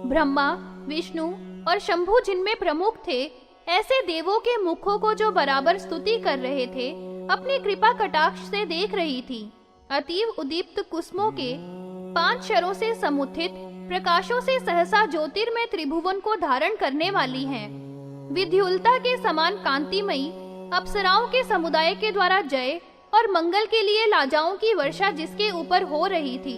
ब्रह्मा, विष्णु और शंभु जिनमें प्रमुख थे, ऐसे देवों के मुखों को जो बराबर स्तुति कर रहे थे, अपनी कृपा कटाक्ष से देख रही थी। अतीव उदीप्त कुसुमों के 5 शरों से समुत्थित प्रकाशों से सहसा ज्योतिर्मय त्रिभुवन को धारण करने वाली हैं। विद्युलता के समान कांतिमयी अप्सराओं के समुदाय के द्वारा जय और मंगल के लिए लाजाओं की वर्षा जिसके ऊपर हो रही थी।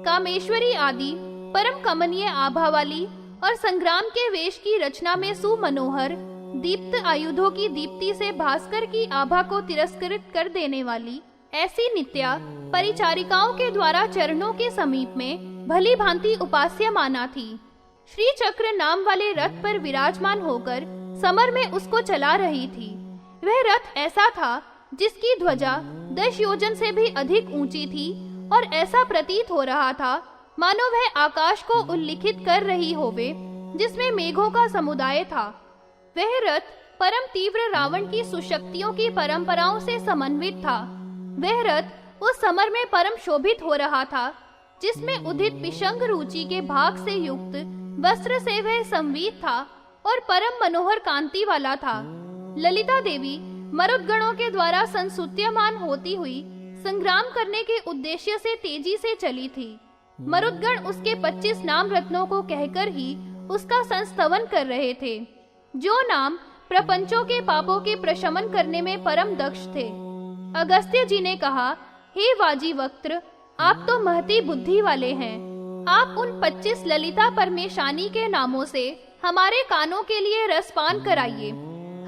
कामेश्वरी आदि परम कमनीय आभा वाली और संग्राम के वेश की रचना में सुमनोहर दीप्त आयुधों की दीप्ति से भास्कर की आभा को तिरस्कृत कर देने वाली ऐसी नित्या परिचारिकाओं के द्वारा चरणों के समीप में भली भांति उपास्य माना थी। श्री चक्र नाम वाले रथ पर विराजमान होकर समर में उसको चला रही थी। वह रथ ऐसा था जिसकी ध्वजा 10 योजन से भी अधिक ऊंची थी और ऐसा प्रतीत हो रहा था मानो वह आकाश को उल्लिखित कर रही होवे, जिसमें मेघों का समुदाय था। वह रथ परम तीव्र रावण की सुशक्तियों की परंपराओं से समन्वित था। वह रथ उस समर में परम शोभित हो रहा था, जिसमें उदित पिशंग रुचि के भाग से युक्त वस्त्र से वह संवीत था और परम मनोहर कांति वाला था। ललिता देवी मरुदगणों के द्वारा संस्तुत्यमान होती हुई संग्राम करने के उद्देश्य से तेजी से चली थी। मरुदगण उसके 25 नाम रत्नों को कहकर ही उसका संस्तवन कर रहे थे, जो नाम प्रपंचों के पापों के प्रशमन करने में परम दक्ष थे। अगस्त्य जी ने कहा, हे वाजी वक्त्र, आप तो महती बुद्धि वाले हैं। आप उन 25 ललिता परमेशानी के नामों से हमारे कानों के लिए रसपान कराइए।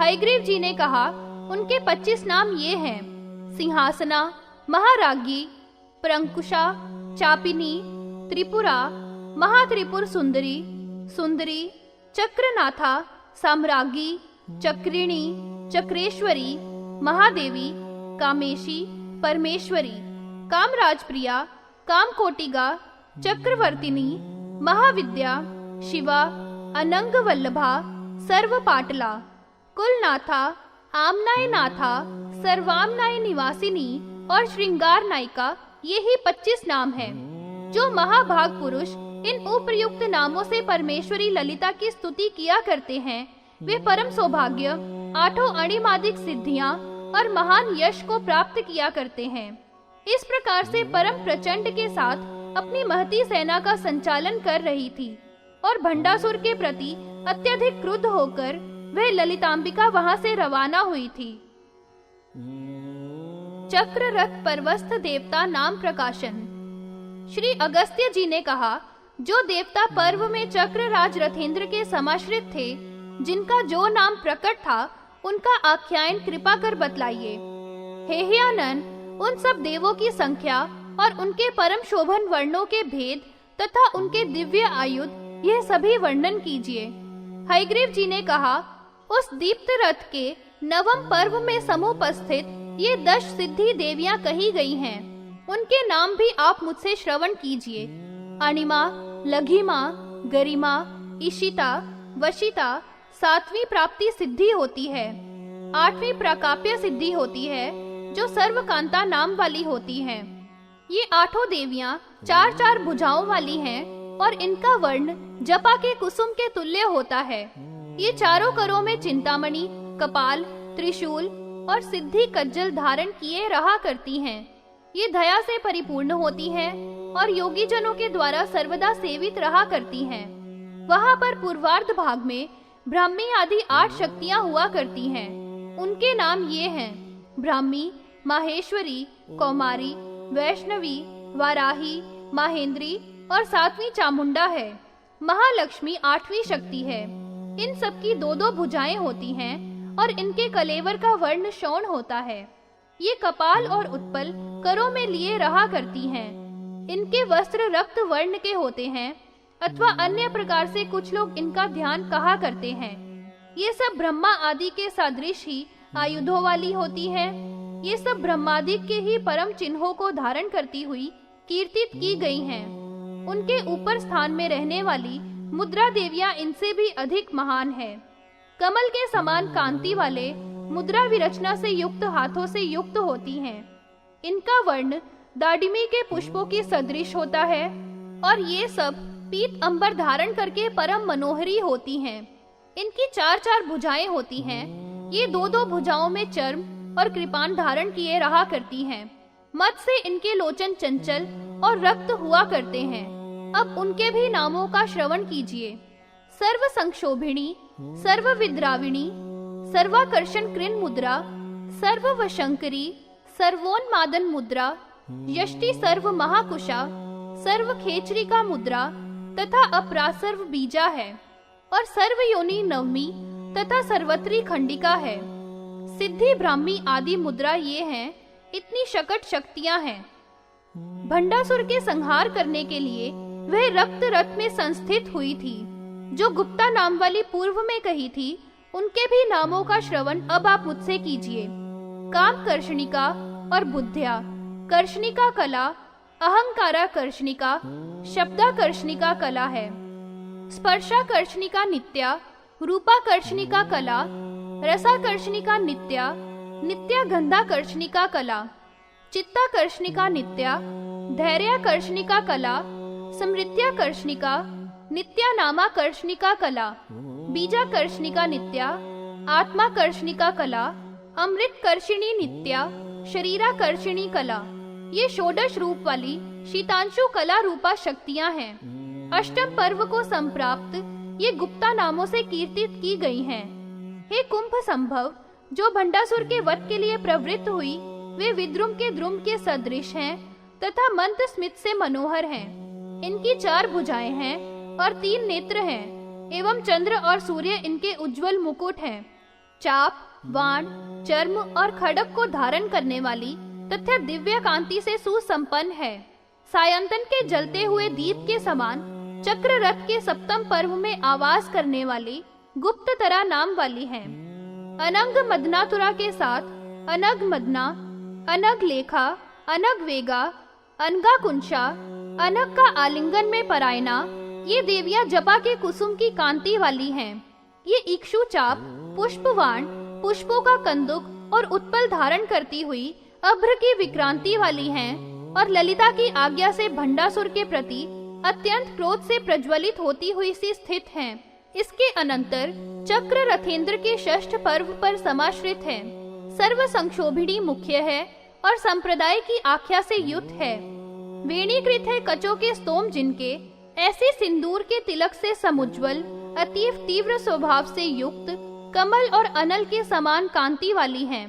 हयग्रीव जी ने कहा, उनके 25 नाम ये हैं: सिंहासना, महाराज्ञी, प्रंकुशा, चापिनी, त्रिपुरा, महात्रिपुर सुंदरी, सुंदरी, चक्रनाथा, साम्राज्ञी, चक्रिणी, चक्रेश्वरी, महादेवी, कामेशी, परमेश्वरी, कामराजप्रिया, कामकोटिगा, चक्रवर्तिनी, महाविद्या, शिवा, अनंग वल्लभा, सर्वपाटला, कुलनाथा, आमनाय नाथा, सर्वामनाय निवासिनी और श्रृंगार नायिका, ये ही 25 नाम हैं। जो महाभाग पुरुष इन उपर्युक्त नामों से परमेश्वरी ललिता की स्तुति किया करते हैं, वे परम सौभाग्य, 8 अणिमादिक सिद्धियां और महान यश को प्राप्त किया करते हैं। इस प्रकार से परम प्रचंड के साथ अपनी महती सेना का संचालन कर रही थी और भंडासुर के प्रति अत्यधिक क्रुद्ध होकर वह ललितांबिका वहां से रवाना हुई थी। चक्र रथ परवस्थ देवता नाम प्रकाशन। श्री अगस्त्य जी ने कहा, जो देवता पर्व में चक्र राज रथेंद्र के समाश्रित थे, जिनका जो नाम प्रकट था, उनका आख्यान कृपा कर बतलाइए। हे हयानन, उन सब देवों की संख्या और उनके परम शोभन वर्णों के भेद तथा उनके दिव्य आयुध, यह सभी वर्णन कीजिए। हयग्रीव जी ने कहा, उस दीप्त रथ के नवम पर्व में समुपस्थित ये 10 सिद्धि देवियां कही गई हैं। उनके नाम भी आप मुझसे श्रवण कीजिए। अणिमा, लघिमा, गरिमा, इशिता, वशिता 7वीं प्राप्ति सिद्धि होती है। 8वीं प्राकाप्य सिद्धि होती है, जो सर्वकांता नाम वाली होती हैं। ये 8 देवियां 4-4 भुजाओं वाली हैं और इनका वर्ण जपा के कुसुम के तुल्य होता है। ये चारों करों में चिंतामणि, कपाल, त्रिशूल और सिद्धि कज्जल धारण किए रहा करती हैं। ये दया से परिपूर्ण होती हैं और योगी जनों के द्वारा सर्वदा सेवित रहा करती हैं। वहाँ पर पूर्वार्ध भाग में ब्राह्मी आदि 8 शक्तियाँ हुआ करती हैं। उनके नाम ये हैं: ब्राह्मी, माहेश्वरी, कौमारी, वैष्णवी, वाराही, माहेंद्री और 7वीं चामुंडा है। महालक्ष्मी 8वीं शक्ति है। इन सब की 2-2 भुजाएं होती हैं और इनके कलेवर का वर्ण शौण होता है। ये कपाल और उत्पल करों में लिए रहा करती हैं। इनके वस्त्र रक्त वर्ण के होते हैं अथवा अन्य प्रकार से कुछ लोग इनका ध्यान कहा करते हैं। ये सब ब्रह्मा आदि के सदृश ही आयुधों वाली होती है। ये सब ब्रह्मादि के ही परम चिन्हों को धारण करती हुई कीर्तित की गई हैं। उनके ऊपर स्थान में रहने वाली मुद्रा देवियां इनसे भी अधिक महान है। कमल के समान कांति वाले मुद्रा विरचना से युक्त हाथों से युक्त होती हैं। इनका वर्ण दाडिमी के पुष्पों की सदृश होता है और ये सब पीत अंबर धारण करके परम मनोहरी होती हैं। इनकी 4-4 भुजाएं होती हैं। ये 2-2 भुजाओं में चर्म और कृपाण धारण किए रहा करती हैं। मत से इनके लोचन चंचल और रक्त हुआ करते हैं। अब उनके भी नामों का श्रवण कीजिए। सर्व संक्षोभिणी, सर्व विद्राविणी, सर्वाकर्षण कृन मुद्रा, सर्व वशंकरी, सर्वोन्मादन मुद्रा, यष्टि सर्व महाकुशा, सर्व खेचरी मुद्रा तथा अपरासर्व बीजा है और सर्व योनि नवमी तथा सर्वत्री खंडिका है। सिद्धि ब्राह्मी आदि मुद्रा ये हैं। इतनी शकट शक्तियां हैं। भंडासुर के संहार करने के लिए वह रक्त रथ में संस्थित हुई थी। जो गुप्ता नाम वाली पूर्व में कही थी, उनके भी नामों का श्रवण अब आप मुझसे कीजिए। काम कर्षणिका और बुद्ध्या कर्षणिका कला, अहंकारा कर्षणिका, शब्दा कर्षणिका कला है। स्पर्शा कर्षणिका नित्या, रूपा कर्षणिका कला, रसा कर्षणिका नित्या, नित्या गंधा कर्षणिका कला, चित्ता कर्षणिका नित्या, धैर्य कर्षणिका कला, समृत्या कर्षणिका, नित्या नामा कर्षणिका कला, बीजा कर्षणिका नित्या, आत्मा कर्षणिका कला, अमृत कर्षिणी नित्या, शरीरा कर्षिणी कला। ये षोडश रूप वाली शीतांशु कला रूपा शक्तियां हैं। अष्टम पर्व को संप्राप्त ये गुप्ता नामों से कीर्तित की गई हैं। हे कुंभ संभव, जो भंडासुर के वध के लिए प्रवृत्त हुई, वे विद्रुम के द्रुम के सदृश हैं तथा मंद स्मित से मनोहर हैं। इनकी 4 भुजाएं हैं और 3 नेत्र हैं एवं चंद्र और सूर्य इनके उज्जवल मुकुट हैं। चाप, बाण, चर्म और खड्ग को धारण करने वाली तथा दिव्य कांति से सुसंपन्न है। सायंतन के जलते हुए दीप के समान चक्र रथ के सप्तम पर्व में आवास करने वाली गुप्ततरा नाम वाली है। अनंग मदनातुरा के साथ अनग मदना, अनग लेखा, अनग वेगा, अनगा कुंशा, अनग का आलिंगन में परायना, ये देवियां जपा के कुसुम की कांति वाली हैं। ये इक्षु चाप, पुष्पवाण, पुष्पों का कंदुक और उत्पल धारण करती हुई अभ्र की विक्रांति वाली हैं और ललिता की आज्ञा से भंडासुर के प्रति अत्यंत क्रोध से प्रज्वलित होती हुई सी स्थित हैं। इसके अनंतर चक्र रथेंद्र के षष्ठ पर्व पर समाश्रित है। सर्व संक्षोभिणी मुख्य है और संप्रदाय की आख्या से युक्त है। वेणीकृत है कचों के स्तोम जिनके, ऐसे सिंदूर के तिलक से समुज्वल, अतीव तीव्र स्वभाव से युक्त, कमल और अनल के समान कांति वाली हैं।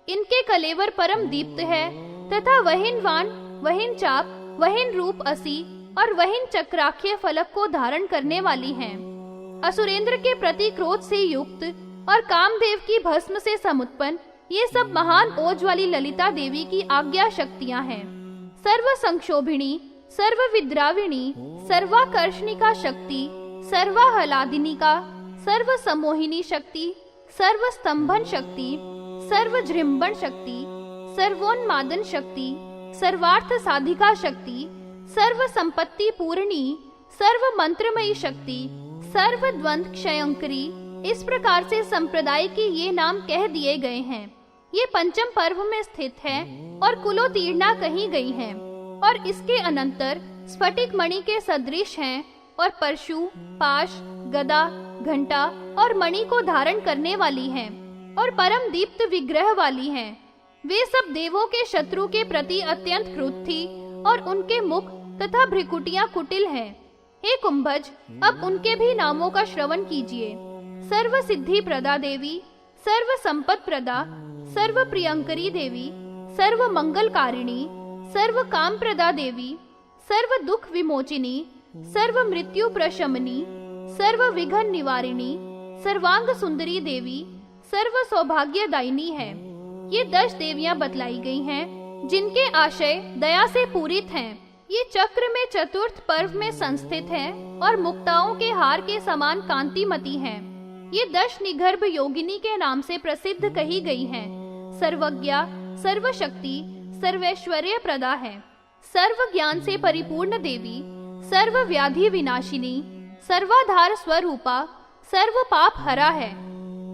इनके कलेवर परम दीप्त है तथा वहिन वाण, वहिन चाप, वहिन रूप असी और वहिन चक्राख्य फलक को धारण करने वाली हैं। असुरेंद्र के प्रति क्रोध से युक्त और कामदेव की भस्म से समुत्पन्न ये सब महान ओज वाली ललिता देवी की आज्ञा शक्तियां हैं। सर्व संक्षोभिणी, सर्व विद्राविणी, सर्वाकर्षणिका शक्ति, सर्वाहलादिनिका, सर्व सम्मोहिनी शक्ति, सर्व स्तंभन शक्ति, सर्व जृंभण शक्ति, सर्वोन्मादन शक्ति, सर्वार्थ साधिका शक्ति, सर्व संपत्ति पूर्णी, सर्व मंत्रमयी शक्ति, सर्व द्वंद्व क्षयंकरी, इस प्रकार से संप्रदाय के ये नाम कह दिए गए हैं। ये पंचम पर्व में स्थित है और कुलोतीर्णा कही गई है और इसके अनंतर स्फटिक मणि के सदृश हैं और परशु, पाश, गदा, घंटा और मणि को धारण करने वाली हैं और परम दीप्त विग्रह वाली हैं। वे सब देवों के शत्रु के प्रति अत्यंत क्रुद्ध थी और उनके मुख तथा भ्रिकुटियां कुटिल हैं। हे कुंभज, अब उनके भी नामों का श्रवण कीजिए। सर्व सिद्धि प्रदा देवी, सर्व संपत प्रदा, सर्व प्रियंकरी देवी, सर्व मंगलकारिणी, सर्व काम प्रदा देवी, सर्व दुख विमोचिनी, सर्व मृत्यु प्रशमनी, सर्व विघ्न निवारिणी, सर्वांग सुंदरी देवी, सर्व सौभाग्यदायिनी है। ये 10 देवियां बतलाई गई हैं जिनके आशय दया से पूरित हैं। ये चक्र में चतुर्थ पर्व में संस्थित हैं और मुक्ताओं के हार के समान कांतिमती हैं। ये 10 निगर्भ योगिनी के नाम से प्रसिद्ध कही गई हैं। सर्वज्ञा, सर्वशक्ति, सर्वैश्वर्य प्रदा है, सर्व ज्ञान से परिपूर्ण देवी, सर्व व्याधि विनाशिनी, सर्वाधार स्वरूपा, सर्व पाप हरा है,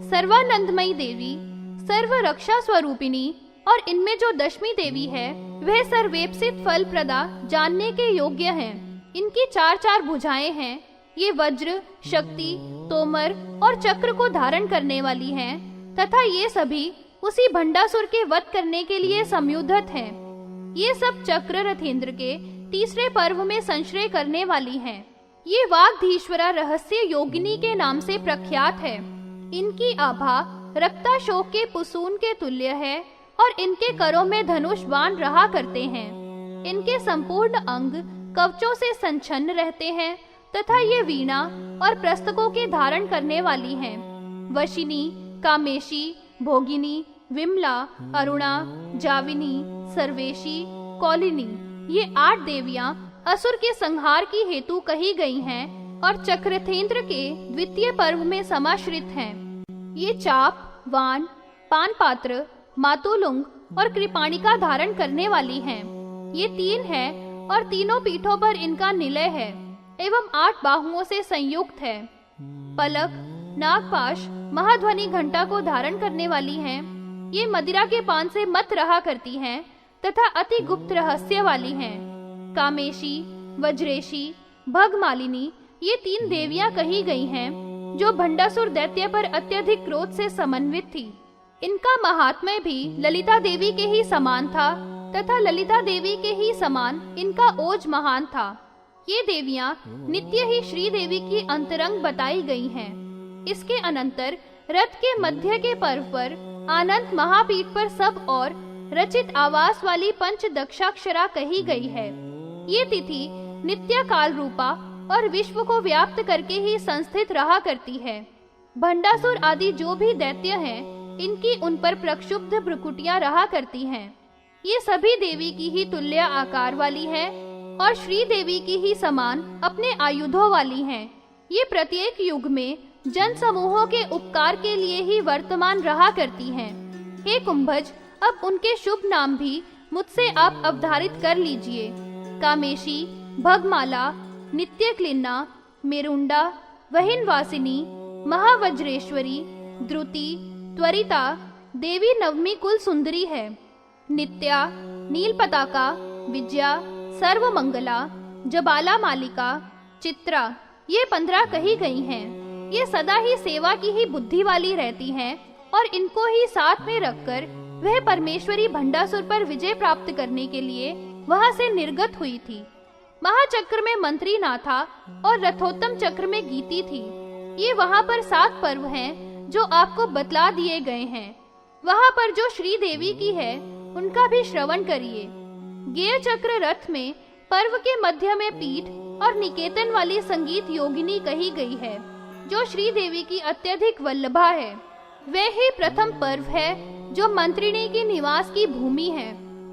सर्वानंदमयी देवी, सर्व रक्षा स्वरूपिणी और इनमें जो 10वीं देवी है वह सर्वेप्सित फल प्रदा जानने के योग्य है। इनकी 4-4 भुजाएं हैं। ये वज्र, शक्ति, तोमर और चक्र को धारण करने वाली हैं तथा ये सभी उसी भंडासुर के वध करने के लिए संयुद्धत हैं। ये सब चक्र रथेंद्र के तीसरे पर्व में संश्रय करने वाली हैं। ये वाग्धीश्वरा रहस्य योगिनी के नाम से प्रख्यात है। इनकी आभा रक्ताशोक के पुसून के तुल्य है और इनके करों में धनुष बाण रहा करते हैं। इनके संपूर्ण अंग कवचों से संच्छन्न रहते हैं तथा ये वीणा और प्रस्तकों के धारण करने वाली हैं। वशिनी, कामेशी, भोगिनी, विमला, अरुणा, जाविनी, सर्वेशी, कौलिनी, ये 8 देवियां असुर के संहार की हेतु कही गई हैं और चक्रथेंद्र के द्वितीय पर्व में समाश्रित हैं। ये चाप, वान, पानपात्र, मातुलुंग और कृपाणिका धारण करने वाली हैं। ये 3 हैं और तीनों पीठों पर इनका निलय है एवं 8 बाहुओं से संयुक्त है। पलक, नागपाश, महाध्वनि घंटा को धारण करने वाली हैं। ये मदिरा के पान से मत रहा करती हैं तथा अति गुप्त रहस्य वाली हैं। कामेशी, वज्रेशी, भगमालिनी, ये 3 देवियां कही गई हैं जो भंडासुर दैत्य पर अत्यधिक क्रोध से समन्वित थी। इनका महात्म्य भी ललिता देवी के ही समान था तथा ललिता देवी के ही समान इनका ओज महान था। ये देवियां नित्य ही श्री देवी की अंतरंग बताई गई हैं। इसके अनंतर रथ के मध्य के पर्व पर आनंद महापीठ पर सब और रचित आवास वाली पंच दक्षाक्षरा कही गई है। ये तिथि नित्य काल रूपा और विश्व को व्याप्त करके ही संस्थित रहा करती है। भंडासुर आदि जो भी दैत्य हैं, इनकी उन पर प्रक्षुब्ध भ्रुकुटियां रहा करती हैं। ये सभी देवी की ही तुल्य आकार वाली हैं और श्री देवी की ही समान अपने आयुधों वाली हैं। ये प्रत्येक युग में जन समूहों के उपकार के लिए ही वर्तमान रहा करती हैं। हे कुंभज, अब उनके शुभ नाम भी मुझसे आप अवधारित कर लीजिए। कामेशी, भगमाला, नित्यक्लिन्ना, मेरुंडा, वहिनवासिनी, महावज्रेश्वरी, द्रुति, त्वरिता, देवी नवमी कुल सुंदरी है। नित्या, नीलपताका, विजया, सर्वमंगला, जबाला मालिका, चित्रा, ये 15 कही गई हैं। ये सदा ही सेवा की ही बुद्धि वाली रहती हैं और इनको ही साथ में रखकर वह परमेश्वरी भंडासुर पर विजय प्राप्त करने के लिए वहां से निर्गत हुई थी। महाचक्र में मंत्री नाथा और रथोत्तम चक्र में गीति थी। ये वहां पर 7 पर्व हैं जो आपको बतला दिए गए हैं। वहां पर जो श्री देवी की है उनका भी श्रवण करिए। गेय चक्र रथ में पर्व के मध्य में पीठ और निकेतन वाली संगीत योगिनी कही गई है जो श्री देवी की अत्यधिक वल्लभा है। वह ही प्रथम पर्व है जो मंत्रिणी की निवास की भूमि है।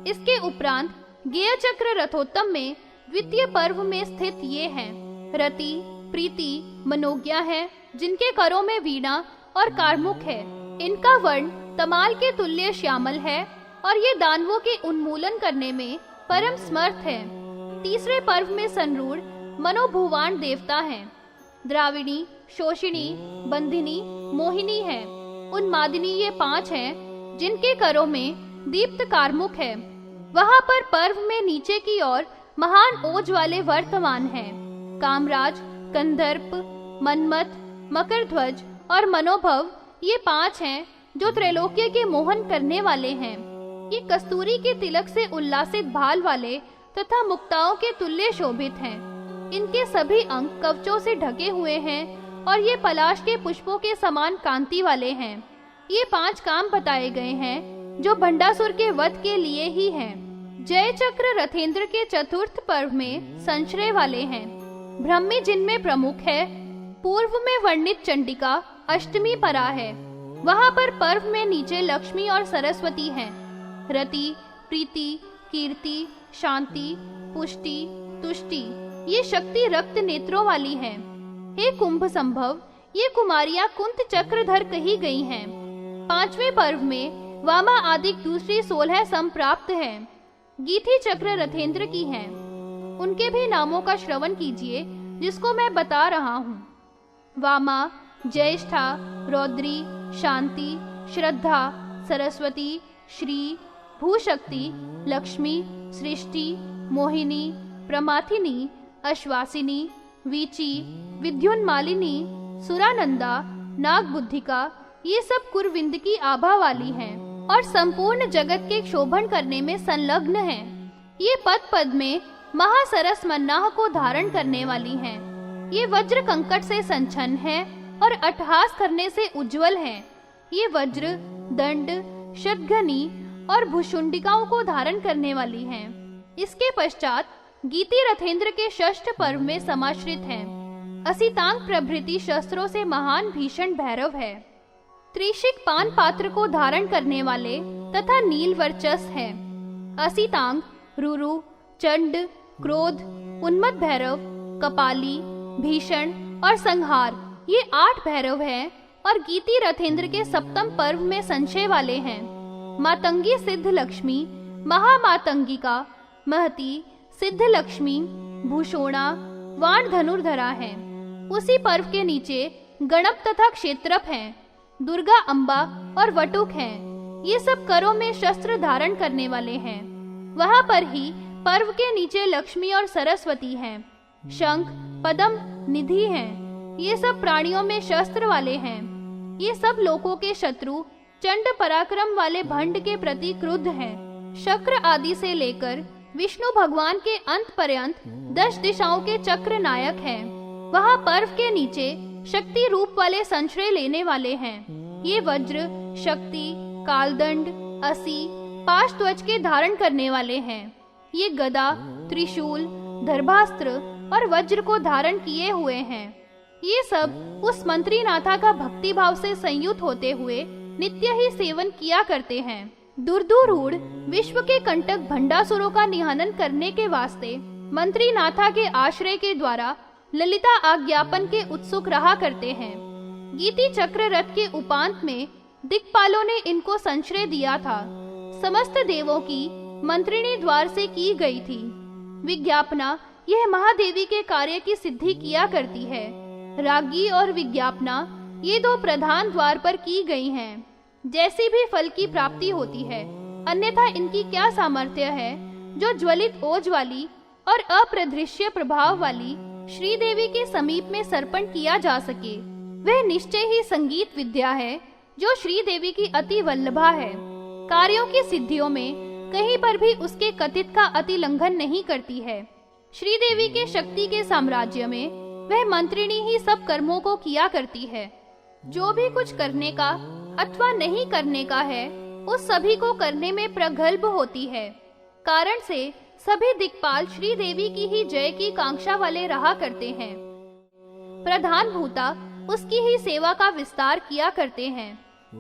इसके उपरांत गेय चक्र रथोत्तम में द्वितीय पर्व में स्थित ये हैं। रति, प्रीति, मनोज्ञा है जिनके करों में वीणा और कारमुख है। इनका वर्ण तमाल के तुल्य श्यामल है और ये दानवों के उन्मूलन करने में परम समर्थ है। तीसरे पर्व में संरूढ़ मनोभुवान देवता हैं। द्राविणी, शोषिणी, बंधिनी, मोहिनी है। उन्मादिनी, ये 5 हैं जिनके करों में दीप्त कारमुख है। वहां पर पर्व में नीचे की ओर महान ओज वाले वर्तमान हैं। कामराज, कंदर्प, मनमथ, मकरध्वज और मनोभव, ये 5 हैं जो त्रैलोक्य के मोहन करने वाले हैं। ये कस्तूरी के तिलक से उल्लासित भाल वाले तथा मुक्ताओं के तुल्य शोभित हैं। इनके सभी अंग कवचों से ढके हुए हैं और ये पलाश के पुष्पों के समान कांति वाले हैं। ये 5 काम बताए गए हैं जो भंडासुर के वध के लिए ही हैं। जय चक्र रथेंद्र के चतुर्थ पर्व में संश्रय वाले हैं। ब्रह्मी जिनमें प्रमुख है। पूर्व में वर्णित चंडिका अष्टमी परा है। वहां पर पर्व में नीचे लक्ष्मी और सरस्वती हैं। रति, प्रीति, कीर्ति, शांति, पुष्टि, तुष्टि, ये शक्ति रक्त नेत्रों वाली हैं। हे कुंभ संभव, ये कुमारियां कुंत चक्रधर कही गई हैं। 5वें पर्व में वामा आदि दूसरी 16 संप्राप्त हैं। गीति चक्र रथेंद्र की हैं। उनके भी नामों का श्रवण कीजिए जिसको मैं बता रहा हूँ। वामा, ज्येष्ठा, रौद्री, शांति, श्रद्धा, सरस्वती, श्री, भूशक्ति, लक्ष्मी, सृष्टि, मोहिनी, प्रमाथिनी, अश्वासिनी, वीची, विद्युन्मालिनी, सुरानंदा, नागबुद्धिका, ये सब कुरविंद की आभा वाली हैं और संपूर्ण जगत के क्षोभन करने में संलग्न हैं। ये पद पद में महासरस मन्नाह को धारण करने वाली हैं। ये वज्र कंकट से संछन्न हैं और अट्टहास करने से उज्जवल हैं। ये वज्र, दंड, शतघ्नी और भुशुंडिकाओं को धारण करने वाली हैं। इसके पश्चात गीति रथेंद्र के षष्ठ पर्व में समाश्रित हैं। असितांग प्रभृति शस्त्रों से महान भीषण भैरव है। त्रिशिक पान पात्र को धारण करने वाले तथा नील वर्चस है। असितांग, रुरु, चंड, क्रोध, उन्मत्त भैरव, कपाली, भीषण और संहार, ये 8 भैरव हैं और गीति रथेंद्र के सप्तम पर्व में संशय वाले हैं। मातंगी सिद्ध लक्ष्मी, महामातंगिका, महती, सिद्ध लक्ष्मी, भूषोणा, वाण धनुर्धरा है। उसी पर्व के नीचे गणप तथा क्षेत्रप हैं। दुर्गा, अम्बा और वटुक हैं। ये सब करों में शस्त्र धारण करने वाले हैं। वहाँ पर ही पर्व के नीचे लक्ष्मी और सरस्वती हैं। शंख, पद्म, निधि हैं। ये सब प्राणियों में शस्त्र वाले हैं। ये सब लोकों के शत्रु, चंड पराक्रम वाले भंड के प्रति क्रुद्ध हैं। शक्र आदि से लेकर विष्णु भगवान के अंत पर्यंत 10 दिशाओं के चक्र नायक हैं। वहाँ पर्व के नीचे शक्ति रूप वाले संश्रय लेने वाले हैं। ये वज्र, शक्ति, कालदंड, असी, पाशध्वज के धारण करने वाले हैं। ये गदा, त्रिशूल, दर्भास्त्र और वज्र को धारण किए हुए हैं। ये सब उस मंत्री नाथा का भक्ति भाव से संयुक्त होते हुए नित्य ही सेवन किया करते हैं। दुर्दुरूढ़ विश्व के कंटक भंडासुरों का निहनन करने के वास्ते मंत्री नाथा के आश्रय के द्वारा ललिता आज्ञापन के उत्सुक रहा करते हैं। गीति चक्र रथ के उपांत में दिक्पालों ने इनको संश्रय दिया था। समस्त देवों की मंत्रिणी द्वार से की गई थी। विज्ञापना यह महादेवी के कार्य की सिद्धि किया करती है। रागी और विज्ञापना ये 2 प्रधान द्वार पर की गई हैं। जैसी भी फल की प्राप्ति होती है, अन्यथा इनकी क्या सामर्थ्य है जो ज्वलित ओज वाली और अप्रदृश्य प्रभाव वाली श्रीदेवी के समीप में सर्पण किया जा सके। वह निश्चय ही संगीत विद्या है जो श्रीदेवी की अति वल्लभा है। कार्यों की सिद्धियों में कहीं पर भी उसके कथित का अतिलंघन नहीं करती है। श्रीदेवी के शक्ति के साम्राज्य में वह मंत्रिणी ही सब कर्मों को किया करती है। जो भी कुछ करने का अथवा नहीं करने का है, उस सभी को करने में प्रगल्भ होती है। कारण से सभी दिक्पाल श्रीदेवी की ही जय की कांक्षा वाले रहा करते हैं। प्रधान भूता उसकी ही सेवा का विस्तार किया करते हैं।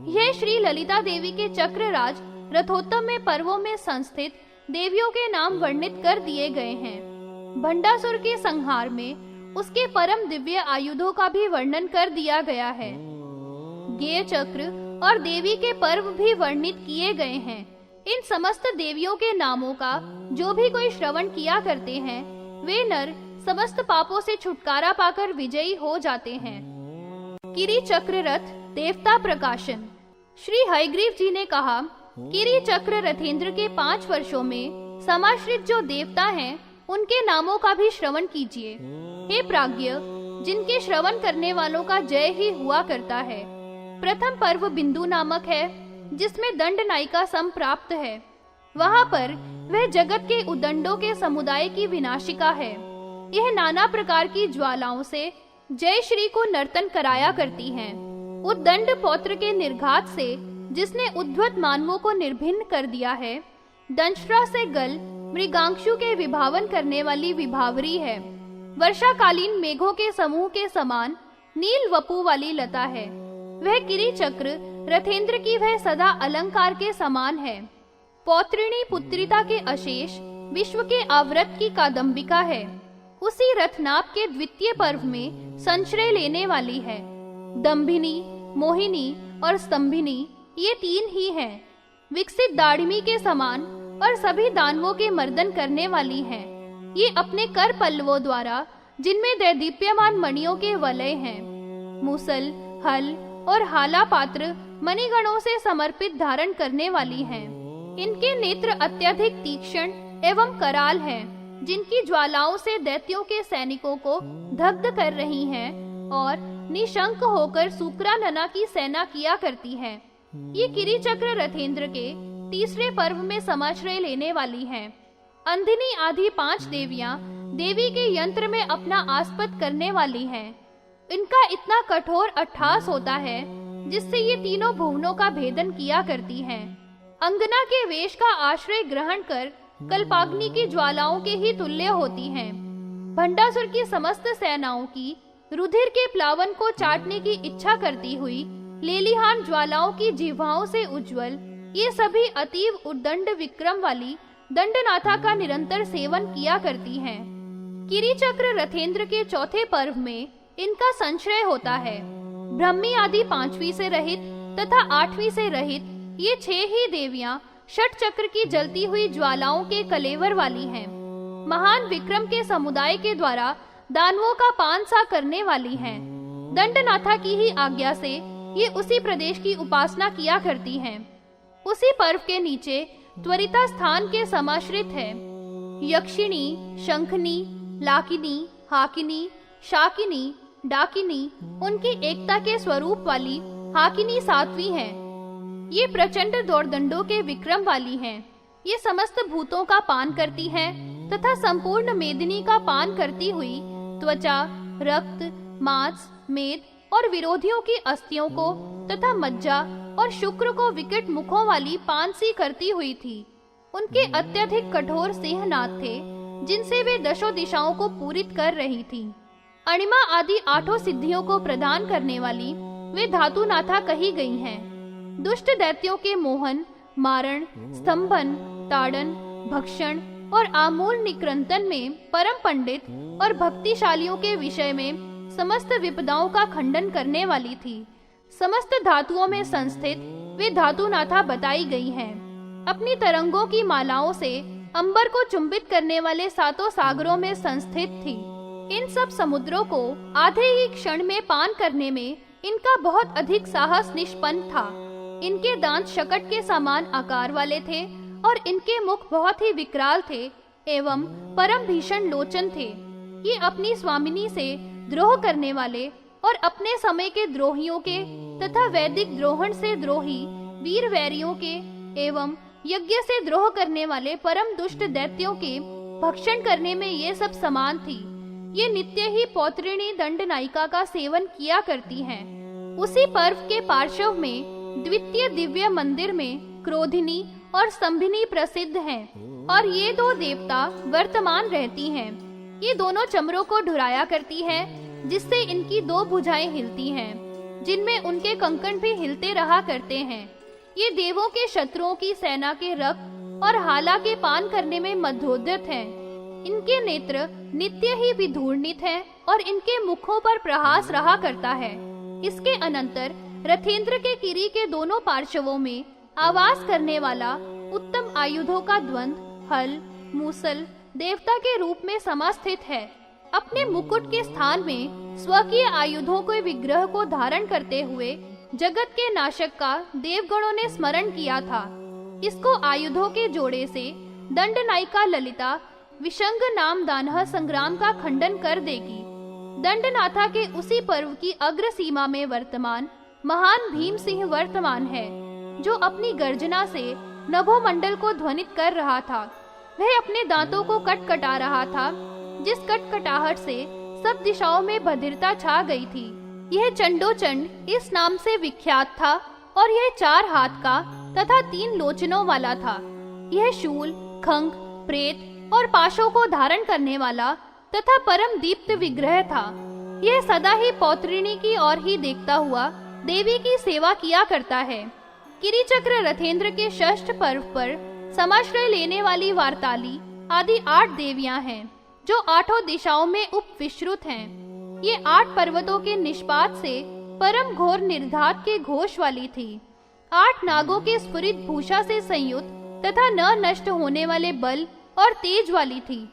यह श्री ललिता देवी के चक्रराज रथोत्तम में पर्वों में संस्थित देवियों के नाम वर्णित कर दिए गए हैं। भंडासुर के संहार में उसके परम दिव्य आयुधों का भी वर्णन कर दिया गया है। गेय चक्र और देवी के पर्व भी वर्णित किए गए हैं। इन समस्त देवियों के नामों का जो भी कोई श्रवण किया करते हैं, वे नर समस्त पापों से छुटकारा पाकर विजयी हो जाते हैं। किरी चक्र रथ देवता प्रकाशन। श्री हयग्रीव जी ने कहा, किरी चक्र रथेंद्र के 5 वर्षों में समाश्रित जो देवता हैं, उनके नामों का भी श्रवण कीजिए। हे प्राज्ञ, जिनके श्रवण करने वालों का जय ही हुआ करता है। प्रथम पर्व बिंदु नामक है, जिसमें दंड नायिका संप्राप्त है। वहाँ पर वह जगत के उदंडों के समुदाय की विनाशिका है। यह नाना प्रकार की ज्वालाओं से जय श्री को नर्तन कराया करती हैं। उद्दंड पौत्र के निर्घात से जिसने उद्धत मानवों को निर्भिन्न कर दिया है, दंश्रा से गल मृगांशु के विभावन करने वाली विभावरी है। वर्षाकालीन मेघों के समूह के समान नील वपु वाली लता है। वह किरी चक्र रथेंद्र की वह सदा अलंकार के समान है। पौत्रिणी पुत्रिता के अशेष विश्व के आवृत की कादम्बिका है। उसी रथनाप के द्वितीय पर्व में संश्रय लेने वाली है। दंभिनी, मोहिनी और स्तंभिनी ये 3 ही हैं। विकसित दाढ़िमी के समान और सभी दानवों के मर्दन करने वाली हैं। ये अपने कर पल्लवों द्वारा, जिनमें दैदीप्यमान मणियों के वलय हैं, मुसल, हल और हाला पात्र मणिगणों से समर्पित धारण करने वाली हैं। इनके नेत्र अत्यधिक तीक्ष्ण एवं कराल हैं। जिनकी ज्वालाओं से दैत्यों के सैनिकों को दग्ध कर रही हैं और निशंक होकर सुक्रानना की सेना किया करती हैं। ये किरीचक्र रथेंद्र के तीसरे पर्व में समाश्रय लेने वाली हैं। अंधिनी आदि 5 देवियां देवी के यंत्र में अपना आस्पद करने वाली हैं। इनका इतना कठोर अट्ठास होता है जिससे ये तीनों भुवनों का भेदन किया करती हैं। अंगना के वेश का आश्रय ग्रहण कर कल्पाग्नि की ज्वालाओं के ही तुल्य होती हैं। भंडासुर की समस्त सेनाओं की रुधिर के प्लावन को चाटने की इच्छा करती हुई लेलिहान ज्वालाओं की जिह्वाओं से उज्जवल ये सभी अतीव उद्दंड विक्रम वाली दंडनाथा का निरंतर सेवन किया करती हैं। किरीचक्र रथेंद्र के चौथे पर्व में इनका संश्रय होता है। ब्रह्मी आदि 5वीं से रहित तथा 8वीं से रहित ये 6 ही देवियां षट चक्र की जलती हुई ज्वालाओं के कलेवर वाली हैं। महान विक्रम के समुदाय के द्वारा दानवों का पान सा करने वाली हैं। दंडनाथा की ही आज्ञा से ये उसी प्रदेश की उपासना किया करती हैं। उसी पर्व के नीचे त्वरिता स्थान के समाश्रित है यक्षिणी, शंखनी, लाकिनी, हाकिनी, शाकिनी, डाकिनी, उनकी एकता के स्वरूप वाली हाकिनी 7वीं है। ये प्रचंड दौड़दंडों के विक्रम वाली हैं। ये समस्त भूतों का पान करती हैं तथा संपूर्ण मेदिनी का पान करती हुई त्वचा, रक्त, मांस, मेद और विरोधियों की अस्थियों को तथा मज्जा और शुक्र को विकट मुखों वाली पानसी करती हुई थी। उनके अत्यधिक कठोर सिंहनाद थे जिनसे वे 10 दिशाओं को पूरित कर रही थी। अणिमा आदि 8 सिद्धियों को प्रदान करने वाली वे धातुनाथा कही गई हैं। दुष्ट दैत्यों के मोहन, मारण, स्तंभन, ताड़न, भक्षण और आमूल निकृंतन में परम पंडित और भक्तिशालियों के विषय में समस्त विपदाओं का खंडन करने वाली थी। समस्त धातुओं में संस्थित वे धातुनाथा बताई गई हैं। अपनी तरंगों की मालाओं से अंबर को चुंबित करने वाले 7 सागरों में संस्थित थी। इन सब समुद्रों को आधे ही क्षण में पान करने में इनका बहुत अधिक साहस निष्पन्न था। इनके दांत शकट के समान आकार वाले थे और इनके मुख बहुत ही विकराल थे एवं परम भीषण लोचन थे। ये अपनी स्वामिनी से द्रोह करने वाले और अपने समय के द्रोहियों के तथा वैदिक द्रोहण से द्रोही वीर वैरियों के एवं यज्ञ से द्रोह करने वाले परम दुष्ट दैत्यों के भक्षण करने में ये सब समान थी। ये नित्य ही पौत्रिणी दंडनायिका का सेवन किया करती हैं। उसी पर्व के पार्श्व में द्वितीय दिव्य मंदिर में क्रोधिनी और स्तंभिनी प्रसिद्ध हैं और ये 2 देवता वर्तमान रहती हैं। ये दोनों चमरों को ढुराया करती है जिससे इनकी 2 भुजाएं हिलती हैं, जिनमें उनके कंकण भी हिलते रहा करते हैं। ये देवों के शत्रुओं की सेना के रक्त और हाला के पान करने में मध्योद्यत हैं। इनके नेत्र नित्य ही विधूर्णित हैं और इनके मुखों पर प्रहास रहा करता है। इसके अनंतर रथेंद्र के किरी के दोनों पार्श्वों में आवास करने वाला उत्तम आयुधों का द्वंद हल, मूसल देवता के रूप में समास्थित है। अपने मुकुट के स्थान में स्वकीय आयुधों के विग्रह को धारण करते हुए जगत के नाशक का देवगणों ने स्मरण किया था। इसको आयुधों के जोड़े से दंडनायिका ललिता विशंग नाम दानह संग्राम का खंडन कर देगी। दंडनाथा के उसी पर्व की अग्र सीमा में वर्तमान महान भीम सिंह वर्तमान है, जो अपनी गर्जना से नभोमंडल को ध्वनित कर रहा था। वह अपने दांतों को कटकटा रहा था, जिस कटकटाहट से सब दिशाओं में बधिरता छा गई थी। यह चंडोचंड इस नाम से विख्यात था और यह 4 हाथ का तथा 3 लोचनों वाला था। यह शूल, खंग, प्रेत और पाशों को धारण करने वाला तथा परम दीप्त विग्रह था। यह सदा ही पौत्रिणी की ओर ही देखता हुआ देवी की सेवा किया करता है। किरीचक्र रथेंद्र के षष्ठ पर्व पर समाश्रय लेने वाली वार्ताली आदि 8 देवियां हैं, जो 8 दिशाओं में उपविश्रुत हैं। ये 8 पर्वतों के निष्पात से परम घोर निर्धात के घोष वाली थी। 8 नागों के स्फुरित भूषा से संयुक्त तथा न नष्ट होने वाले बल और तेज वाली थी।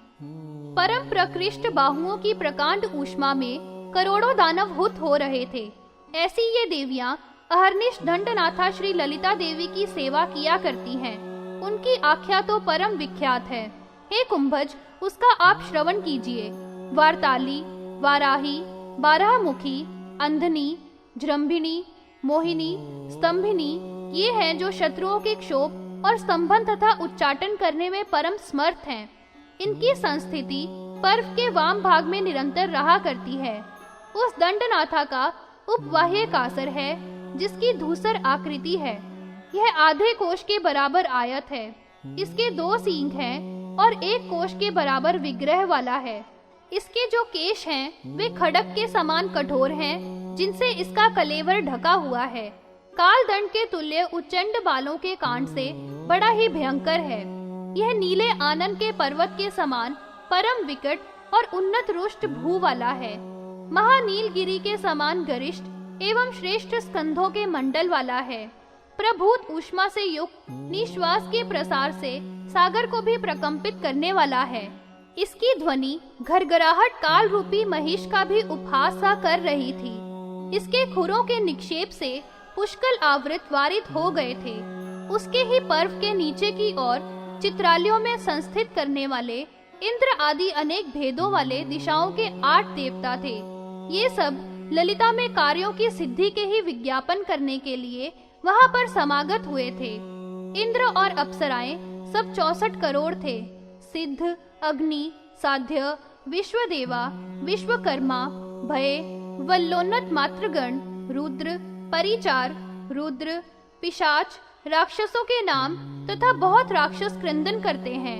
परम प्रकृष्ट बाहुओं की प्रकांड ऊष्मा में करोड़ों दानव हुत हो रहे थे। ऐसी ये देवियां अहर्निश दंडनाथा श्री ललिता देवी की सेवा किया करती हैं। उनकी आख्या तो परम विख्यात है। हे कुंभज, उसका आप श्रवण कीजिए। वार्ताली, वाराही, बारहमुखी, अंधनी, जृंभिणी, मोहिनी, स्तंभिनी, ये हैं जो शत्रुओं के क्षोभ और स्तंभन तथा उच्चाटन करने में परम समर्थ हैं। इनकी संस्थिति पर्व के वाम भाग में निरंतर रहा करती है। उस दंडनाथा का उपवाह्य कासर है, जिसकी धूसर आकृति है। यह आधे कोश के बराबर आयत है। इसके 2 सींग हैं और 1 कोश के बराबर विग्रह वाला है। इसके जो केश हैं वे खड़क के समान कठोर हैं, जिनसे इसका कलेवर ढका हुआ है। काल दंड के तुल्य उच्चंड बालों के कांड से बड़ा ही भयंकर है। यह नीले आनंद के पर्वत के समान परम विकट और उन्नत रुष्ट भू वाला है। महानीलगिरी के समान गरिष्ठ एवं श्रेष्ठ स्कंधों के मंडल वाला है। प्रभूत ऊष्मा से युक्त निश्वास के प्रसार से सागर को भी प्रकंपित करने वाला है। इसकी ध्वनि घरघराहट काल रूपी महिष का भी उपहास सा कर रही थी। इसके खुरों के निक्षेप से पुष्कल आवृत वारित हो गए थे। उसके ही पर्व के नीचे की ओर चित्रालयों में संस्थित करने वाले इंद्र आदि अनेक भेदों वाले दिशाओं के 8 देवता थे। ये सब ललिता में कार्यों की सिद्धि के ही विज्ञापन करने के लिए वहां पर समागत हुए थे। इंद्र और अप्सराएं सब 64 करोड़ थे। सिद्ध, अग्नि, साध्य, विश्वदेवा, विश्वकर्मा, भय, वल्लोन्नत मातृगण, रुद्र, परिचार, रुद्र, पिशाच, राक्षसों के नाम तथा बहुत राक्षस क्रंदन करते हैं।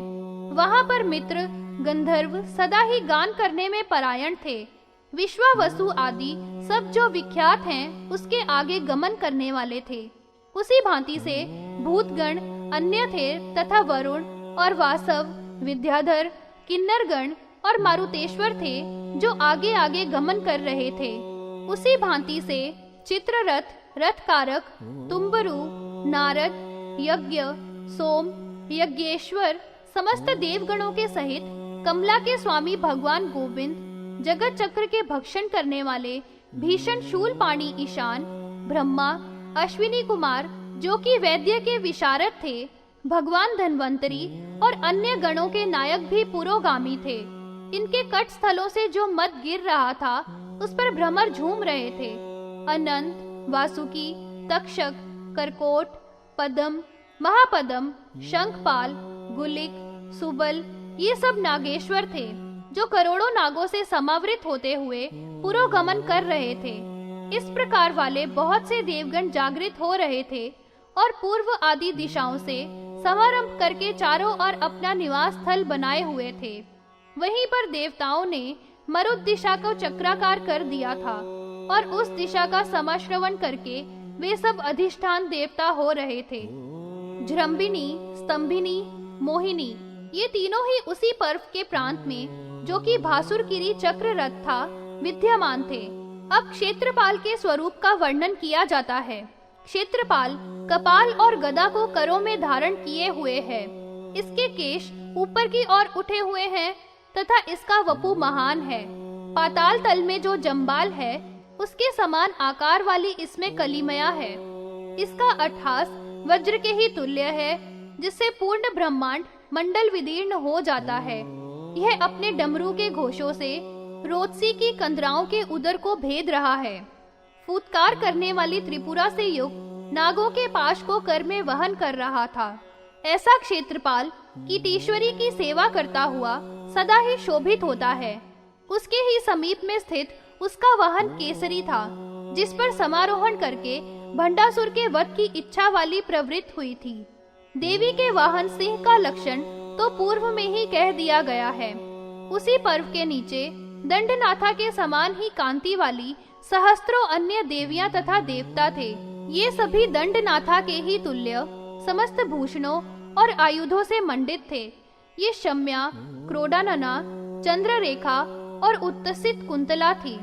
वहां पर मित्र, गंधर्व सदा ही गान करने में परायण थे। विश्वावसु आदि सब जो विख्यात हैं उसके आगे गमन करने वाले थे। उसी भांति से भूतगण अन्य थे तथा वरुण और वासव, विद्याधर, किन्नरगण और मारुतेश्वर थे जो आगे आगे गमन कर रहे थे। उसी भांति से चित्ररथ, रथकारक, तुम्बरु, नारद, यज्ञ, सोम, यज्ञेश्वर समस्त देवगणों के सहित कमला के स्वामी भगवान गोविंद, जगत चक्र के भक्षण करने वाले भीषण शूलपाणी ईशान, ब्रह्मा, अश्विनी कुमार जो कि वैद्य के विशारद थे, भगवान धन्वंतरी और अन्य गणों के नायक भी पुरोगामी थे। इनके कट स्थलों से जो मद गिर रहा था उस पर भ्रमर झूम रहे थे। अनंत, वासुकी, तक्षक, करकोट, पद्म, महापद्म, शंखपाल, गुलिक, सुबल ये सब नागेश्वर थे जो करोड़ों नागों से समावृत होते हुए पुरोगमन कर रहे थे। इस प्रकार वाले बहुत से देवगण जागृत हो रहे थे और पूर्व आदि दिशाओं से समारंभ करके चारों ओर अपना निवास स्थल बनाए हुए थे। वहीं पर देवताओं ने मरुत दिशा को चक्राकार कर दिया था और उस दिशा का समाश्रवण करके वे सब अधिष्ठान देवता हो रहे थे। जृंभिणी, स्तंभिनी, मोहिनी ये तीनों ही उसी पर्व के प्रांत में जो कि भासुरगिरी चक्र रथ था विद्यमान थे। अब क्षेत्रपाल के स्वरूप का वर्णन किया जाता है। क्षेत्रपाल कपाल और गदा को करों में धारण किए हुए है। इसके केश ऊपर की ओर उठे हुए हैं तथा इसका वपु महान है। पाताल तल में जो जम्बाल है उसके समान आकार वाली इसमें कलिमया है। इसका अट्ठास वज्र के ही तुल्य है जिससे पूर्ण ब्रह्मांड मंडल विदीर्ण हो जाता है। यह अपने डमरू के घोषों से रोदसी की कंदराओं के उदर को भेद रहा है। फूत्कार करने वाली त्रिपुरा से युक्त नागों के पाश को कर में वहन कर रहा था। ऐसा क्षेत्रपाल कीटीश्वरी की सेवा करता हुआ सदा ही शोभित होता है। उसके ही समीप में स्थित उसका वाहन केसरी था, जिस पर समारोहण करके भंडासुर के वध की इच्छा वाली प्रवृत्ति हुई थी। देवी के वाहन सिंह का लक्षण तो पूर्व में ही कह दिया गया है। उसी पर्व के नीचे दंडनाथा के समान ही कांति वाली सहस्त्रों अन्य देवियां तथा देवता थे। ये सभी दंडनाथा के ही तुल्य समस्त भूषणों और आयुधों से मंडित थे। ये शम्या, क्रोडानना, चंद्ररेखा और उत्तसित कुंतला थी।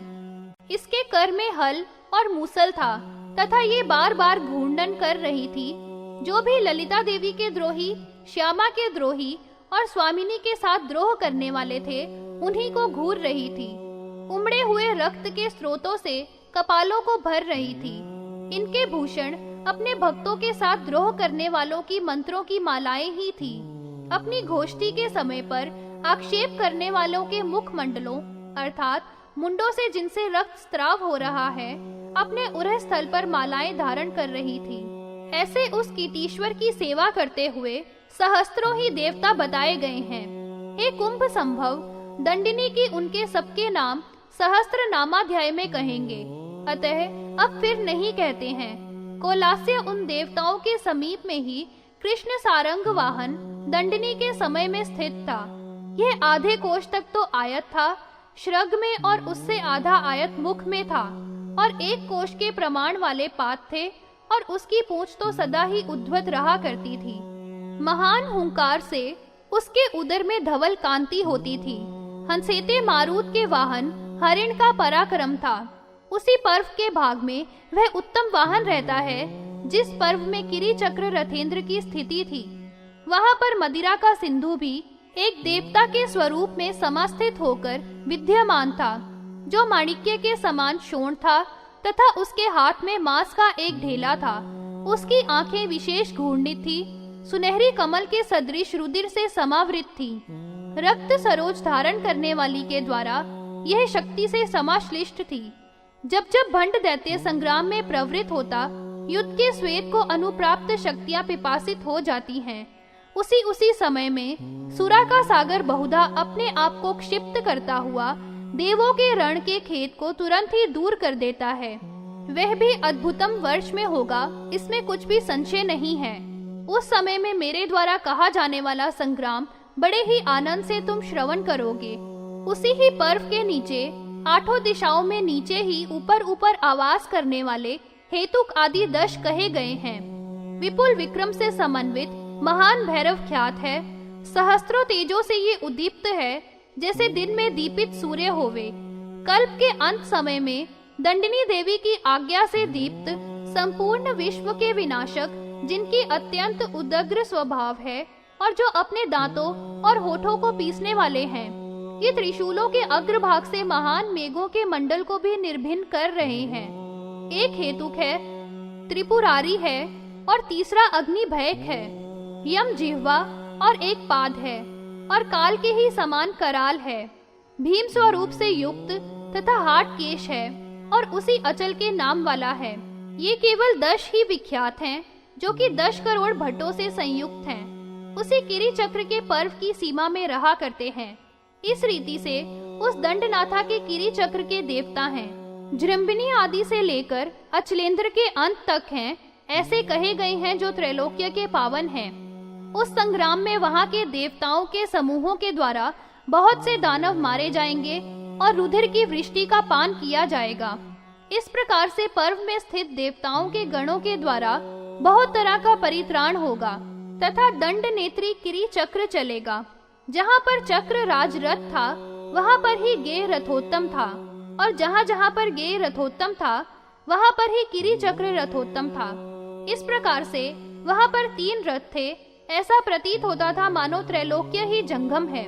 इसके कर में हल और मूसल था तथा ये बार बार घूर्णन कर रही थी। जो भी ललिता देवी के द्रोही, श्यामा के द्रोही और स्वामिनी के साथ द्रोह करने वाले थे उन्हीं को घूर रही थी। उमड़े हुए रक्त के स्रोतों से कपालों को भर रही थी। इनके भूषण अपने भक्तों के साथ द्रोह करने वालों की मंत्रों की मालाएं ही थी। अपनी घोष्ठी के समय पर आक्षेप करने वालों के मुखमंडलों अर्थात मुंडों से जिनसे रक्त स्त्राव हो रहा है, अपने उरह स्थल पर मालाएं धारण कर रही थी। ऐसे उस कीटीश्वर की सेवा करते हुए सहस्त्रों ही देवता बताए गए हैं। हे कुंभ संभव, दंडिनी की उनके सबके नाम सहस्त्र नामाध्याय में कहेंगे, अतः अब फिर नहीं कहते हैं। कोलास्य उन देवताओं के समीप में ही कृष्ण सारंग वाहन दंडिनी के समय में स्थित था। यह आधे कोश तक तो आयत था, श्रग में और उससे आधा आयत मुख में था, और 1 कोश के प्रमाण वाले पाद थे, और उसकी पूंछ तो सदा ही उद्धत रहा करती थी। महान हुंकार से उसके उदर में धवल कांति होती थी। हंसेते मारुत के वाहन हरिण का पराक्रम था। उसी पर्व के भाग में वह उत्तम वाहन रहता है जिस पर्व में किरी चक्र रथेंद्र की स्थिति थी। वहां पर मदिरा का सिंधु भी एक देवता के स्वरूप में समास्थित होकर विद्यमान था, जो माणिक्य के समान शोण था तथा उसके हाथ में मांस का एक ढेला था। उसकी आंखें विशेष घूर्णित थी, सुनहरी कमल के सदृश रुधिर से समावृत थी। रक्त सरोज धारण करने वाली के द्वारा यह शक्ति से समाश्लिष्ट थी। जब जब भंड दैत्य संग्राम में प्रवृत्त होता, युद्ध के श्वेत को अनुप्राप्त शक्तियां पिपासित हो जाती हैं। उसी समय में सुरा का सागर बहुधा अपने आप को क्षिप्त करता हुआ देवों के रण के खेत को तुरंत ही दूर कर देता है। वह भी अद्भुतम वर्ष में होगा, इसमें कुछ भी संशय नहीं है। उस समय में मेरे द्वारा कहा जाने वाला संग्राम बड़े ही आनंद से तुम श्रवण करोगे। उसी ही पर्व के नीचे 8 दिशाओं में नीचे ही ऊपर ऊपर आवास करने वाले हेतुक आदि 10 कहे गए हैं। विपुल विक्रम से समन्वित महान भैरव ख्यात है। सहस्त्रों तेजों से ये उद्दीप्त है, जैसे दिन में दीपित सूर्य होवे। कल्प के अंत समय में दंडिनी देवी की आज्ञा से दीप्त संपूर्ण विश्व के विनाशक, जिनकी अत्यंत उदग्र स्वभाव है और जो अपने दांतों और होठों को पीसने वाले हैं, ये त्रिशूलों के अग्रभाग से महान मेघों के मंडल को भी निर्भिन्न कर रहे हैं। एक हेतुक है, त्रिपुरारी है और तीसरा अग्नि भयक है। यम जिह्वा और एक पाद है और काल के ही समान कराल है। भीम स्वरूप से युक्त तथा हाट केश है और उसी अचल के नाम वाला है। ये केवल 10 ही विख्यात हैं, जो कि 10 करोड़ भट्टों से संयुक्त हैं। उसी किरी चक्र के पर्व की सीमा में रहा करते हैं। इस रीति से उस दंडनाथा के किरी चक्र के देवता हैं। जृंभिणी आदि से लेकर अचलेंद्र के अंत तक हैं, ऐसे कहे गए हैं, जो त्रैलोक्य के पावन हैं। उस संग्राम में वहां के देवताओं के समूहों के द्वारा बहुत से दानव मारे जाएंगे और रुधिर की वृष्टि का पान किया जाएगा। इस प्रकार से पर्व में स्थित देवताओं के गणों के द्वारा बहुत तरह का परित्राण होगा तथा दंड नेत्री किरी चक्र चलेगा। जहाँ पर चक्र राज रथ था, वहाँ पर ही गेय रथोत्तम था, और जहाँ जहाँ पर गेय रथोत्तम था, वहाँ पर ही किरी चक्र रथोत्तम था। इस प्रकार से वहाँ पर 3 रथ थे। ऐसा प्रतीत होता था मानो त्रैलोक्य ही जंगम है।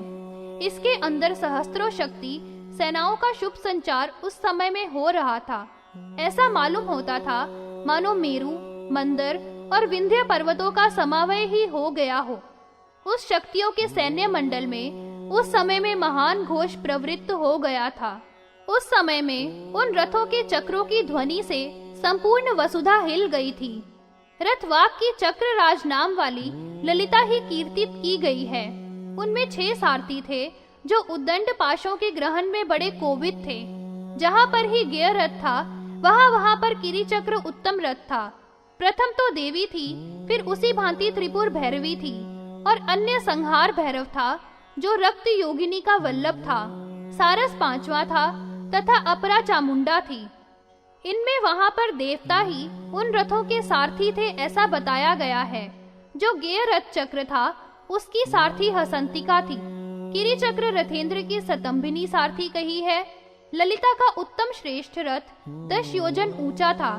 इसके अंदर सहस्त्रों शक्ति सेनाओं का शुभ संचार उस समय में हो रहा था। ऐसा मालूम होता था मानो मेरु, मंदर और विंध्य पर्वतों का समावय ही हो गया हो। उस शक्तियों के सैन्य मंडल में उस समय में महान घोष प्रवृत्त हो गया था। उस समय में उन रथों के चक्रों की ध्वनि से संपूर्ण वसुधा हिल गई थी। रथवाक की चक्रराज नाम वाली ललिता ही कीर्तित की गई है। उनमें 6 सारथी थे, जो उद्दंड पाशों के ग्रहण में बड़े कोविद थे। जहाँ पर ही गेय रथ था, वहाँ पर किरी चक्र उत्तम रथ था। प्रथम तो देवी थी, फिर उसी भांति त्रिपुर भैरवी थी, और अन्य संहार भैरव था, जो रक्त योगिनी का वल्लभ था। सारस 5वां था तथा अपरा चामुंडा थी। इनमें वहां पर देवता ही उन रथों के सारथी थे, ऐसा बताया गया है। जो गेय रथ चक्र था, उसकी सारथी हसंतिका थी। किरी चक्र रथेंद्र की सतंभिनी सारथी कही है। ललिता का उत्तम श्रेष्ठ रथ 10 योजन ऊंचा था।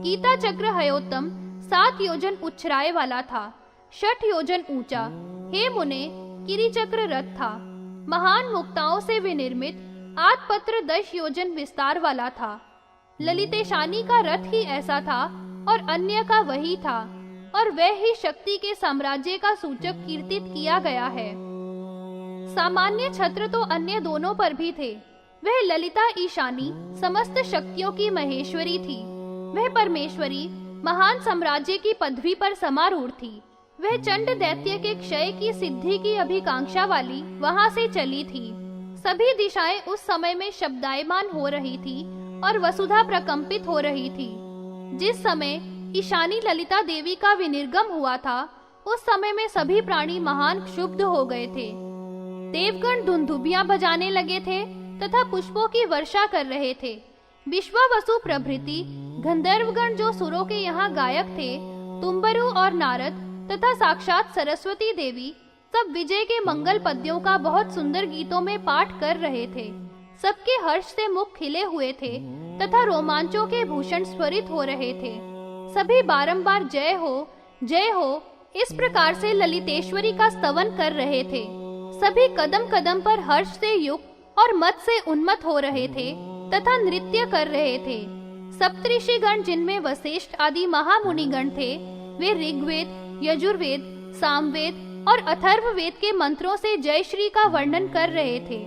गीता चक्र हयोत्तम 7 योजन उच्छराय वाला था, 6 योजन ऊंचा। हे मुने, किरी चक्र रथ था। महान मुक्ताओं से विनिर्मित आत्पत्र 10 योजन विस्तार वाला था। ललितेशानी का रथ ही ऐसा था और अन्य का वही था, और वह ही शक्ति के साम्राज्य का सूचक कीर्तित किया गया है। सामान्य छत्र तो अन्य दोनों पर भी थे। वह ललिता ईशानी समस्त शक्तियों की महेश्वरी थी। वह परमेश्वरी महान साम्राज्य की पदवी पर समारूढ़ थी। वह चंड दैत्य के क्षय की सिद्धि की अभिकांक्षा वाली वहां से चली थी। सभी दिशाएं उस समय में शब्दायमान हो रही थी और वसुधा प्रकंपित हो रही थी। जिस समय ईशानी ललिता देवी का विनिर्गम हुआ था, उस समय में सभी प्राणी महान क्षुब्ध हो गए थे। देवगण धुंधुबियां बजाने लगे थे तथा पुष्पों की वर्षा कर रहे थे। विश्वावसु प्रभृति गंधर्वगण जो सुरों के यहाँ गायक थे, तुम्बरु और नारद तथा साक्षात सरस्वती देवी सब विजय के मंगल पद्यों का बहुत सुंदर गीतों में पाठ कर रहे थे। सबके हर्ष से मुख खिले हुए थे तथा रोमांचों के भूषण स्वरित हो रहे थे। सभी बारंबार जय हो इस प्रकार से ललितेश्वरी का स्तवन कर रहे थे। सभी कदम कदम पर हर्ष से युक्त और मत से उन्मत्त हो रहे थे तथा नृत्य कर रहे थे। सप्तऋषिगण जिनमें वशिष्ठ आदि महामुनिगण थे, वे ऋग्वेद, यजुर्वेद, सामवेद और अथर्ववेद के मंत्रों से जय श्री का वर्णन कर रहे थे।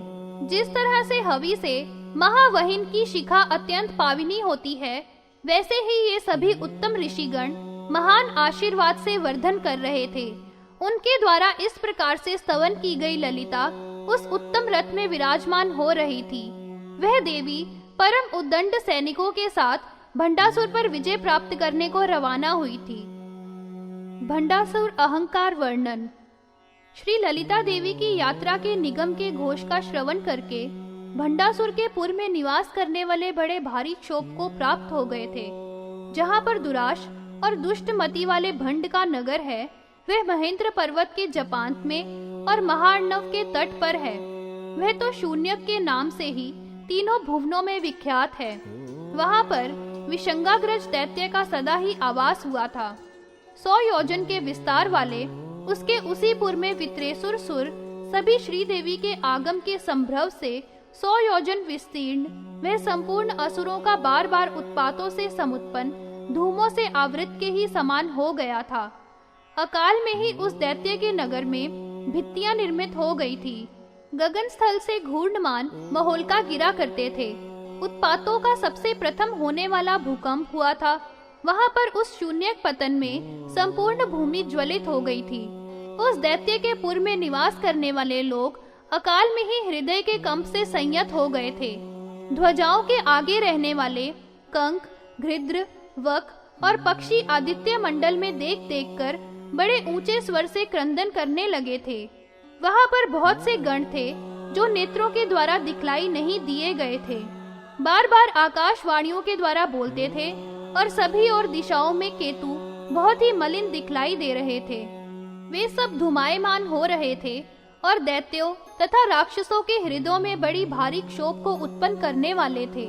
जिस तरह से हवि से महावहिन की शिखा अत्यंत पाविनी होती है, वैसे ही ये सभी उत्तम ऋषिगण महान आशीर्वाद से वर्धन कर रहे थे। उनके द्वारा इस प्रकार से स्तवन की गई ललिता उस उत्तम रथ में विराजमान हो रही थी। वह देवी परम उद्दंड सैनिकों के साथ भंडासुर पर विजय प्राप्त करने को रवाना हुई थी। भंडासुर अहंकार वर्णन। श्री ललिता देवी की यात्रा के निगम के घोष का श्रवण करके भंडासुर के पुर में निवास करने वाले बड़े भारी क्षोभ को प्राप्त हो गए थे। जहाँ पर दुराश और दुष्ट मति वाले भंड का नगर है, वह महेंद्र पर्वत के जपांत में और महार्णव के तट पर है। वह तो शून्यक के नाम से ही तीनों भुवनों में विख्यात है। वहाँ पर विशंगाग्रज दैत्य का सदा ही आवास हुआ था। 100 योजन के विस्तार वाले उसके उसी पुर में वित्रेसुर सुर सभी श्रीदेवी के आगम के संभ्रव से 100 योजन विस्तीर्ण वह संपूर्ण असुरों का बार बार उत्पातों से समुत्पन्न धूमों से आवृत के ही समान हो गया था। अकाल में ही उस दैत्य के नगर में भित्तियां निर्मित हो गई थी। गगन स्थल से घूर्णमान महोल्का गिरा करते थे। उत्पातों का सबसे प्रथम होने वाला भूकंप हुआ था। वहां पर उस शून्य पतन में संपूर्ण भूमि ज्वलित हो गई थी। उस दैत्य के पुर में निवास करने वाले लोग अकाल में ही हृदय के कंप से संयत हो गए थे। ध्वजाओं के आगे रहने वाले कंक, घृद्र, वक और पक्षी आदित्य मंडल में देख देख कर बड़े ऊंचे स्वर से क्रंदन करने लगे थे। वहां पर बहुत से गण थे जो नेत्रों के द्वारा दिखलाई नहीं दिए गए थे। बार बार आकाशवाणियों के द्वारा बोलते थे और सभी और दिशाओं में केतु बहुत ही मलिन दिखलाई दे रहे थे। वे सब धुमायमान हो रहे थे और दैत्यों तथा राक्षसों के हृदयों में बड़ी भारी क्षोभ को उत्पन्न करने वाले थे।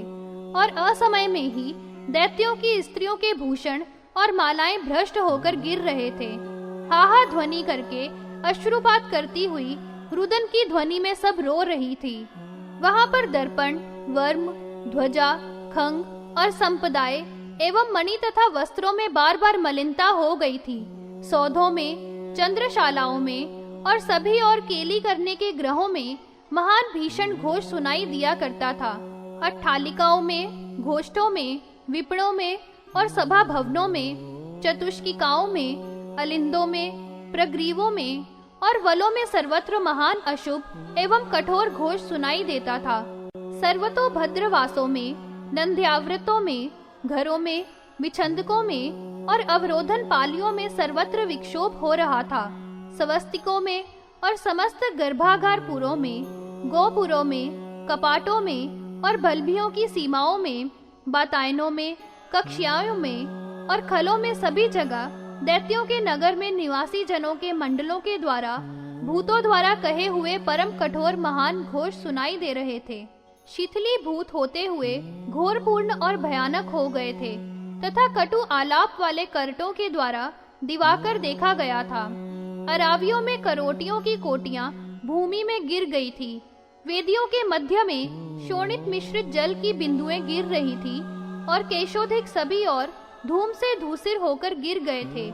और असमय में ही दैत्यों की स्त्रियों के भूषण और मालाएं भ्रष्ट होकर गिर रहे थे। हाहा ध्वनि करके अश्रुपात करती हुई रुदन की ध्वनि में सब रो रही थी। वहां पर दर्पण, वर्म, ध्वजा, खंग और संपदाय एवं मणि तथा वस्त्रों में बार बार मलिनता हो गई थी। सौधों में, चंद्रशालाओं में और सभी और केली करने के ग्रहों में महान भीषण घोष सुनाई दिया करता था। अट्ठालिकाओं में, घोष्ठों में, विपणों में और सभा भवनों में, चतुष्किकाओं में, अलिंदों में, प्रग्रीवों में और वलों में सर्वत्र महान अशुभ एवं कठोर घोष सुनाई देता था। सर्वतो भद्रवासों में, नंद्यावृतों में, घरों में, विछंदकों में और अवरोधन पालियों में सर्वत्र विक्षोभ हो रहा था। स्वस्तिकों में और समस्त गर्भागारपुरों में, गोपुरों में, कपाटों में और बल्बियों की सीमाओं में, बातायनों में, कक्षाओं में और खलों में सभी जगह दैत्यों के नगर में निवासी जनों के मंडलों के द्वारा भूतों द्वारा कहे हुए परम कठोर महान घोष सुनाई दे रहे थे। शिथिलीभूत होते हुए घोरपूर्ण और भयानक हो गए थे तथा कटु आलाप वाले करटों के द्वारा दिवाकर देखा गया था। अरावियों में करोटियों की कोटियां भूमि में गिर गई थी। वेदियों के मध्य में शोणित मिश्रित जल की बिंदुएं गिर रही थी और केशोधिक सभी और धूम से धूसिर होकर गिर गए थे।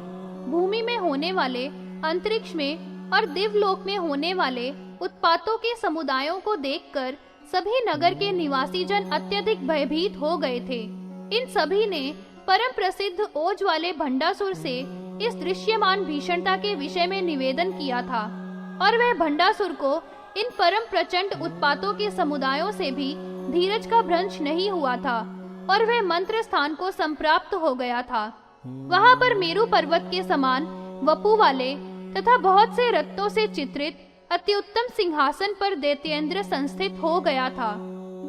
भूमि में होने वाले, अंतरिक्ष में और दिव्यलोक में होने वाले उत्पातों के समुदायों को देखकर सभी नगर के निवासी जन अत्यधिक भयभीत हो गए थे। इन सभी ने परम प्रसिद्ध ओज वाले भंडासुर से इस दृश्यमान भीषणता के विषय में निवेदन किया था, और वह भंडासुर को इन परम प्रचंड उत्पातों के समुदायों से भी धीरज का भ्रंश नहीं हुआ था, और वह मंत्र स्थान को संप्राप्त हो गया था। वहां पर मेरु पर्वत के समान वपु वाले तथा बहुत से रत्नों से चित्रित अति उत्तम सिंहासन पर दैत्येंद्र संस्थित हो गया था।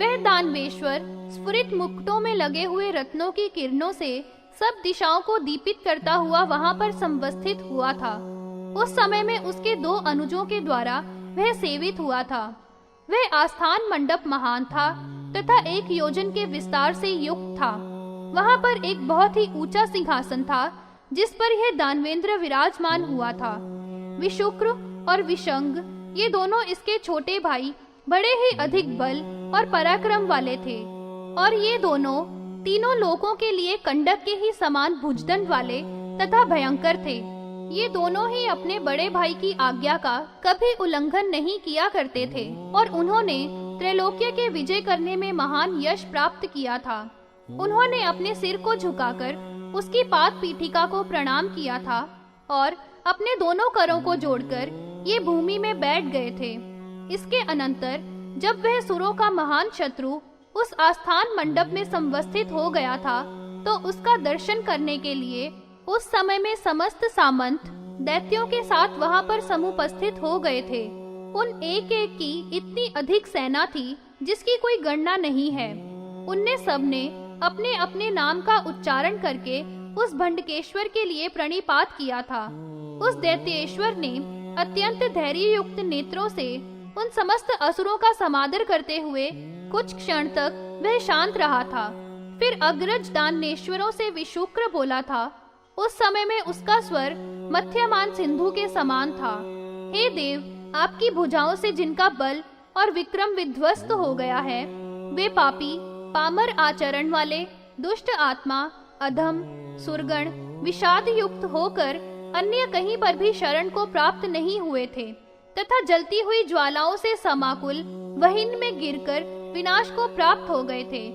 वह दानवेश्वर स्फुरित मुकुटों में लगे हुए रत्नों की किरणों से सब दिशाओं को दीपित करता हुआ वहां पर संवस्थित हुआ था। उस समय में उसके 2 अनुजों के द्वारा वह सेवित हुआ था। वह आस्थान मंडप महान था तथा 1 योजन के विस्तार से युक्त था। वहां पर एक बहुत ही ऊंचा सिंहासन था जिस पर यह दानवेंद्र विराजमान हुआ था। विशुक्र और विशंग ये दोनों इसके छोटे भाई बड़े ही अधिक बल और पराक्रम वाले थे, और ये दोनों तीनों लोकों के लिए कंडक के ही समान भुजदंड वाले तथा भयंकर थे। ये दोनों ही अपने बड़े भाई की आज्ञा का कभी उल्लंघन नहीं किया करते थे, और उन्होंने त्रैलोक्य के विजय करने में महान यश प्राप्त किया था। उन्होंने अपने सिर को झुकाकर उसकी पाद पीठिका को प्रणाम किया था, और अपने दोनों करों को जोड़कर ये भूमि में बैठ गए थे। इसके अनंतर जब वह सुरों का महान शत्रु उस आस्थान मंडप में संवस्थित हो गया था, तो उसका दर्शन करने के लिए उस समय में समस्त सामंत दैत्यों के साथ वहां पर समुपस्थित हो गए थे। उन एक एक की इतनी अधिक सेना थी जिसकी कोई गणना नहीं है। उनने सबने अपने अपने नाम का उच्चारण करके उस भंडकेश्वर के लिए प्रणिपात किया था। उस दैत्येश्वर ने अत्यंत धैर्य युक्त नेत्रों से उन समस्त असुरों का समादर करते हुए कुछ क्षण तक वह शांत रहा था। फिर अग्रज दानेश्वरों से विशुक्र बोला था। उस समय में उसका स्वर मध्यमान सिंधु के समान था। हे देव, आपकी भुजाओं से जिनका बल और विक्रम विध्वस्त हो गया है, वे पापी, पामर आचरण वाले, दुष्ट आत्मा, अधम, सुरगण, विषाद युक्त होकर अन्य कहीं पर भी शरण को प्राप्त नहीं हुए थे, तथा जलती हुई ज्वालाओं से समाकुल वहिन में गिरकर विनाश को प्राप्त हो गए थे।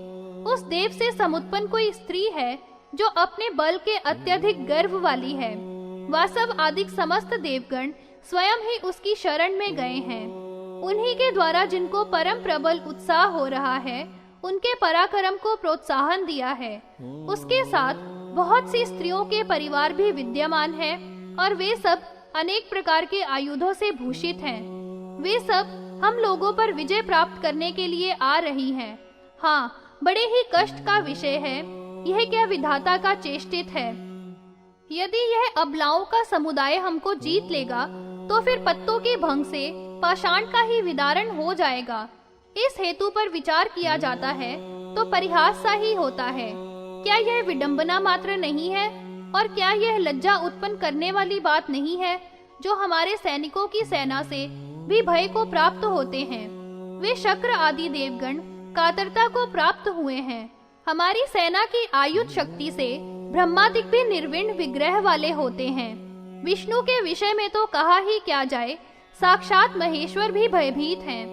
उस देव से समुत्पन्न कोई स्त्री है जो अपने बल के अत्यधिक गर्व वाली है। वासव आदि समस्त देवगण स्वयं ही उसकी शरण में गए हैं। उन्हीं के द्वारा जिनको परम प्रबल उत्साह हो रहा है, उनके पराक्रम को प्रोत्साहन दिया है। उसके साथ बहुत सी स्त्रियों के परिवार भी विद्यमान है, और वे सब अनेक प्रकार के आयुधों से भूषित हैं। वे सब हम लोगों पर विजय प्राप्त करने के लिए आ रही हैं। हाँ, बड़े ही कष्ट का विषय है। यह क्या विधाता का चेष्टित है। यदि यह अबलाओं का समुदाय हमको जीत लेगा, तो फिर पत्तों के भंग से पाषाण का ही विदारण हो जाएगा। इस हेतु पर विचार किया जाता है तो परिहास सा ही होता है। क्या यह विडंबना मात्र नहीं है, और क्या यह लज्जा उत्पन्न करने वाली बात नहीं है, जो हमारे सैनिकों की सेना से भी भय को प्राप्त होते हैं। वे शक्र आदि देवगण कातरता को प्राप्त हुए हैं। हमारी सेना की आयुध शक्ति से ब्रह्मादिक भी निर्विण्ण विग्रह वाले होते हैं। विष्णु के विषय में तो कहा ही क्या जाए, साक्षात महेश्वर भी भयभीत हैं।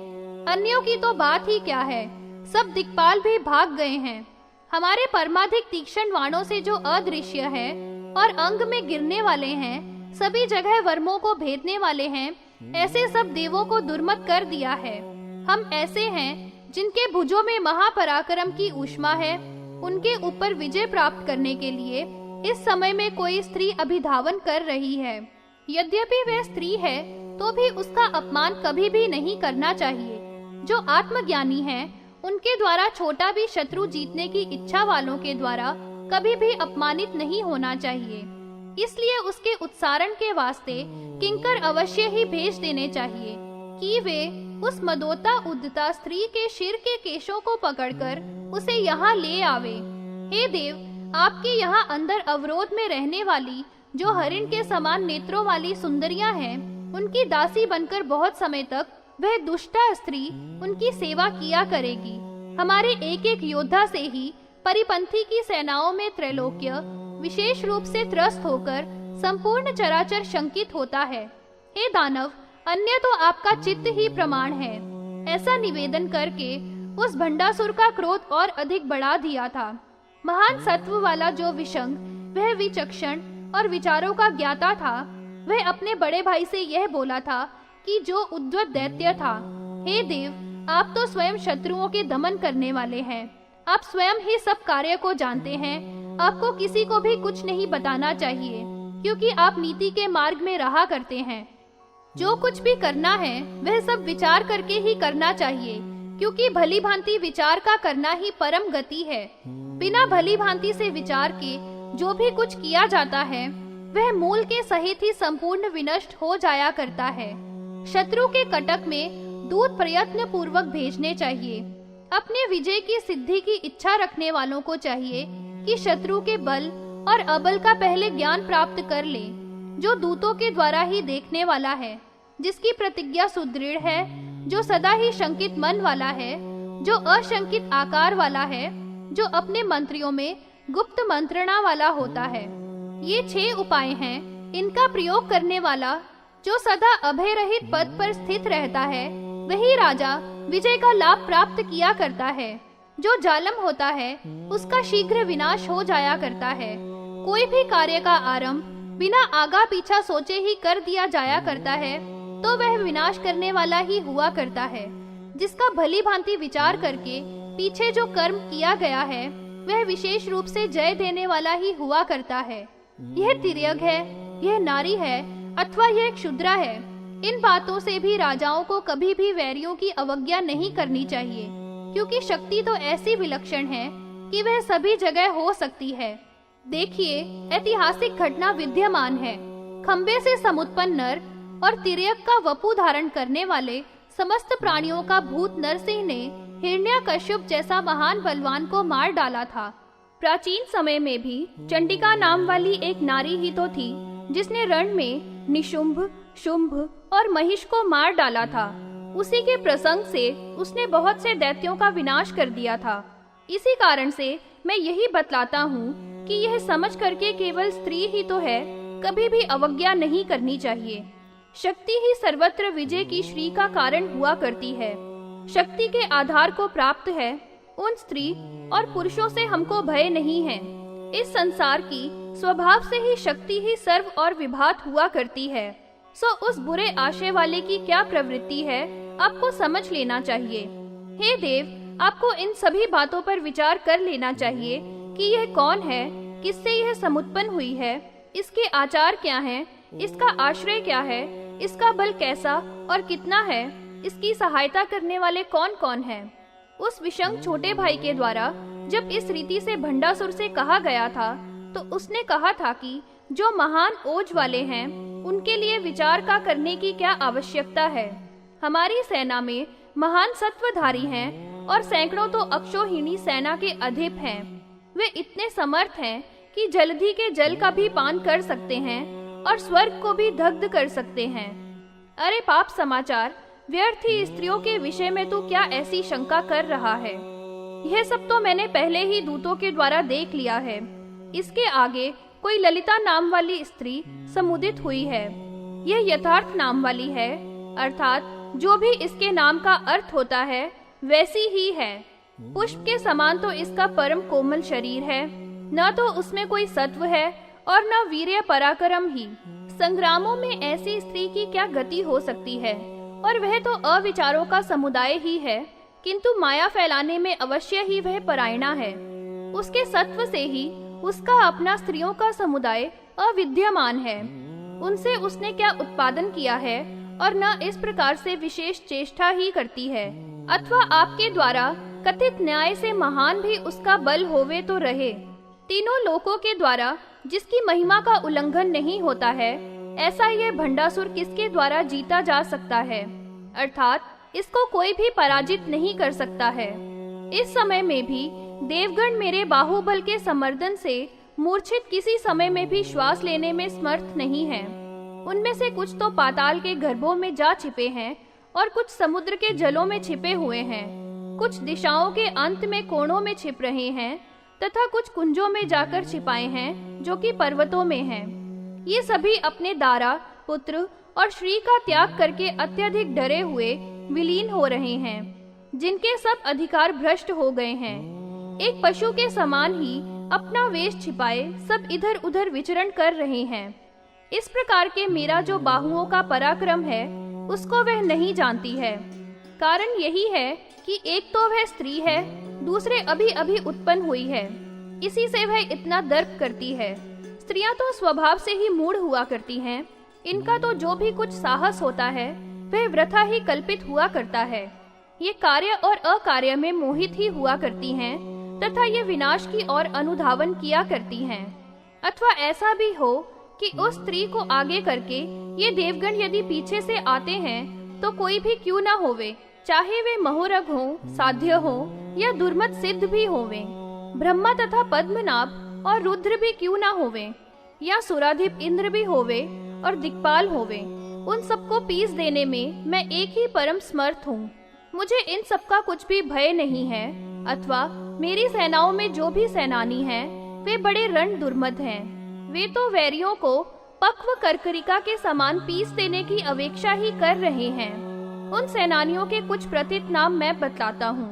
अन्यों की तो बात ही क्या है, सब दिक्पाल भी भाग गए हैं। हमारे परमाधिक तीक्ष्ण बाणों से जो अदृश्य है और अंग में गिरने वाले हैं, सभी जगह वर्मों को भेदने वाले हैं, ऐसे सब देवों को दुर्मत कर दिया है। हम ऐसे हैं जिनके भुजों में महापराक्रम की ऊष्मा है। उनके ऊपर विजय प्राप्त करने के लिए इस समय में कोई स्त्री अभिधावन कर रही है। यद्यपि वह स्त्री है तो भी उसका अपमान कभी भी नहीं करना चाहिए। जो आत्मज्ञानी हैं, उनके द्वारा छोटा भी शत्रु जीतने की इच्छा वालों के द्वारा कभी भी अपमानित नहीं होना चाहिए। इसलिए उसके उत्सारण के वास्ते किंकर अवश्य ही भेज देने चाहिए कि वे उस मदोता उद्दता स्त्री के शिर के केशों को पकड़कर उसे यहाँ ले आवे। हे देव, आपके यहाँ अंदर अवरोध में रहने वाली जो हरिण के समान नेत्रों वाली सुंदरियां हैं, उनकी दासी बनकर बहुत समय तक वह दुष्टा स्त्री उनकी सेवा किया करेगी। हमारे एक एक योद्धा से ही परिपंथी की सेनाओं में त्रैलोक्य विशेष रूप से त्रस्त होकर संपूर्ण चराचर शंकित होता है। हे दानव, अन्य तो आपका चित्त ही प्रमाण है। ऐसा निवेदन करके उस भंडासुर का क्रोध और अधिक बढ़ा दिया था। महान सत्व वाला जो विशंग, वह विचक्षण और विचारों का ज्ञाता था, वह अपने बड़े भाई से यह बोला था कि जो उद्वत दैत्य था, हे देव, आप तो स्वयं शत्रुओं के दमन करने वाले हैं। आप स्वयं ही सब कार्य को जानते हैं। आपको किसी को भी कुछ नहीं बताना चाहिए, क्योंकि आप नीति के मार्ग में रहा करते हैं। जो कुछ भी करना है वह सब विचार करके ही करना चाहिए, क्योंकि भली भांति विचार का करना ही परम गति है। बिना भली भांति से विचार के जो भी कुछ किया जाता है वह मूल के सहित ही संपूर्ण विनष्ट हो जाया करता है। शत्रु के कटक में दूत प्रयत्न पूर्वक भेजने चाहिए। अपने विजय की सिद्धि की इच्छा रखने वालों को चाहिए कि शत्रु के बल और अबल का पहले ज्ञान प्राप्त कर ले। जो दूतों के द्वारा ही देखने वाला है, जिसकी प्रतिज्ञा सुदृढ़ है, जो सदा ही शंकित मन वाला है, जो अशंकित आकार वाला है, जो अपने मंत्रियों में गुप्त मंत्रणा वाला होता है। ये 6 उपाय हैं। इनका प्रयोग करने वाला जो सदा अभय रहित पद पर स्थित रहता है, वही राजा विजय का लाभ प्राप्त किया करता है। जो जालम होता है उसका शीघ्र विनाश हो जाया करता है। कोई भी कार्य का आरंभ बिना आगा पीछा सोचे ही कर दिया जाया करता है तो वह विनाश करने वाला ही हुआ करता है। जिसका भली भांति विचार करके पीछे जो कर्म किया गया है वह विशेष रूप से जय देने वाला ही हुआ करता है। यह तिर्यक है, यह नारी है अथवा यह क्षुद्रा है, इन बातों से भी राजाओं को कभी भी वैरियों की अवज्ञा नहीं करनी चाहिए, क्योंकि शक्ति तो ऐसी विलक्षण है कि वह सभी जगह हो सकती है। देखिए, ऐतिहासिक घटना विद्यमान है। खंबे से समुत्पन्न नर और तिर्यक का वपु धारण करने वाले समस्त प्राणियों का भूत नरसिंह ने हिरण्यकश्यप जैसा महान बलवान को मार डाला था। प्राचीन समय में भी चंडिका नाम वाली एक नारी ही तो थी जिसने रण में निशुंभ, शुंभ और महिष को मार डाला था। उसी के प्रसंग से उसने बहुत से दैत्यों का विनाश कर दिया था। इसी कारण से मैं यही बतलाता हूँ कि यह समझ करके केवल स्त्री ही तो है, कभी भी अवज्ञा नहीं करनी चाहिए। शक्ति ही सर्वत्र विजय की श्री का कारण हुआ करती है। शक्ति के आधार को प्राप्त है, उन स्त्री और पुरुषों से हमको भय नहीं है। इस संसार की स्वभाव से ही शक्ति ही सर्व और विभात हुआ करती है। सो उस बुरे आशय वाले की क्या प्रवृत्ति है आपको समझ लेना चाहिए। हे देव, आपको इन सभी बातों पर विचार कर लेना चाहिए कि यह कौन है, किससे यह समुत्पन्न हुई है, इसके आचार क्या हैं, इसका आश्रय क्या है, इसका बल कैसा और कितना है, इसकी सहायता करने वाले कौन कौन हैं। उस विशंग छोटे भाई के द्वारा जब इस रीति से भंडासुर से कहा गया था तो उसने कहा था कि जो महान ओज वाले हैं उनके लिए विचार का करने की क्या आवश्यकता है। हमारी सेना में महान सत्वधारी हैं और सैकड़ों तो अक्षौहिणी सेना के अधिप हैं। वे इतने समर्थ हैं कि जलधि के जल का भी पान कर सकते हैं और स्वर्ग को भी दग्ध कर सकते हैं। अरे पाप समाचार, व्यर्थ ही स्त्रियों के विषय में तू क्या ऐसी शंका कर रहा है? यह सब तो मैंने पहले ही दूतों के द्वारा देख लिया है। इसके आगे कोई ललिता नाम वाली स्त्री समुदित हुई है। यह यथार्थ नाम वाली है, अर्थात जो भी इसके नाम का अर्थ होता है वैसी ही है। पुष्प के समान तो इसका परम कोमल शरीर है, न तो उसमें कोई सत्व है और न वीर्य पराक्रम ही। संग्रामों में ऐसी स्त्री की क्या गति हो सकती है? और वह तो अविचारों का समुदाय ही है, किंतु माया फैलाने में अवश्य ही वह परायणा है। उसके सत्व से ही उसका अपना स्त्रियों का समुदाय अविद्यमान है। उनसे उसने क्या उत्पादन किया है और न इस प्रकार से विशेष चेष्टा ही करती है। अथवा आपके द्वारा कथित न्याय से महान भी उसका बल होवे तो रहे। तीनों लोकों के द्वारा जिसकी महिमा का उल्लंघन नहीं होता है, ऐसा यह भंडासुर किसके द्वारा जीता जा सकता है? अर्थात इसको कोई भी पराजित नहीं कर सकता है। इस समय में भी देवगण मेरे बाहुबल के समर्दन से मूर्छित किसी समय में भी श्वास लेने में समर्थ नहीं है। उनमें से कुछ तो पाताल के गर्भों में जा छिपे हैं और कुछ समुद्र के जलों में छिपे हुए हैं। कुछ दिशाओं के अंत में कोणों में छिप रहे हैं तथा कुछ कुंजों में जाकर छिपाए हैं जो कि पर्वतों में हैं। ये सभी अपने दारा, पुत्र और श्री का त्याग करके अत्यधिक डरे हुए विलीन हो रहे हैं, जिनके सब अधिकार भ्रष्ट हो गए हैं। एक पशु के समान ही अपना वेश छिपाए सब इधर उधर विचरण कर रहे हैं। इस प्रकार के मेरा जो बाहुओं का पराक्रम है, उसको वह नहीं जानती है। कारण यही है कि एक तो वह स्त्री है, दूसरे अभी अभी उत्पन्न हुई है, इसी से वह इतना दर्प करती है। स्त्रियां तो स्वभाव से ही मूढ़ हुआ करती हैं। इनका तो जो भी कुछ साहस होता है वह वृथा ही कल्पित हुआ करता है। ये कार्य और अकार्य में मोहित ही हुआ करती हैं तथा ये विनाश की ओर अनुधावन किया करती हैं। अथवा ऐसा भी हो कि उस स्त्री को आगे करके ये देवगण यदि पीछे से आते हैं तो कोई भी क्यों ना होवे, चाहे वे महोरग हो, साध्य हो या दुर्मत सिद्ध भी होवे, ब्रह्मा तथा पद्मनाभ और रुद्र भी क्यों ना होवे, या सुराधिप इंद्र भी होवे और दिक्पाल होवे, उन सबको पीस देने में मैं एक ही परम समर्थ हूँ। मुझे इन सब का कुछ भी भय नहीं है। अथवा मेरी सेनाओं में जो भी सेनानी हैं, वे बड़े रण दुर्मद हैं। वे तो वैरियों को पक्व करकरिका के समान पीस देने की अपेक्षा ही कर रहे हैं। उन सेनानियों के कुछ प्रथित नाम मैं बतलाता हूँ।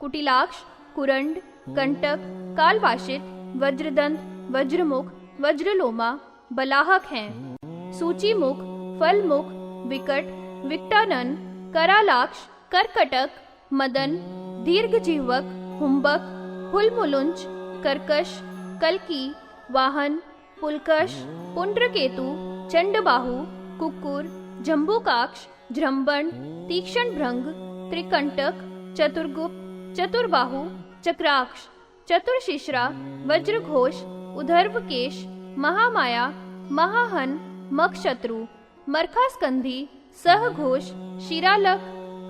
कुटिलाक्ष, कुरंड, कंटक, कालवाशित, वज्रदंत, वज्रमुख, वज्रलोमा, बलाहक हैं। सूचीमुख, फलमुख, विकट, विकटानन, करालाक्ष, करकटक, मदन, दीर्घजिह्वक, हुंबक, हुलमुलुंच, कर्कश, कल्की, वाहन, पुलकश, पुंड्रकेतु, चंडबाहु, कुक्कुर, जम्बूकाक्ष, जृंबण, तीक्ष्ण भृंग, त्रिकंटक, चतुर्गुप्त, चतुर्बाहु, चक्राक्ष, चतुर्शिश्रा, वज्रघोष, उधर्वकेश, महामाया, महाहन, मक्षत्रु, मरखास्कंधी, सहघोष, शिरालक,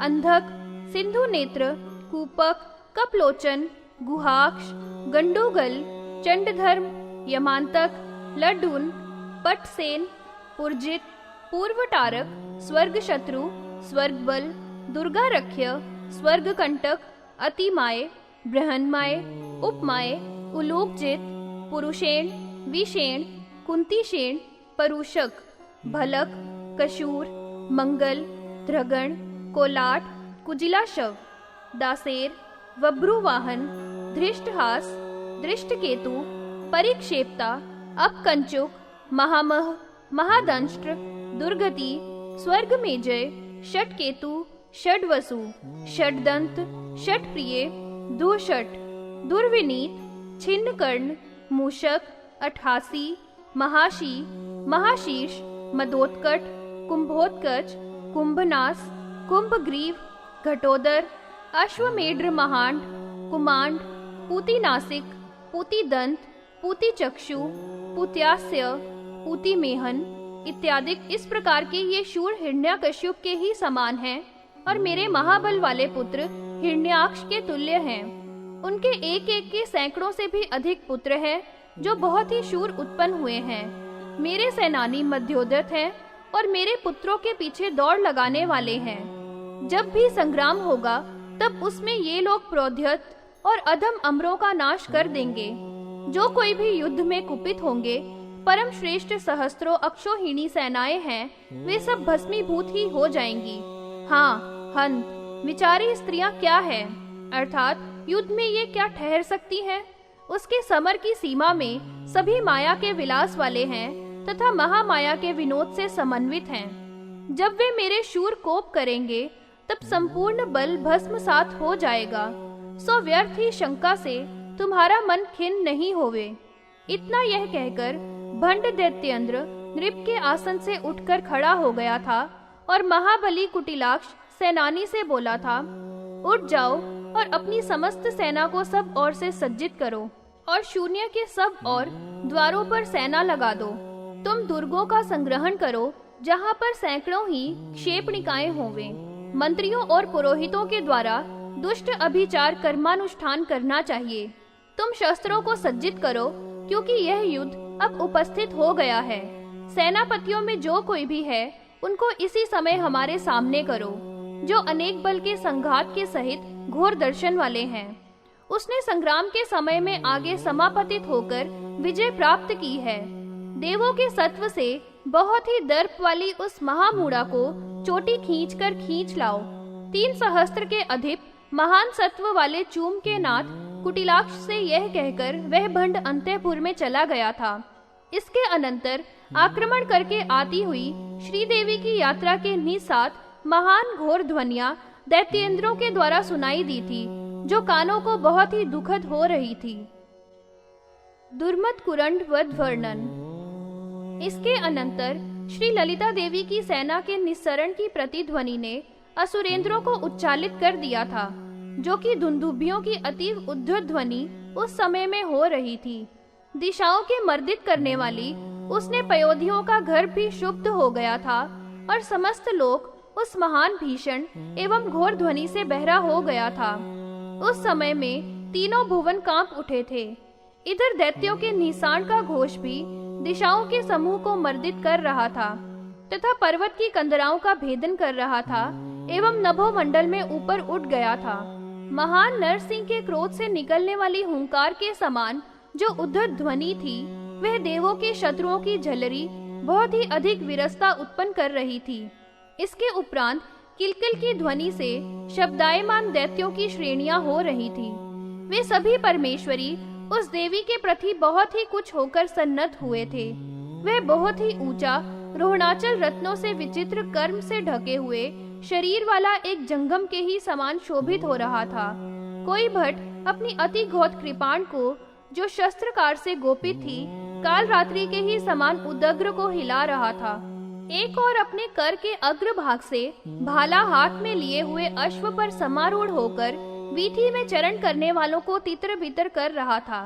अंधक, सिंधु नेत्र, कूपक, कपलोचन, गुहाक्ष, गंडूगल, चंडधर्म, यमांतक, लड्डून, पटसेन, पुरजित, पूर्वटारक, स्वर्ग शत्रु, स्वर्गबल, दुर्गारख्य, स्वर्गकंटक, अतिमाय, बृहन्माय, उपमाय, उलोकजित, पुरुषेण, विषेण, कुंतीशेण, परुषक, भलक, कशूर, मंगल, ध्रगण, कोलाट, कुजिलाशव, दासेर, वभ्रुवाहन, धृष्टहास, दृष्टकेतु, परिक्षेप्ता, अपकंचुक, महामह, महादंष्ट्र, दुर्गति, स्वर्गमेजय, षटकेतु, षडवसु, षडदंत, षटप्रिय, दुषट, दुर्विनीत, छिन्नकर्ण, मूषक, अठासी, महाशी, महाशीर्ष, मदोत्कट, कुंभोत्कच, कुंभनास, कुंभग्रीव, घटोदर, अश्वमेध्र महांड, कुमांड, पूतिनासिक, पूतिदंत, पूतिचक्षु, पूत्यास्य, पूतिमेहन इत्यादि इस प्रकार के ये शूर हिरण्याकश्यप के ही समान हैं और मेरे महाबल वाले पुत्र हिरण्याक्ष के तुल्य हैं। उनके एक एक के सैकड़ों से भी अधिक पुत्र हैं जो बहुत ही शूर उत्पन्न हुए हैं। मेरे सेनानी मध्योदत हैं और मेरे पुत्रों के पीछे दौड़ लगाने वाले हैं। जब भी संग्राम होगा तब उसमें ये लोग प्रोद्यत और अधम अमरों का नाश कर देंगे। जो कोई भी युद्ध में कुपित होंगे, परम श्रेष्ठ सहस्त्रों अक्षोहिणी सेनाएं हैं, वे सब भस्मीभूत ही हो जाएंगी। हाँ हंत, विचारी स्त्रियां क्या है, अर्थात युद्ध में ये क्या ठहर सकती हैं? उसके समर की सीमा में सभी माया के विलास वाले हैं तथा महामाया के विनोद से समन्वित हैं। जब वे मेरे शूर कोप करेंगे तब संपूर्ण बल भस्मसात हो जाएगा। सो व्यर्थ ही शंका से तुम्हारा मन खिन्न नहीं होवे। इतना यह कहकर भंड दैत्येंद्र नृप के आसन से उठकर खड़ा हो गया था और महाबली कुटिलाक्ष सेनानी से बोला था, उठ जाओ और अपनी समस्त सेना को सब ओर से सज्जित करो और शून्य के सब ओर द्वारों पर सेना लगा दो। तुम दुर्गों का संग्रहण करो जहाँ पर सैकड़ों ही क्षेपणिकाएं होवे। मंत्रियों और पुरोहितों के द्वारा दुष्ट अभिचार कर्मानुष्ठान करना चाहिए। तुम शस्त्रों को सज्जित करो क्योंकि यह युद्ध अब उपस्थित हो गया है। सेनापतियों में जो कोई भी है उनको इसी समय हमारे सामने करो, जो अनेक बल के संघात के सहित घोर दर्शन वाले हैं। उसने संग्राम के समय में आगे समापतित होकर विजय प्राप्त की है। देवों के सत्व से बहुत ही दर्प वाली उस महामूढ़ा को चोटी खींचकर खींच लाओ। 3 सहस्त्र के अधिप महान सत्व वाले चूम के नाथ कुटिलाक्ष से यह कहकर वह भंड अंतःपुर में चला गया था। इसके अनंतर आक्रमण करके आती हुई श्रीदेवी की यात्रा के निसाथ महान घोर ध्वनियां दैत्येंद्रों के द्वारा सुनाई दी थी, जो कानों को बहुत ही दुखद हो रही थी। दुर्मत कुरंड वध वर्णन। इसके अनंतर श्री ललिता देवी की सेना के निस्सरण की प्रतिध्वनि ने असुरेंद्रों को उच्चालित कर दिया था, जो कि दुंदुभियों की अतीव उद्धत ध्वनि उस समय में हो रही थी। दिशाओं के मर्दित करने वाली उसने पयोधियों का घर भी शुद्ध हो गया था और समस्त लोक उस महान भीषण एवं घोर ध्वनि से बहरा हो गया था। उस समय में तीनों भुवन कांप उठे थे। इधर दैत्यों के निशान का घोष भी दिशाओं के समूह को मर्दित कर रहा था तथा पर्वत की कंदराओं का भेदन कर रहा था एवं नभो मंडल में ऊपर उठ गया था। महान नरसिंह के क्रोध से निकलने वाली हुंकार के समान जो उद्धत ध्वनि थी, वह देवों के शत्रुओं की झलरी बहुत ही अधिक विरसता उत्पन्न कर रही थी। इसके उपरांत किलकिल की ध्वनि से शब्दायमान दैत्यों की श्रेणियां हो रही थी। वे सभी परमेश्वरी उस देवी के प्रति बहुत ही कुछ होकर सन्नत हुए थे। वह बहुत ही ऊंचा रोहणाचल रत्नों से विचित्र कर्म से ढके हुए शरीर वाला एक जंगम के ही समान शोभित हो रहा था। कोई भट्ट अपनी अति घोत कृपाण को, जो शस्त्रकार से गोपित थी, काल रात्रि के ही समान उदग्र को हिला रहा था। एक और अपने कर के अग्रभाग से भाला हाथ में लिए हुए अश्व पर समारूढ़ होकर वीथी में चरण करने वालों को तितर बितर कर रहा था।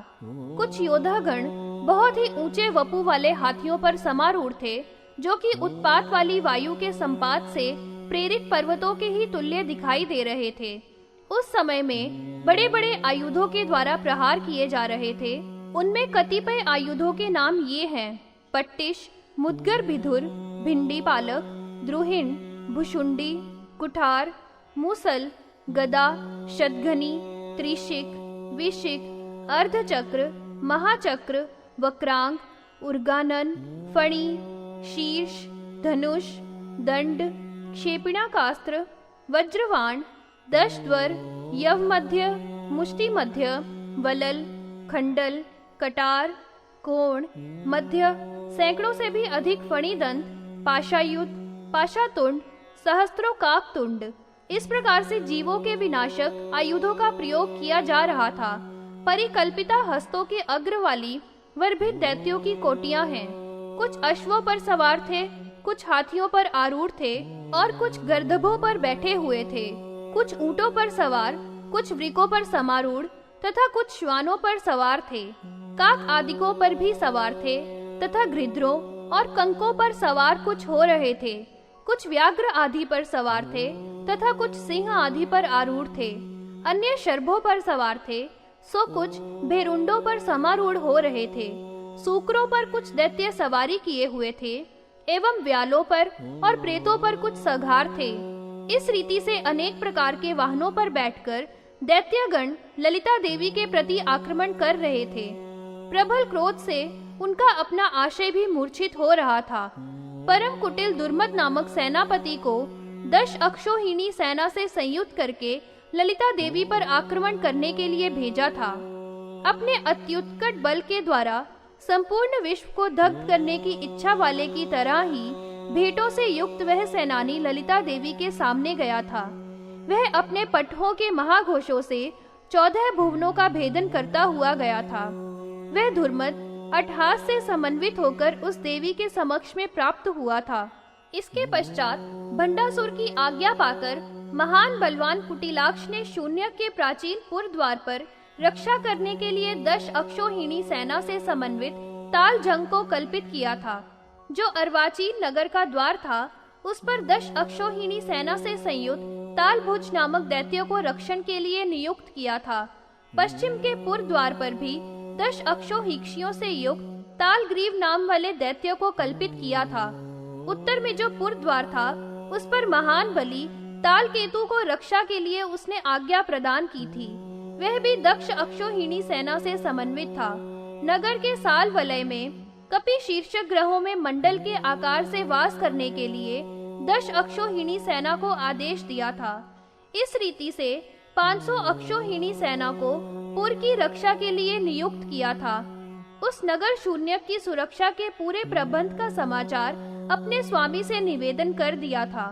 कुछ योद्धागण बहुत ही ऊंचे वपु वाले हाथियों पर समारूढ़ थे, जो कि उत्पात वाली वायु के संपात से प्रेरित पर्वतों के ही तुल्य दिखाई दे रहे थे। उस समय में बड़े बड़े आयुधों के द्वारा प्रहार किए जा रहे थे। उनमें कतिपय आयुधों के नाम ये हैं: पट्टिश, मुद्गर बिधुर, भिंडी पालक, द्रुहिण, भुशुंडी, कुठार, मूसल, गदा, शतघनी, त्रिशिक, विशिक, अर्धचक्र, महाचक्र, वक्रांग, उर्गानन, फणी, शीर्ष, धनुष, दंड, क्षेपिणाकास्त्र, वज्रवाण, दशद्वर, यवमध्य, मुष्टिमध्य, वलल, खंडल, कटार, कोण, मध्य, सैकड़ों से भी अधिक फणीदंत, पाशायुध, पाशातुंड, सहस्त्रों काकतुंड, इस प्रकार से जीवों के विनाशक आयुधों का प्रयोग किया जा रहा था। परिकल्पिता हस्तों के अग्र वाली वर्भित दैत्यों की कोटियां हैं। कुछ अश्वों पर सवार थे, कुछ हाथियों पर आरूढ़ थे और कुछ गर्दभों पर बैठे हुए थे। कुछ ऊंटों पर सवार, कुछ वृकों पर समारूढ़ तथा कुछ श्वानों पर सवार थे। काक आदिकों पर भी सवार थे तथा गृध्रों और कंकों पर सवार कुछ हो रहे थे। कुछ व्याघ्र आदि पर सवार थे तथा कुछ सिंह आदि पर आरूढ़ थे। अन्य शर्भों पर सवार थे, सो कुछ भेरुंडों पर समारूढ़ हो रहे थे। सूकरों पर कुछ दैत्य सवारी किए हुए थे एवं व्यालों पर और प्रेतों पर कुछ सघार थे। इस रीति से अनेक प्रकार के वाहनों पर बैठकर दैत्यगण ललिता देवी के प्रति आक्रमण कर रहे थे। प्रबल क्रोध से उनका अपना आशय भी मूर्छित हो रहा था। परम कुटिल दुर्मत नामक सेनापति को 10 अक्षोहिणी सेना से संयुक्त करके ललिता देवी पर आक्रमण करने के लिए भेजा था। अपने अत्युत्कट बल के द्वारा संपूर्ण विश्व को दग्ध करने की इच्छा वाले की तरह ही भेंटों से युक्त वह सेनानी ललिता देवी के सामने गया था। वह अपने पटहों के महाघोषों से 14 भुवनों का भेदन करता हुआ गया था। वह दुर्मत अट्टहास से समन्वित होकर उस देवी के समक्ष में प्राप्त हुआ था। इसके पश्चात भंडासुर की आज्ञा पाकर महान बलवान कुटिलाक्ष ने शून्य के प्राचीन पुर द्वार पर रक्षा करने के लिए 10 अक्षोहिणी सेना से समन्वित ताल जंग को कल्पित किया था। जो अर्वाचीन नगर का द्वार था, उस पर 10 अक्षोहिणी सेना से संयुक्त तालभुज नामक दैत्यों को रक्षण के लिए नियुक्त किया था। पश्चिम के पुर द्वार पर भी 10 अक्षोहिक्षियों से युक्त तालग्रीव नाम वाले दैत्यों को कल्पित किया था। उत्तर में जो पुर द्वार था, उस पर महान बलि ताल केतु को रक्षा के लिए उसने आज्ञा प्रदान की थी। वह भी दक्ष अक्षोहिणी सेना से समन्वित था। नगर के साल वलय में कपि शीर्षक ग्रहों में मंडल के आकार से वास करने के लिए 10 अक्षौहिणी सेना को आदेश दिया था। इस रीति से 500 अक्षौहिणी सेना को पुर की रक्षा के लिए नियुक्त किया था। उस नगर शून्य की सुरक्षा के पूरे प्रबंध का समाचार अपने स्वामी से निवेदन कर दिया था।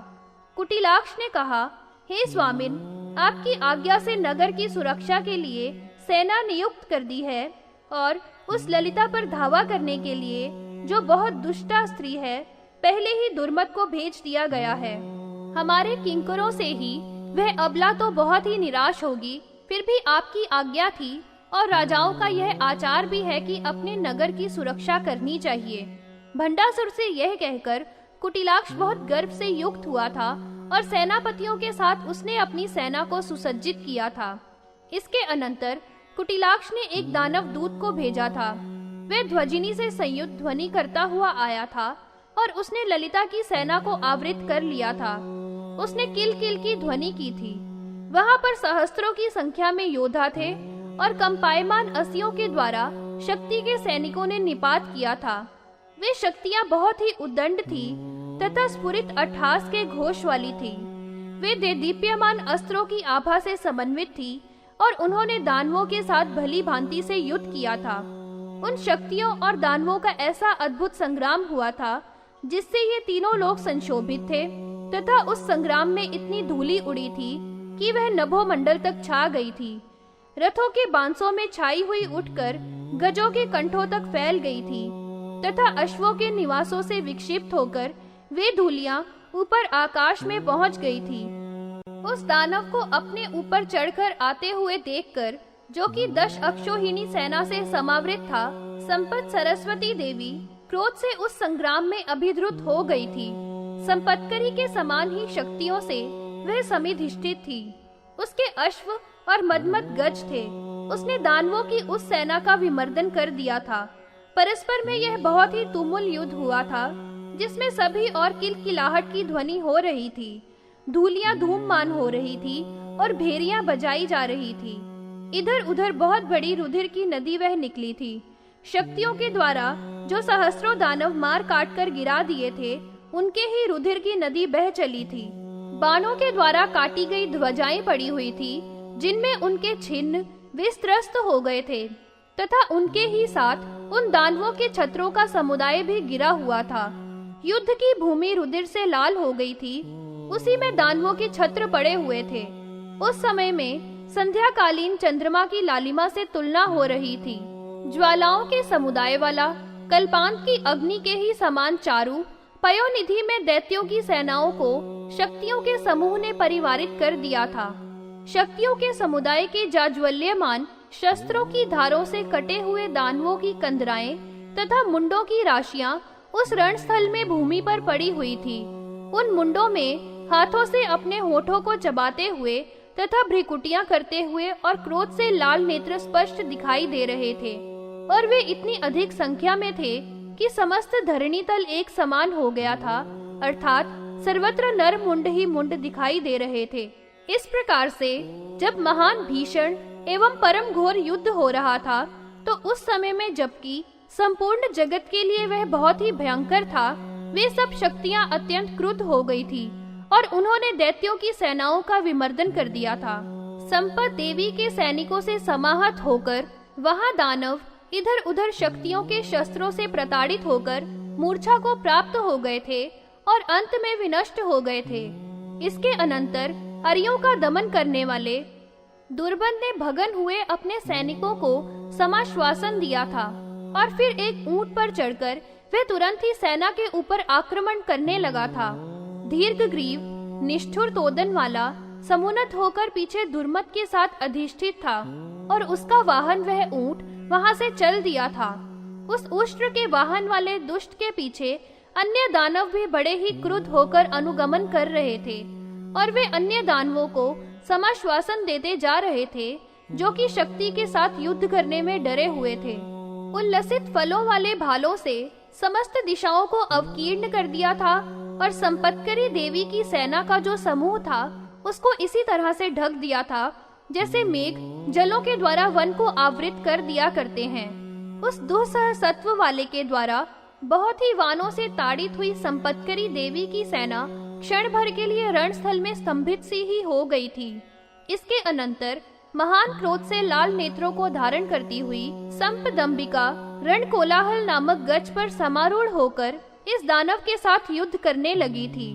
कुटिलाक्ष ने कहा, हे स्वामिन, आपकी आज्ञा से नगर की सुरक्षा के लिए सेना नियुक्त कर दी है और उस ललिता पर धावा करने के लिए, जो बहुत दुष्टा स्त्री है, पहले ही दुर्मत को भेज दिया गया है। हमारे किंकरों से ही वह अबला तो बहुत ही निराश होगी, फिर भी आपकी आज्ञा थी और राजाओं का यह आचार भी है कि अपने नगर की सुरक्षा करनी चाहिए। भंडासुर से यह कहकर कुटिलाक्ष बहुत गर्व से युक्त हुआ था और सेनापतियों के साथ उसने अपनी सेना को सुसज्जित किया था। इसके अनंतर कुटिलाक्ष ने एक दानव दूत को भेजा था। वह ध्वजिनी से संयुक्त ध्वनि करता हुआ आया था और उसने ललिता की सेना को आवृत कर लिया था। उसने किल किल की ध्वनि की थी। वहां पर सहस्त्रों की संख्या में योद्धा थे और कंपायमान अस्सियों के द्वारा शक्ति के सैनिकों ने निपात किया था। वे शक्तियां बहुत ही उद्दंड थी तथा स्फुरित अट्ठास के घोष वाली थी। वे देदीप्यमान अस्त्रों की आभा से समन्वित थी और उन्होंने दानवों के साथ भली भांति से युद्ध किया था। उन शक्तियों और दानवों का ऐसा अद्भुत संग्राम हुआ था जिससे ये तीनों लोग संशोभित थे तथा उस संग्राम में इतनी धूली उड़ी थी कि वह नभोमंडल तक छा गई थी। रथों के बांसों में छाई हुई उठकर गजों के कंठों तक फैल गई थी तथा अश्वों के निवासों से विक्षिप्त होकर वे धूलियां ऊपर आकाश में पहुंच गई थी। उस दानव को अपने ऊपर चढ़कर आते हुए देखकर, जो कि 10 अक्षौहिणी सेना से समावृत था, संपत सरस्वती देवी क्रोध से उस संग्राम में अभिद्रुत हो गई थी। संपत्करी के समान ही शक्तियों से वह समिधिष्ठित थी। उसके अश्व और मदमद गज थे। उसने दानवों की उस सेना का विमर्दन कर दिया था। परस्पर में यह बहुत ही तुमुल युद्ध हुआ था जिसमें सभी और किलकिलाहट की ध्वनि हो रही थी। धूलियां धूममान हो रही थी और भेरियां बजाई जा रही थी। इधर उधर बहुत बड़ी रुधिर की नदी वह निकली थी। शक्तियों के द्वारा जो सहस्त्रों दानव मार काट कर गिरा दिए थे, उनके ही रुधिर की नदी बह चली थी। बाणों के द्वारा काटी गई ध्वजाएं पड़ी हुई थी जिनमें उनके छिन्न विस्त्रस्त हो गए थे तथा उनके ही साथ उन दानवों के छत्रों का समुदाय भी गिरा हुआ था। युद्ध की भूमि रुधिर से लाल हो गई थी। उसी में दानवों के छत्र पड़े हुए थे। उस समय में संध्याकालीन चंद्रमा की लालिमा से तुलना हो रही थी। ज्वालाओं के समुदाय वाला कल्पांत की अग्नि के ही समान चारु पयोनिधि में दैत्यों की सेनाओं को शक्तियों के समूह ने परिवारित कर दिया था। शक्तियों के समुदाय के जाज्वल्यमान शस्त्रों की धारों से कटे हुए दानवों की कंदराएं तथा मुंडों की राशियां उस रणस्थल में भूमि पर पड़ी हुई थी। उन मुंडों में हाथों से अपने होठों को चबाते हुए तथा भ्रिकुटियां करते हुए और क्रोध से लाल नेत्र स्पष्ट दिखाई दे रहे थे और वे इतनी अधिक संख्या में थे कि समस्त धरणी तल एक समान हो गया था, अर्थात सर्वत्र नर मुंड ही मुंड दिखाई दे रहे थे। इस प्रकार से जब महान भीषण एवं परम घोर युद्ध हो रहा था, तो उस समय में जबकि संपूर्ण जगत के लिए वह बहुत ही भयंकर था, वे सब शक्तियां अत्यंत क्रुद्ध हो गई थी और उन्होंने दैत्यों की सेनाओं का विमर्दन कर दिया था। संपत देवी के सैनिकों से समाहत होकर वहां दानव इधर उधर शक्तियों के शस्त्रों से प्रताड़ित होकर मूर्छा को प्राप्त हो गए थे और अंत में विनष्ट हो गए थे। इसके अनंतर अरियों का दमन करने वाले दुर्बल ने भगन हुए अपने सैनिकों को समाश्वासन दिया था और फिर एक ऊंट पर चढ़कर वह तुरंत ही सेना के ऊपर आक्रमण करने लगा था। दीर्घग्रीव निष्ठुर तोदन वाला समुन्नत होकर पीछे दुर्मत के साथ अधिष्ठित था और उसका वाहन वह ऊंट वहां से चल दिया था। उस उष्ट्र के वाहन वाले दुष्ट के पीछे अन्य दानव भी बड़े ही क्रुद्ध होकर अनुगमन कर रहे थे और वे अन्य दानवों को समाश्वासन देते जा रहे थे, जो कि शक्ति के साथ युद्ध करने में डरे हुए थे। उल्लसित फलों वाले भालों से समस्त दिशाओं को अवकीर्ण कर दिया था और संपत्करी देवी की सेना का जो समूह था उसको इसी तरह से ढक दिया था जैसे मेघ जलों के द्वारा वन को आवृत कर दिया करते हैं। उस दुस्सह सत्व वाले के द्वारा बहुत ही वानों से ताड़ित हुई संपत्करी देवी की सेना क्षण भर के लिए रणस्थल में स्तंभित सी ही हो गई थी। इसके अनंतर महान क्रोध से लाल नेत्रों को धारण करती हुई संपदंबिका रणकोलाहल नामक गज पर समारूढ़ होकर इस दानव के साथ युद्ध करने लगी थी।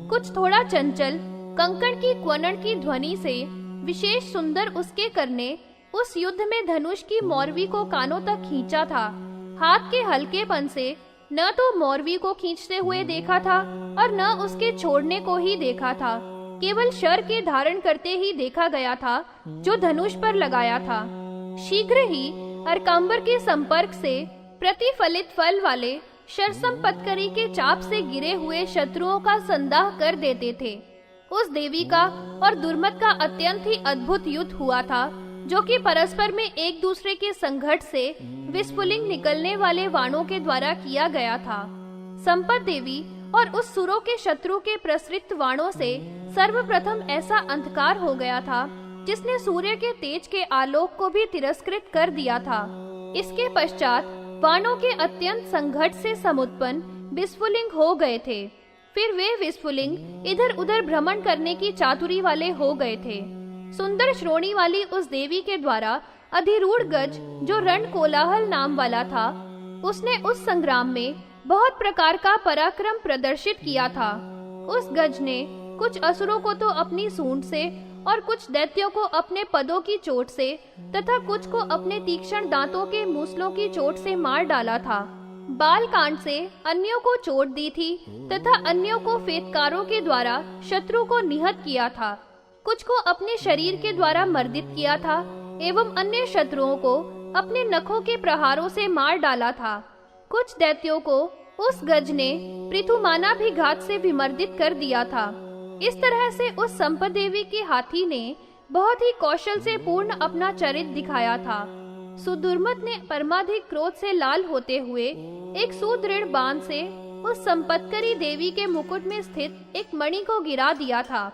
कुछ थोड़ा चंचल कंकण की क्वनण की ध्वनि से विशेष सुंदर उसके करने उस युद्ध में धनुष की मौरवी को कानों तक खींचा था। हाथ के हल्केपन से न तो मौरवी को खींचते हुए देखा था और न उसके छोड़ने को ही देखा था। केवल शर के धारण करते ही देखा गया था जो धनुष पर लगाया था। शीघ्र ही अर्कांबर के संपर्क से प्रतिफलित फल वाले शरसंपत्करी के चाप से गिरे हुए शत्रुओं का संदाह कर देते थे। उस देवी का और दुर्मत का अत्यंत ही अद्भुत युद्ध हुआ था, जो कि परस्पर में एक दूसरे के संघर्ष से विस्फुलिंग निकलने वाले वाणों के द्वारा किया गया था। संपत देवी और उस सुरों के शत्रु के प्रसृत वाणों से सर्वप्रथम ऐसा अंधकार हो गया था जिसने सूर्य के तेज के आलोक को भी तिरस्कृत कर दिया था। इसके पश्चात वाणों के अत्यंत संघर्ष से समुत्पन्न विस्फुलिंग हो गए थे। फिर वे विस्फुलिंग इधर उधर भ्रमण करने की चातुरी वाले हो गए थे। सुंदर श्रोणी वाली उस देवी के द्वारा अधिरूढ़ गज जो रण कोलाहल नाम वाला था, उसने उस संग्राम में बहुत प्रकार का पराक्रम प्रदर्शित किया था। उस गज ने कुछ असुरों को तो अपनी सूंड से और कुछ दैत्यों को अपने पदों की चोट से तथा कुछ को अपने तीक्ष्ण दांतों के मूसलों की चोट से मार डाला था। बाल कांड से अन्यों को चोट दी थी तथा अन्यों को फेतकारों के द्वारा शत्रु को निहत किया था। कुछ को अपने शरीर के द्वारा मर्दित किया था एवं अन्य शत्रुओं को अपने नखों के प्रहारों से मार डाला था। कुछ दैत्यों को उस गज ने पृथुमाना भी घात से विमर्दित कर दिया था। इस तरह से उस संपत देवी के हाथी ने बहुत ही कौशल से पूर्ण अपना चरित्र दिखाया था। सुदुर्मत ने परमाधिक क्रोध से लाल होते हुए एक सुदृढ़ बाण से उस संपत्करी देवी के मुकुट में स्थित एक मणि को गिरा दिया था।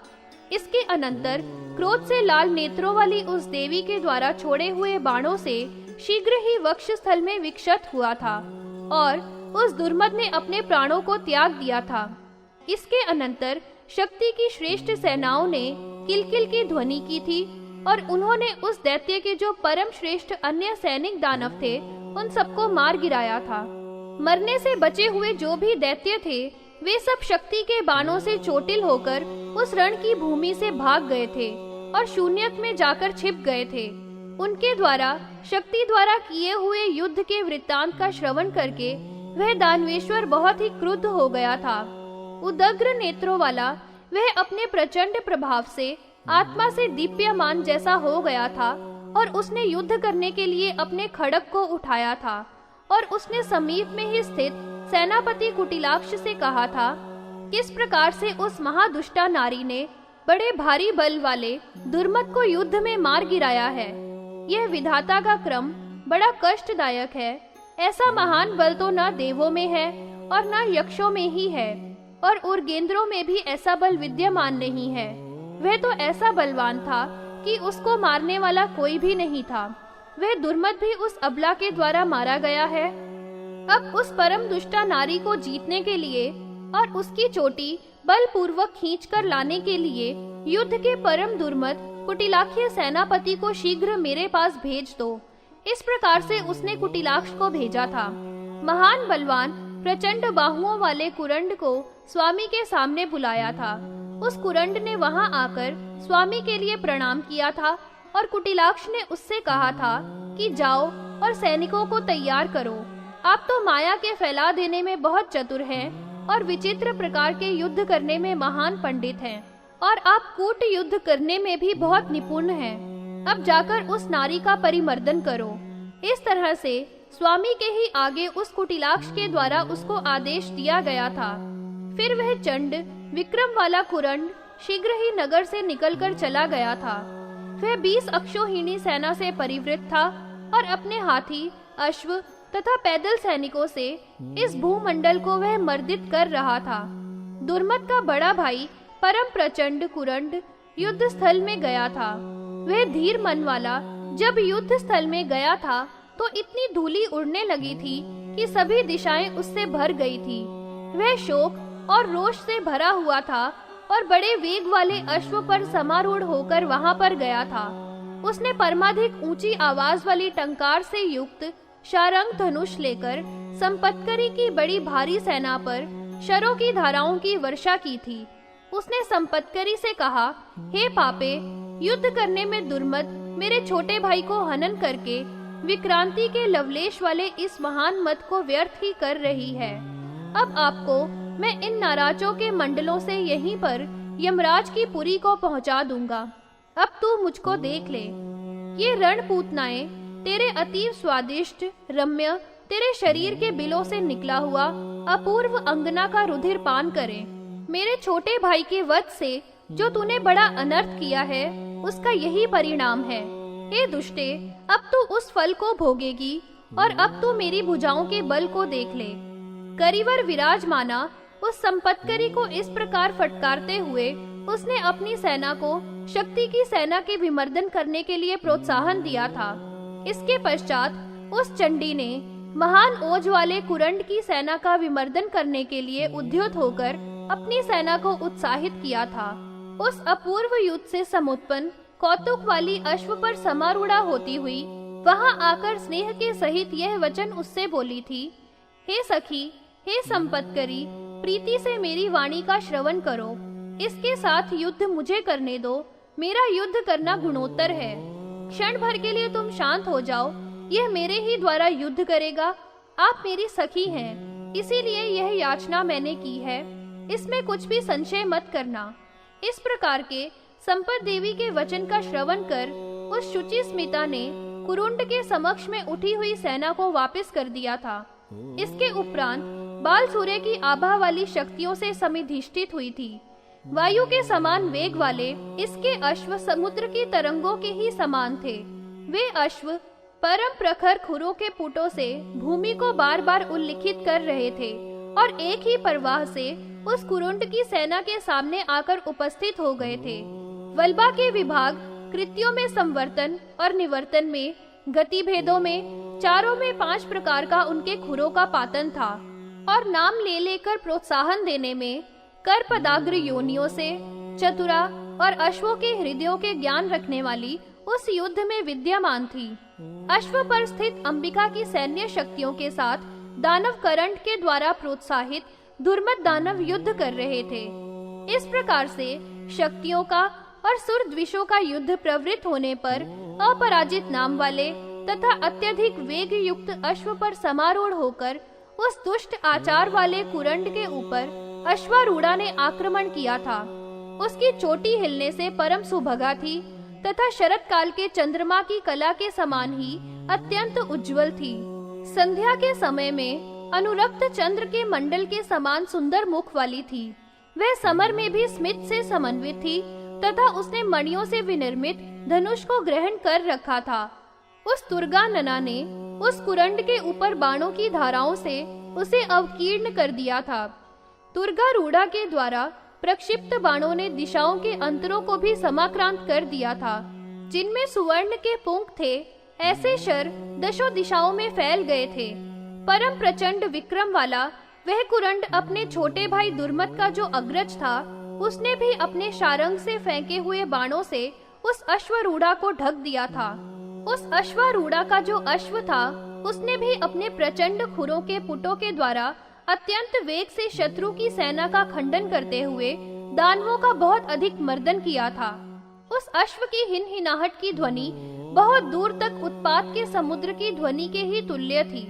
इसके अनंतर क्रोध से लाल नेत्रों वाली उस देवी के द्वारा छोड़े हुए बाणों से शीघ्र ही वक्षस्थल में विक्षत हुआ था और उस दुर्मत ने अपने प्राणों को त्याग दिया था। इसके अनंतर शक्ति की श्रेष्ठ सेनाओं ने किलकिल की ध्वनि की थी और उन्होंने उस दैत्य के जो परम श्रेष्ठ अन्य सैनिक दानव थे उन सबको मार गिराया था। मरने से बचे हुए जो भी दैत्य थे वे सब शक्ति के बाणों से चोटिल होकर उस रण की भूमि से भाग गए थे और शून्यत में जाकर छिप गए थे। उनके द्वारा शक्ति द्वारा किए हुए युद्ध के वृत्तांत का श्रवण करके वह दानवेश्वर बहुत ही क्रुद्ध हो गया था। उदग्र नेत्रों वाला वह अपने प्रचंड प्रभाव से आत्मा से दीप्यमान जैसा हो गया था और उसने युद्ध करने के लिए अपने खड्ग को उठाया था और उसने समीप में ही स्थित सेनापति कुटिलाक्ष से कहा था, किस प्रकार से उस महादुष्टा नारी ने बड़े भारी बल वाले दुर्मत को युद्ध में मार गिराया है। यह विधाता का क्रम बड़ा कष्टदायक है। ऐसा महान बल तो न देवों में है और न यक्षों में ही है और उर्गेंद्रों में भी ऐसा बल विद्यमान नहीं है। वह तो ऐसा बलवान था कि उसको मारने वाला कोई भी नहीं था। वह दुर्मत भी उस अबला के द्वारा मारा गया है। अब उस परम दुष्टा नारी को जीतने के लिए और उसकी चोटी बलपूर्वक खींचकर लाने के लिए युद्ध के परम दुर्मत कुटिलाख्य सेनापति को शीघ्र मेरे पास भेज दो। इस प्रकार से उसने कुटिलाक्ष को भेजा था। महान बलवान प्रचंड बाहुओं वाले कुरंड को स्वामी के सामने बुलाया था। उस कुरंड ने वहां आकर स्वामी के लिए प्रणाम किया था और कुटिलाक्ष ने उससे कहा था कि जाओ और सैनिकों को तैयार करो। आप तो माया के फैला देने में बहुत चतुर हैं और विचित्र प्रकार के युद्ध करने में महान पंडित हैं और आप कूट युद्ध करने में भी बहुत निपुण हैं। अब जाकर उस नारी का परिमर्दन करो। इस तरह से स्वामी के ही आगे उस कुटिलाक्ष के द्वारा उसको आदेश दिया गया था। फिर वह चंड विक्रम वाला कुरंड शीघ्र ही नगर से निकलकर चला गया था। वह 20 अक्षौहिणी सेना से परिवृत था और अपने हाथी, अश्व तथा पैदल सैनिकों से इस भूमंडल को वह मर्दित कर रहा था। दुर्मत का बड़ा भाई परम प्रचंड कुरंड युद्ध स्थल में गया था। वह धीर मन वाला जब युद्ध स्थल में गया था तो इतनी धूली उड़ने लगी थी कि सभी दिशाएं उससे भर गई थी। वह शोक और रोष से भरा हुआ था और बड़े वेग वाले अश्व पर समारूढ़ होकर वहां पर गया था। उसने परमाधिक ऊंची आवाज वाली टंकार से युक्त शारंग धनुष लेकर संपत्करी की बड़ी भारी सेना पर शरों की धाराओं की वर्षा की थी। उसने संपत्करी से कहा, हे पापे, युद्ध करने में दुर्मत मेरे छोटे भाई को हनन करके विक्रांति के लवलेश वाले इस महान मत को व्यर्थ ही कर रही है। अब आपको मैं इन नाराजों के मंडलों से यहीं पर यमराज की पुरी को पहुंचा दूंगा। अब तू मुझको देख ले। ये रणपूतनाएं तेरे अतीव स्वादिष्ट रम्य तेरे शरीर के बिलों से निकला हुआ अपूर्व अंगना का रुधिर पान करें। मेरे छोटे भाई के वध से जो तूने बड़ा अनर्थ किया है, उसका यही परिणाम है। हे दुष्टे, अब तू उस फल को भोगेगी और अब तू मेरी भुजाओं के बल को देख ले। करिवर विराजमाना उस संपत्करी को इस प्रकार फटकारते हुए उसने अपनी सेना को शक्ति की सेना के विमर्दन करने के लिए प्रोत्साहन दिया था। इसके पश्चात उस चंडी ने महान ओज वाले कुरंड की सेना का विमर्दन करने के लिए उद्युत होकर अपनी सेना को उत्साहित किया था। उस अपूर्व युद्ध से समुत्पन्न कौतुक वाली अश्व पर समारूढ़ा होती हुई वहां आकर स्नेह के सहित यह वचन उससे बोली थी, हे सखी, हे संपत्करी, प्रीति से मेरी वाणी का श्रवण करो। इसके साथ युद्ध मुझे करने दो। मेरा युद्ध करना गुणोत्तर है। क्षण भर के लिए तुम शांत हो जाओ। यह मेरे ही द्वारा युद्ध करेगा। आप मेरी सखी हैं, इसीलिए यह याचना मैंने की है। इसमें कुछ भी संशय मत करना। इस प्रकार के संपत देवी के वचन का श्रवण कर उस शुचि स्मिता ने कुरुंड के समक्ष में उठी हुई सेना को वापस कर दिया था। इसके उपरांत बाल सूर्य की आभा वाली शक्तियों से समिधिष्ठित हुई थी। वायु के समान वेग वाले इसके अश्व समुद्र की तरंगों के ही समान थे। वे अश्व परम प्रखर खुरों के पुटों से भूमि को बार बार उल्लिखित कर रहे थे और एक ही प्रवाह से उस कुरुंड की सेना के सामने आकर उपस्थित हो गए थे। वल्बा के विभाग कृत्यों में संवर्तन और निवर्तन में, गति भेदों में, चारों में 5 प्रकार का उनके खुरों का पातन था और नाम ले लेकर प्रोत्साहन देने में कर पदाग्र योनियों से चतुरा और अश्वों के हृदयों के ज्ञान रखने वाली उस युद्ध में विद्यमान थी। अश्व पर स्थित अंबिका की सैन्य शक्तियों के साथ दानव करंट के द्वारा प्रोत्साहित दुर्मत दानव युद्ध कर रहे थे। इस प्रकार से शक्तियों का और सुर द्विषों का युद्ध प्रवृत्त होने पर अपराजित नाम वाले तथा अत्यधिक वेग युक्त अश्व पर समारूढ़ होकर उस दुष्ट आचार वाले कुरंड के ऊपर अश्वारूढ़ा ने आक्रमण किया था। उसकी चोटी हिलने से परम सुभगा थी तथा शरत काल के चंद्रमा की कला के समान ही अत्यंत उज्जवल थी। संध्या के समय में अनुरक्त चंद्र के मंडल के समान सुंदर मुख वाली थी। वह समर में भी स्मित से समन्वित थी तथा उसने मणियों से विनिर्मित धनुष को ग्रहण कर रखा था। उस दुर्गानना ने उस कुरंड के ऊपर बाणों की धाराओं से उसे अवकीर्ण कर दिया था। दुर्गारूढ़ा के द्वारा प्रक्षिप्त बाणों ने दिशाओं के अंतरों को भी समाक्रांत कर दिया था। जिनमें सुवर्ण के पुंख थे, ऐसे शर दशों दिशाओं में फैल गए थे। परम प्रचंड विक्रम वाला वह कुरंड अपने छोटे भाई दुर्मत का जो अग्रज था, उसने भी अपने शारंग से फेंके हुए बाणों से उस अश्वारूढ़ा को ढक दिया था। उस अश्वारूढ़ा का जो अश्व था, उसने भी अपने प्रचंड खुरों के पुटों के द्वारा अत्यंत वेग से शत्रु की सेना का खंडन करते हुए दानवों का बहुत अधिक मर्दन किया था। उस अश्व की हिनहिनाहट की ध्वनि बहुत दूर तक उत्पात के समुद्र की ध्वनि के ही तुल्य थी।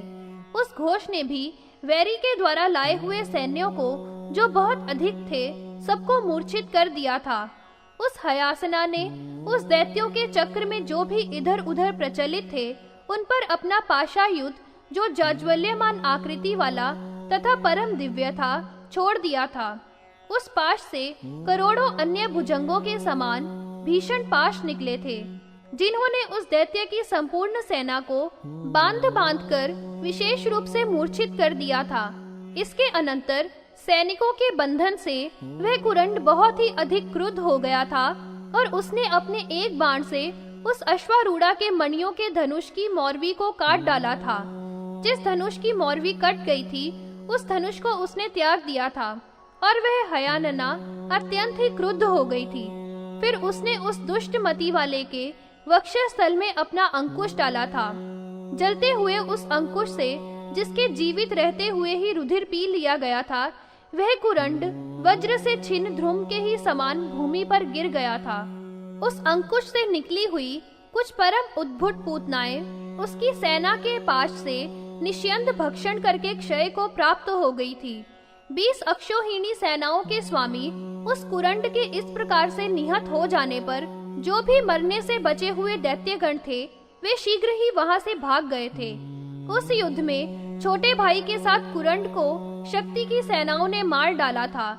उस घोष ने भी वैरी के द्वारा लाए हुए सैन्यों को, जो बहुत अधिक थे, सबको मूर्छित कर दिया था। उस हयासना ने उस दैत्यों के चक्र में जो भी इधर उधर प्रचलित थे, उन पर अपना पाशायुध, जो जाज्वल्यमान आकृति वाला तथा परम दिव्य था, छोड़ दिया था। उस पाश से करोड़ों अन्य भुजंगों के समान भीषण पाश निकले थे, जिन्होंने उस दैत्य की संपूर्ण सेना को बांध कर विशेष रूप से मूर्छित कर दिया था। इसके अनंतर सैनिकों के बंधन से वह कुरंड बहुत ही अधिक क्रुद्ध हो गया था और उसने अपने एक बाण से उस अश्वारूढ़ा के मणियों के धनुष की मौरवी को काट डाला था। जिस धनुष की मौरवी कट गई थी, उस धनुष को उसने त्याग दिया था और वह हयानना अत्यंत ही क्रुद्ध हो गई थी। फिर उसने उस दुष्ट मति वाले के वक्षस्थल में अपना अंकुश डाला था। जलते हुए उस अंकुश से, जिसके जीवित रहते हुए ही रुधिर पी लिया गया था, वह कुरंड वज्र से छिन्न ध्रुम के ही समान भूमि पर गिर गया था। उस अंकुश से निकली हुई कुछ परम उद्भुत पूतनाएं उसकी सेना के पाश से निश्यंद भक्षण करके क्षय को प्राप्त हो गई थी। 20 अक्षोहिणी सेनाओं के स्वामी उस कुरंड के इस प्रकार से निहत हो जाने पर जो भी मरने से बचे हुए दैत्यगण थे, वे शीघ्र ही वहां से भाग गए थे। उस युद्ध में छोटे भाई के साथ कुरंड को शक्ति की सेनाओं ने मार डाला था।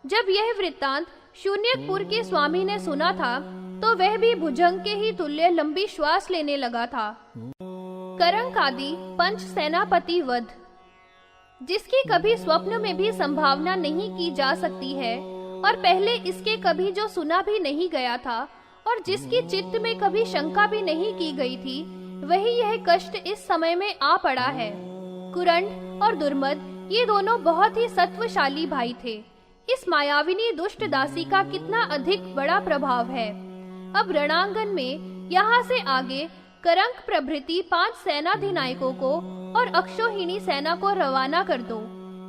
जब यह वृत्तांत शून्यकपुर के स्वामी ने सुना था, तो वह भी भुजंग के ही तुल्य लंबी श्वास लेने लगा था। करंक आदि पंच सेनापति वध, जिसकी कभी स्वप्न में भी संभावना नहीं की जा सकती है और पहले इसके कभी जो सुना भी नहीं गया था और जिसकी चित्त में कभी शंका भी नहीं की गई थी, वही यह कष्ट इस समय में आ पड़ा है। कुरंड और दुर्मद ये दोनों बहुत ही सत्वशाली भाई थे। इस मायाविनी दुष्ट दासी का कितना अधिक बड़ा प्रभाव है। अब रणांगन में यहाँ से आगे करंक प्रभृति 5 सेनाधिनायकों को और अक्षोहिणी सेना को रवाना कर दो।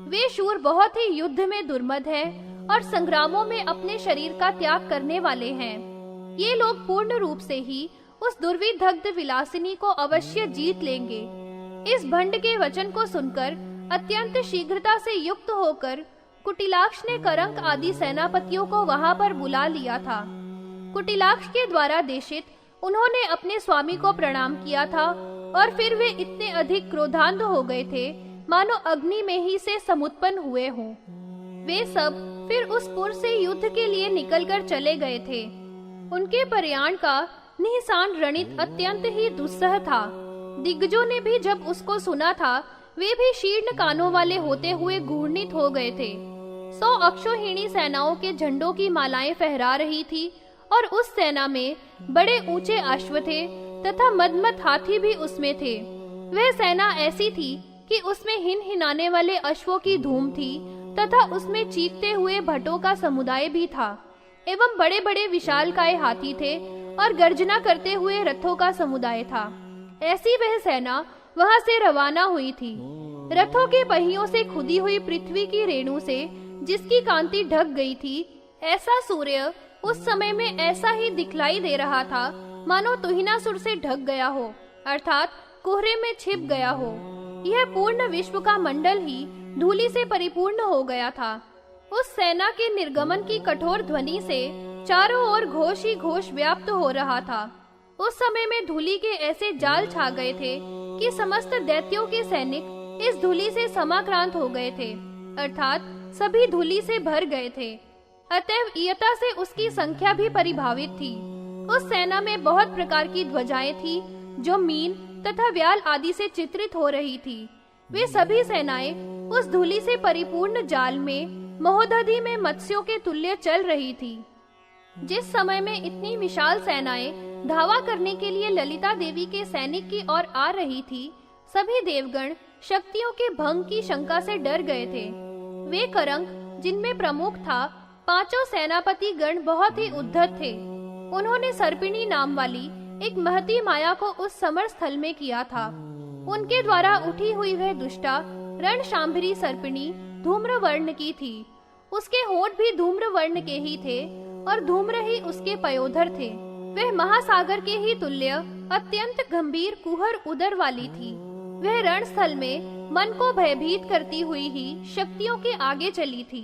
वे शूर बहुत ही युद्ध में दुर्मद हैं और संग्रामों में अपने शरीर का त्याग करने वाले हैं। ये लोग पूर्ण रूप से ही उस दुर्विदग्ध विलासिनी को अवश्य जीत लेंगे। इस भंड के वचन को सुनकर अत्यंत शीघ्रता से युक्त होकर कुटिलाक्ष ने करंक आदि सेनापतियों को वहां पर बुला लिया था। कुटिलाक्ष के द्वारा देशित उन्होंने अपने स्वामी को प्रणाम किया था और फिर वे इतने अधिक क्रोधांध हो गए थे मानो अग्नि में ही से समुत्पन्न हुए हों। वे सब फिर उस पुर से युद्ध के लिए निकलकर चले गए थे। उनके प्रयाण का निहसान रणित अत्यंत ही दुस्सह था। दिग्गजों ने भी जब उसको सुना था, वे भी शीर्ण कानों वाले होते हुए घूर्णित हो गए थे। 100 अक्षोहिणी सेनाओं के झंडों की मालाएं फहरा रही थी और उस सेना में बड़े ऊंचे अश्व थे तथा मदमत हाथी भी उसमें थे। वह सेना ऐसी थी कि उसमें हिनहिनाने वाले अश्वों की धूम थी तथा उसमें चीखते हुए भटों का समुदाय भी था एवं बड़े बड़े विशालकाय हाथी थे और गर्जना करते हुए रथों का समुदाय था। ऐसी वह सेना वहां से रवाना हुई थी। रथों के पहियों से खुदी हुई पृथ्वी की रेणु से जिसकी कांति ढक गई थी, ऐसा सूर्य उस समय में ऐसा ही दिखलाई दे रहा था मानो तुहिनासुर से ढक गया हो, अर्थात कोहरे में छिप गया हो। यह पूर्ण विश्व का मंडल ही धूलि से परिपूर्ण हो गया था। उस सेना के निर्गमन की कठोर ध्वनि से चारों ओर घोष ही घोष व्याप्त हो रहा था। उस समय में धूलि के ऐसे जाल छा गए थे कि समस्त दैत्यों के सैनिक इस धूलि से समाक्रांत हो गए थे, अर्थात सभी धूलि से भर गए थे। अतएव इयता से उसकी संख्या भी परिभावित थी। उस सेना में बहुत प्रकार की ध्वजाएं थी जो मीन तथा व्याल आदि से चित्रित हो रही थी। वे सभी सेनाएं उस धूलि से परिपूर्ण जाल में महोदधि में मत्स्यों के तुल्य चल रही थी। जिस समय में इतनी विशाल सेनाएं धावा करने के लिए ललिता देवी के सैनिक की ओर आ रही थी, सभी देवगण शक्तियों के भंग की शंका से डर गए थे। वे करंक, जिनमें प्रमुख था, 5 सेनापति गण बहुत ही उद्धत थे। उन्होंने सर्पिणी नाम वाली एक महती माया को उस समर स्थल में किया था। उनके द्वारा उठी हुई वह दुष्टा रणशांभरी सर्पिणी धूम्र वर्ण की थी। उसके होंठ भी धूम्र वर्ण के ही थे और धूम्र ही उसके पयोधर थे। वह महासागर के ही तुल्य अत्यंत गंभीर कुहर उदर वाली थी। वह रणस्थल में मन को भयभीत करती हुई ही शक्तियों के आगे चली थी।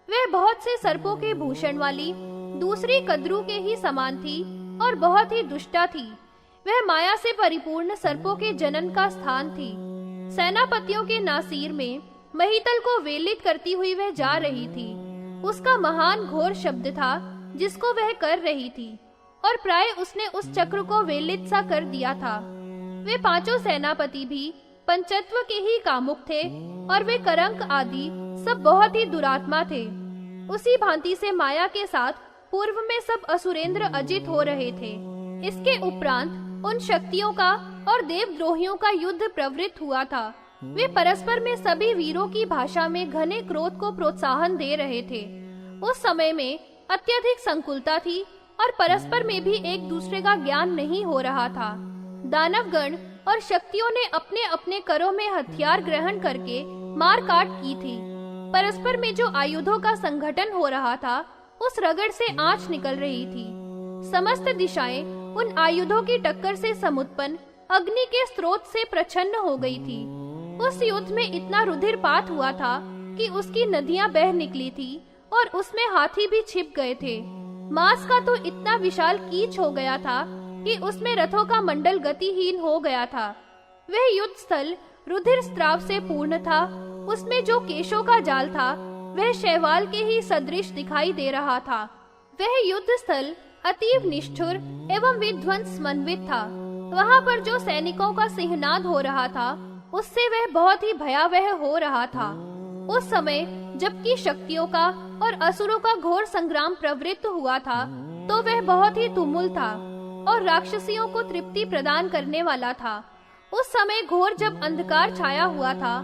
वह बहुत से सर्पों के भूषण वाली दूसरी कद्रू के ही समान थी और बहुत ही दुष्टा थी। वह माया से परिपूर्ण सर्पों के जनन का स्थान थी। सेनापतियों के नासिर में महितल को वेलित करती हुई वह जा रही थी। उसका महान घोर शब्द था जिसको वह कर रही थी और प्राय उसने उस चक्र को वेलित सा कर दिया था। वे 5 सेनापति भी पंचत्व के ही कामुक थे और वे करंक आदि सब बहुत ही दुरात्मा थे। उसी भांति से माया के साथ पूर्व में सब असुरेंद्र अजित हो रहे थे। इसके उपरांत उन शक्तियों का और देवद्रोहियों का युद्ध प्रवृत्त हुआ था। वे परस्पर में सभी वीरों की भाषा में घने क्रोध को प्रोत्साहन दे रहे थे। उस समय में अत्यधिक संकुलता थी और परस्पर में भी एक दूसरे का ज्ञान नहीं हो रहा था। दानवगण और शक्तियों ने अपने अपने करों में हथियार ग्रहण करके मार काट की थी। परस्पर में जो आयुधों का संघटन हो रहा था, उस रगड़ से आंच निकल रही थी। समस्त दिशाएं उन आयुधों की टक्कर से समुत्पन्न अग्नि के स्रोत से प्रच्छन्न हो गई थी। उस युद्ध में इतना रुधिरपात हुआ था कि उसकी नदियां बह निकली थी और उसमें हाथी भी छिप गए थे। मांस का तो इतना विशाल कीच हो गया था कि उसमें रथों का मंडल गतिहीन हो गया था। वह युद्ध स्थल रुधिर स्त्राव से पूर्ण था। उसमें जो केशों का जाल था, वह शैवाल के ही सदृश दिखाई दे रहा था। वह युद्ध स्थल अतीव निष्ठुर एवं विध्वंस मनवित था। वहाँ पर जो सैनिकों का सिंहनाद हो रहा था, उससे वह बहुत ही भयावह हो रहा था। उस समय जबकि शक्तियों का और असुरों का घोर संग्राम प्रवृत्त हुआ था, तो वह बहुत ही तुमुल था और राक्षसियों को तृप्ति प्रदान करने वाला था। उस समय घोर जब अंधकार छाया हुआ था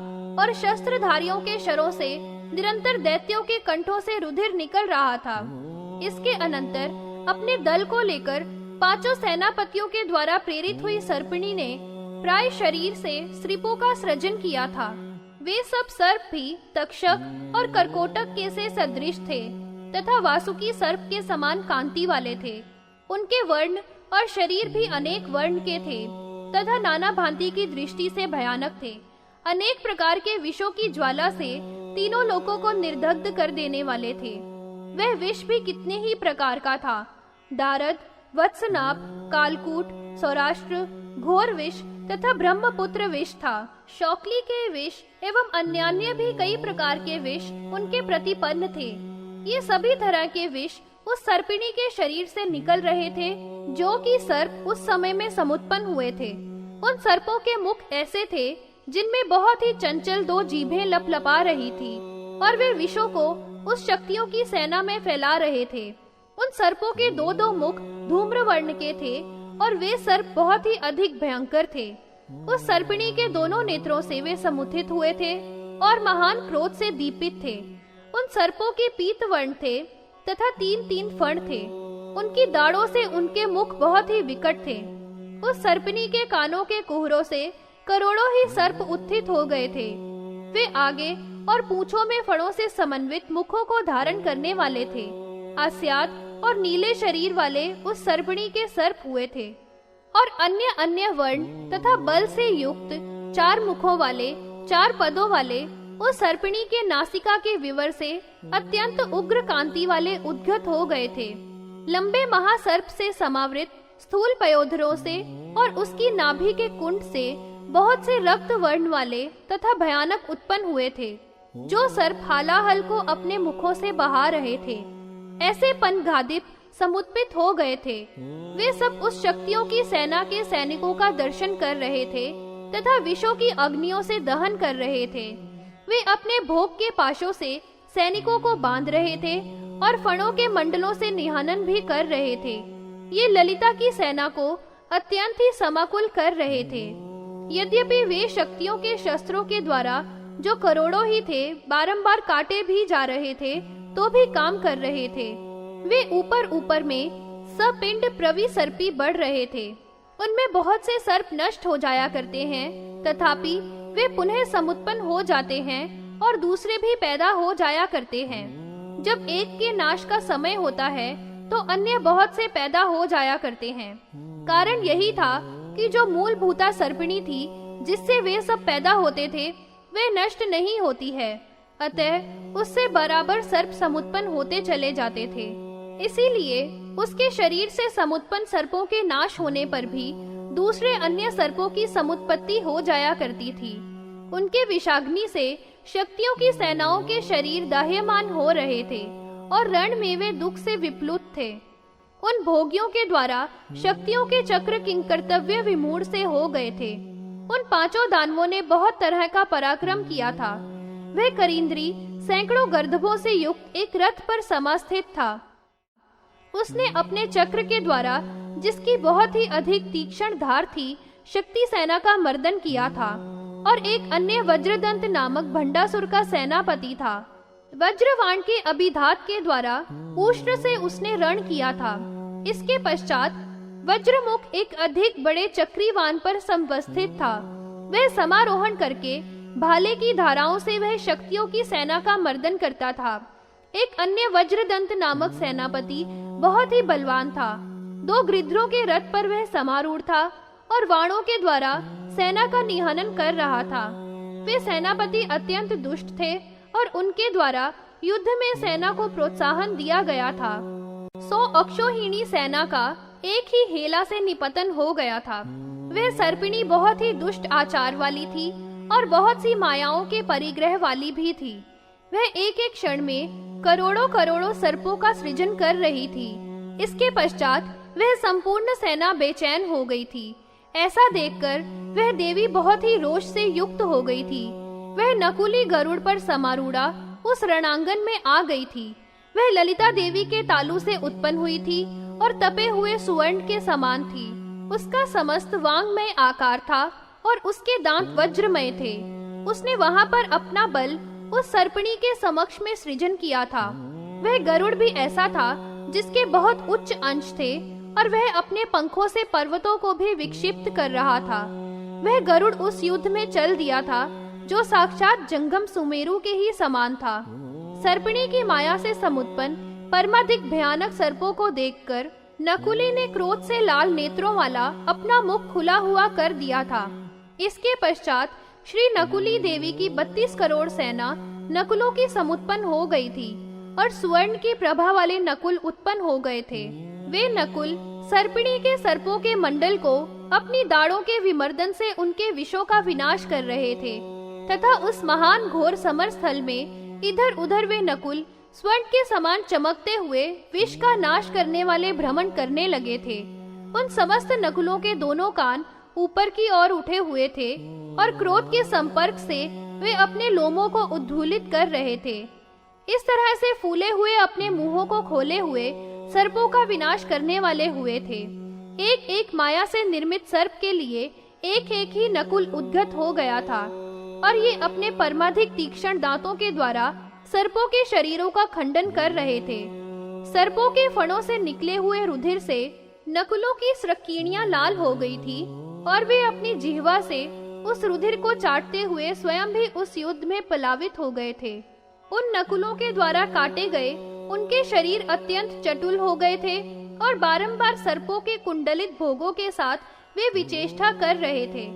और शस्त्रधारियों के शरों से निरंतर दैत्यों के कंठों से रुधिर निकल रहा था। इसके अनंतर अपने दल को लेकर पांचों सेनापतियों के द्वारा प्रेरित हुई सर्पिणी ने प्राय शरीर से स्त्रीपों का सृजन किया था। वे सब सर्प भी तक्षक और कर्कोटक के से सदृश थे तथा वासुकी सर्प के समान कांति वाले थे। उनके वर्ण और शरीर भी अनेक वर्ण के थे तथा नाना भांति की दृष्टि से भयानक थे। अनेक प्रकार के विषों की ज्वाला से तीनों लोगों को निर्दग्ध कर देने वाले थे। वह विष भी कितने ही प्रकार का था। दारद, वत्सनाभ, कालकूट, सौराष्ट्र, घोर विष तथा ब्रह्मपुत्र विष था। शौकली के विष एवं अन्यान्य भी कई प्रकार के विष उनके प्रतिपन्न थे। ये सभी तरह के विष उस सर्पिणी के शरीर से निकल रहे थे, जो कि सर्प उस समय में समुत्पन्न हुए थे। उन सर्पों के मुख ऐसे थे जिनमें बहुत ही चंचल दो जीभें लपलपा रही थी और वे विषों को उस शक्तियों की सेना में फैला रहे थे। उन सर्पों के दो दो मुख धूम्र वर्ण के थे और वे सर्प बहुत ही अधिक भयंकर थे। उस सर्पिणी के दोनों नेत्रों से वे समुत्थित हुए थे और महान क्रोध से दीपित थे। उन सर्पों के पीत वर्ण थे तथा तीन तीन फण थे। उनकी दाढ़ों से उनके मुख बहुत ही विकट थे। उस सर्पिणी के कानों के कुहरों से करोड़ों ही सर्प उत्थित हो गए थे। वे आगे और पूंछों में फणों से समन्वित मुखों को धारण करने वाले थे। आस्याद और नीले शरीर वाले उस सर्पिणी के सर्प हुए थे और अन्य अन्य वर्ण तथा बल से युक्त चार मुखों वाले, चार पदों वाले उस सर्पिणी के नासिका के विवर से अत्यंत उग्र कांति वाले उद्गत हो गए थे। लंबे महासर्प से समावृत स्थूल पयोधरों से और उसकी नाभि के कुंड से बहुत से रक्त वर्ण वाले तथा भयानक उत्पन्न हुए थे, जो सर्प हालाहल को अपने मुखों से बहा रहे थे। ऐसे पनघादिप समुत्पित हो गए थे। वे सब उस शक्तियों की सेना के सैनिकों का दर्शन कर रहे थे तथा विषों की अग्नियों से दहन कर रहे थे। वे अपने भोग के पाशों से सैनिकों को बांध रहे थे और फणों के मंडलों से निहनन भी कर रहे थे। ये ललिता की सेना को अत्यंत ही समाकुल कर रहे थे। यद्यपि वे शक्तियों के शस्त्रों के द्वारा, जो करोड़ों ही थे, बारंबार काटे भी जा रहे थे, तो भी काम कर रहे थे। वे ऊपर ऊपर में सपिंड प्रविसर्पी बढ़ रहे थे। उनमें बहुत से सर्प नष्ट हो जाया करते हैं, तथापि वे पुनः समुत्पन्न हो जाते हैं और दूसरे भी पैदा हो जाया करते हैं। जब एक के नाश का समय होता है, तो अन्य बहुत से पैदा हो जाया करते हैं। कारण यही था कि जो मूलभूता सर्पिणी थी, जिससे वे सब पैदा होते थे, वे नष्ट नहीं होती है। अतः उससे बराबर सर्प समुत्पन्न होते चले जाते थे। इसीलिए उसके शरीर से समुत्पन्न सर्पों के नाश होने पर भी दूसरे अन्य सर्पों की समुत्पत्ति हो जाया करती थी। उनके विषाग्नि से शक्तियों की सेनाओं के शरीर दाह्यमान हो रहे थे और रण में वे दुख से विप्लुत थे। उन भोगियों के द्वारा शक्तियों के चक्र किंकर्तव्य विमूढ़ से हो गए थे। उन पांचों दानवों ने बहुत तरह का पराक्रम किया था। वह करिंद्री सैकड़ों गर्दभों से युक्त एक रथ पर समास्थित था। उसने अपने चक्र के द्वारा जिसकी बहुत ही अधिक तीक्ष्ण धार थी, शक्ति सेना का मर्दन किया था, और एक अन्य वज्रदंत नामक भंडासुर का सेनापति था। वज्रवाण के अभिघात के द्वारा उष्ट्र से उसने रण किया था। इसके पश्चात वज्रमुख एक अधिक बड़े चक्रीवान पर संवस्थित था। वह समारोहण करके भाले की धाराओं से वह शक्तियों की सेना का मर्दन करता था। एक अन्य वज्रदंत नामक सेनापति बहुत ही बलवान था। 2 गृध्रों के रथ पर वह समारूढ़ था और वाणों के द्वारा सेना का निहनन कर रहा था। वे सेनापति अत्यंत दुष्ट थे और उनके द्वारा युद्ध में सेना को प्रोत्साहन दिया गया था। 100 अक्षौहिणी सेना का एक ही हेला से निपतन हो गया था। वह सर्पिणी बहुत ही दुष्ट आचार वाली थी और बहुत सी मायाओं के परिग्रह वाली भी थी। वह एक एक क्षण में करोड़ों करोड़ों सर्पों का सृजन कर रही थी। इसके पश्चात वह संपूर्ण सेना बेचैन हो गई थी। ऐसा देखकर वह देवी बहुत ही रोष से युक्त हो गई थी। वह नकुली गरुड़ पर समारूढ़ा उस रणांगन में आ गई थी। वह ललिता देवी के तालू से उत्पन्न हुई थी और तपे हुए सुवर्ण के समान थी। उसका समस्त वांगमय आकार था और उसके दांत वज्रमय थे। उसने वहां पर अपना बल उस सर्पिणी के समक्ष में सृजन किया था। वह गरुड़ भी ऐसा था जिसके बहुत उच्च अंश थे और वह अपने पंखों से पर्वतों को भी विक्षिप्त कर रहा था। वह गरुड़ उस युद्ध में चल दिया था जो साक्षात जंगम सुमेरु के ही समान था। सर्पिणी की माया से समुत्पन्न परमाधिक भयानक सर्पों को देखकर नकुली ने क्रोध से लाल नेत्रों वाला अपना मुख खुला हुआ कर दिया था। इसके पश्चात श्री नकुली देवी की 32 करोड़ सेना नकुलों की समुत्पन्न हो गई थी और स्वर्ण की प्रभा वाले नकुल उत्पन्न हो गए थे। वे नकुल सर्पिणी के सर्पों के मंडल को अपनी दाढ़ों के विमर्दन से उनके विषों का विनाश कर रहे थे तथा उस महान घोर समर स्थल में इधर उधर वे नकुल स्वर्ण के समान चमकते हुए विष का नाश करने वाले भ्रमण करने लगे थे। उन समस्त नकुलों के दोनों कान ऊपर की ओर उठे हुए थे और क्रोध के संपर्क से वे अपने लोमों को उद्धूलित कर रहे थे। इस तरह से फूले हुए अपने मुंहों को खोले हुए सर्पों का विनाश करने वाले हुए थे। एक एक माया से निर्मित सर्प के लिए एक एक ही नकुल उद्गत हो गया था और ये अपने परमाधिक तीक्ष्ण दांतों के द्वारा सर्पों के शरीरों का खंडन कर रहे थे। सर्पों के फणों से निकले हुए रुधिर से नकुलों की स्रक्कीणियां लाल हो गई थी और वे अपनी जिह्वा से उस रुधिर को चाटते हुए स्वयं भी उस युद्ध में पलावित हो गए थे। उन नकुलों के द्वारा काटे गए उनके शरीर अत्यंत चटुल हो गए थे और बारंबार सर्पों के कुंडलित भोगों के साथ वे विचेष्टा कर रहे थे।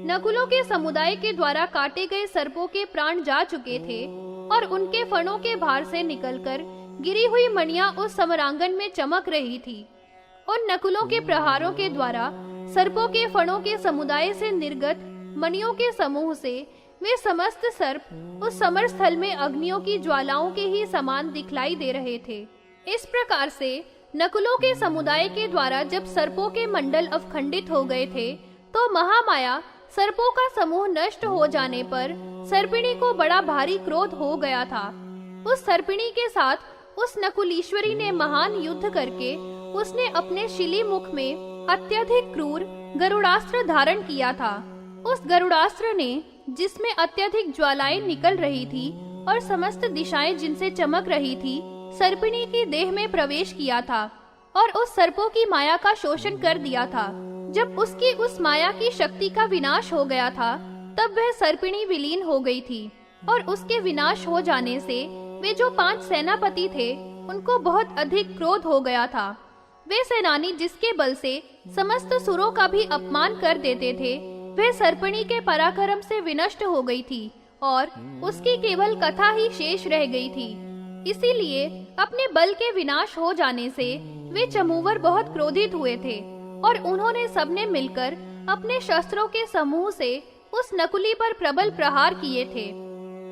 नकुलों के समुदाय के द्वारा काटे गए सर्पों के प्राण जा चुके थे और उनके फणों के भार से निकलकर गिरी हुई मणियां उस समरांगन में चमक रही थी। उन नकुलों के प्रहारों के द्वारा सर्पों के फणों के समुदाय से निर्गत मणियों के समूह से वे समस्त सर्प उस समर स्थल में अग्नियों की ज्वालाओं के ही समान दिखलाई दे रहे थे। इस प्रकार से नकुलों के समुदाय के द्वारा जब सर्पों के मंडल अवखंडित हो गए थे तो महामाया सर्पों का समूह नष्ट हो जाने पर सर्पिणी को बड़ा भारी क्रोध हो गया था। उस सर्पिणी के साथ उस नकुलीश्वरी ने महान युद्ध करके उसने अपने शिली मुख में अत्यधिक क्रूर गरुड़ास्त्र धारण किया था। उस गरुड़ास्त्र ने, जिसमें अत्यधिक ज्वालाएं निकल रही थी और समस्त दिशाएं जिनसे चमक रही थी, सर्पिणी की देह में प्रवेश किया था और उस सर्पों की माया का शोषण कर दिया था। जब उसकी उस माया की शक्ति का विनाश हो गया था तब वह सर्पिणी विलीन हो गई थी और उसके विनाश हो जाने से वे जो 5 सेनापति थे उनको बहुत अधिक क्रोध हो गया था। वे सेनानी जिसके बल से समस्त सुरों का भी अपमान कर देते थे, वह सर्पिणी के पराक्रम से विनष्ट हो गई थी और उसकी केवल कथा ही शेष रह गई थी। इसीलिए अपने बल के विनाश हो जाने से वे चमूवर बहुत क्रोधित हुए थे और उन्होंने सबने मिलकर अपने शस्त्रों के समूह से उस नकुली पर प्रबल प्रहार किए थे।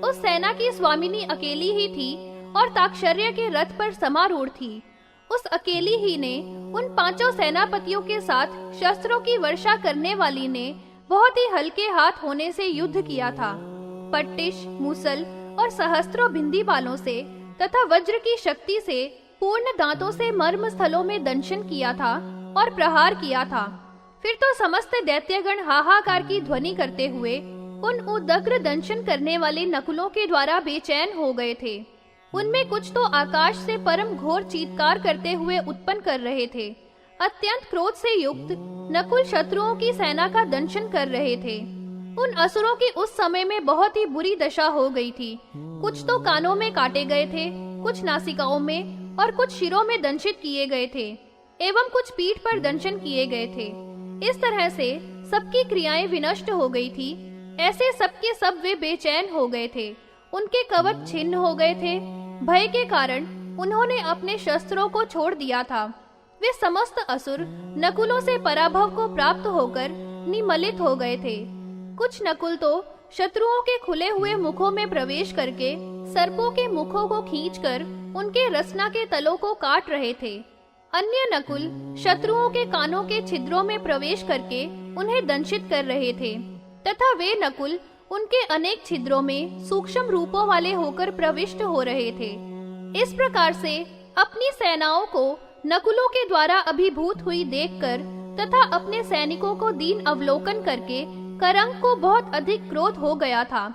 उस सेना की स्वामिनी अकेली ही थी और ताक्षर्य के रथ पर समारूढ़ थी। उस अकेली ही ने उन 5 सेनापतियों के साथ शस्त्रों की वर्षा करने वाली ने बहुत ही हल्के हाथ होने से युद्ध किया था। पट्टिश, मूसल और सहस्त्रों बिंदी बालों से तथा वज्र की शक्ति से पूर्ण दांतों से मर्म स्थलों में दंशन किया था और प्रहार किया था। फिर तो समस्त दैत्यगण हाहाकार की ध्वनि करते हुए उन उदग्र दंशन करने वाले नकुलों के द्वारा बेचैन हो गए थे। उनमें कुछ तो आकाश से परम घोर चीत्कार करते हुए उत्पन्न कर रहे थे। अत्यंत क्रोध से युक्त नकुल शत्रुओं की सेना का दंशन कर रहे थे। उन असुरों की उस समय में बहुत ही बुरी दशा हो गई थी। कुछ तो कानों में काटे गए थे, कुछ नासिकाओं में और कुछ शिरों में दंशित किए गए थे एवं कुछ पीठ पर दंशन किए गए थे। इस तरह से सबकी क्रियाएं विनष्ट हो गई थी। ऐसे सबके सब वे बेचैन हो गए थे। उनके कवच छिन्न हो गए थे। भय के कारण उन्होंने अपने शस्त्रों को छोड़ दिया था। वे समस्त असुर नकुलों से पराभव को प्राप्त होकर निमलित हो गए थे। कुछ नकुल तो शत्रुओं के खुले हुए मुखों में प्रवेश करके सर्पों के मुखों को खींचकर उनके रसना के तलों को काट रहे थे। अन्य नकुल शत्रुओं के कानों के छिद्रों में प्रवेश करके उन्हें दंशित कर रहे थे तथा वे नकुल उनके अनेक छिद्रों में सूक्ष्म रूपों वाले होकर प्रविष्ट हो रहे थे। इस प्रकार से अपनी सेनाओं को नकुलों के द्वारा अभिभूत हुई देखकर तथा अपने सैनिकों को दीन अवलोकन करके करंग को बहुत अधिक क्रोध हो गया था।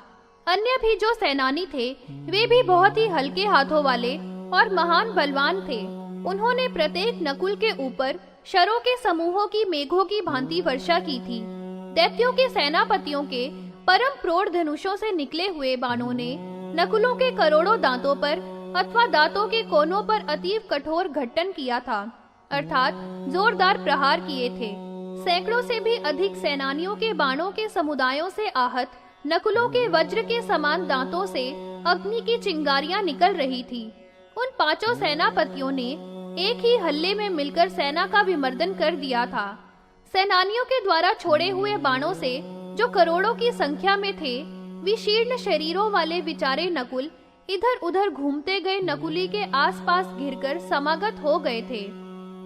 अन्य भी जो सेनानी थे वे भी बहुत ही हल्के हाथों वाले और महान बलवान थे। उन्होंने प्रत्येक नकुल के ऊपर शरों के समूहों की मेघों की भांति वर्षा की थी। दैत्यों के सेनापतियों के परम प्रौढ़ धनुषों से निकले हुए बाणों ने नकुलों के करोड़ों दांतों पर अथवा दांतों के कोनों पर अतीव कठोर घट्टन किया था, अर्थात जोरदार प्रहार किए थे। सैकड़ों से भी अधिक सेनानियों के बाणों के समुदायों से आहत नकुलों के वज्र के समान दांतों से अग्नि की चिंगारियां निकल रही थी। उन पांचों सेनापतियों ने एक ही हल्ले में मिलकर सेना का विमर्दन कर दिया था। सेनानियों के द्वारा छोड़े हुए बाणों से जो करोड़ों की संख्या में थे, विशीर्ण शरीरों वाले विचारे नकुल इधर उधर घूमते गए नकुली के आसपास घिरकर समागत हो गए थे।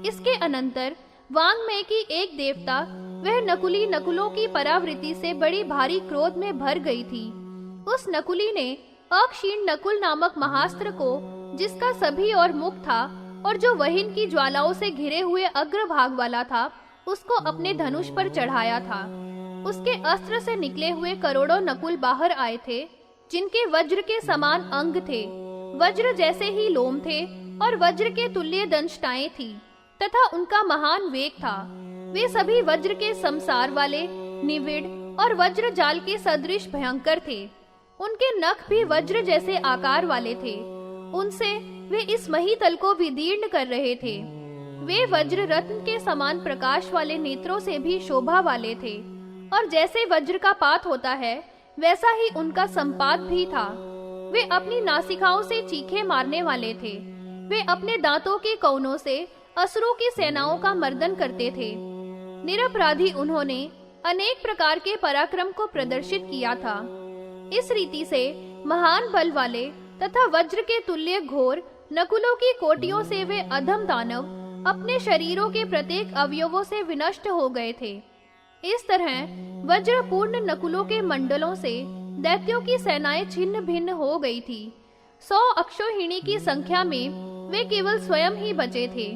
इसके अनंतर वांग्मय की एक देवता वह नकुली नकुलों की परावृत्ति से बड़ी भारी क्रोध में भर गई थी। उस नकुली ने अक्षीण नकुल नामक महास्त्र को, जिसका सभी और मुख था और जो वहिन की ज्वालाओं से घिरे हुए अग्रभाग वाला था, उसको अपने धनुष पर चढ़ाया था। उसके अस्त्र से निकले हुए करोड़ों नकुल बाहर आए थे, जिनके वज्र के समान अंग थे, वज्र जैसे ही लोम थे और वज्र के तुल्य दंष्टाएं थी तथा उनका महान वेग था। वे सभी वज्र के समसार वाले, निविड़ और वज्र जाल के सदृश भयंकर थे। उनके नख भी वज्र जैसे आकार वाले थे। उनसे वे इस महीतल को विदीर्ण कर रहे थे। वे वज्र रत्न के समान प्रकाश वाले नेत्रों से भी शोभा वाले थे और जैसे वज्र का पात होता है वैसा ही उनका संपात भी था। वे अपनी नासिकाओं से चीखे मारने वाले थे। वे अपने दांतों के कौनों से असुरों की सेनाओं का मर्दन करते थे। निरपराधी उन्होंने अनेक प्रकार के पराक्रम को प्रदर्शित किया था। इस रीति से महान बल वाले तथा वज्र के तुल्य घोर नकुलों की कोटियों से वे अधम दानव अपने शरीरों के प्रत्येक अवयवों से विनष्ट हो गए थे। इस तरह वज्रपूर्ण नकुलों के मंडलों से दैत्यों की सेनाएं छिन्न भिन्न हो गई थी। 100 अक्षौहिणी की संख्या में वे केवल स्वयं ही बचे थे।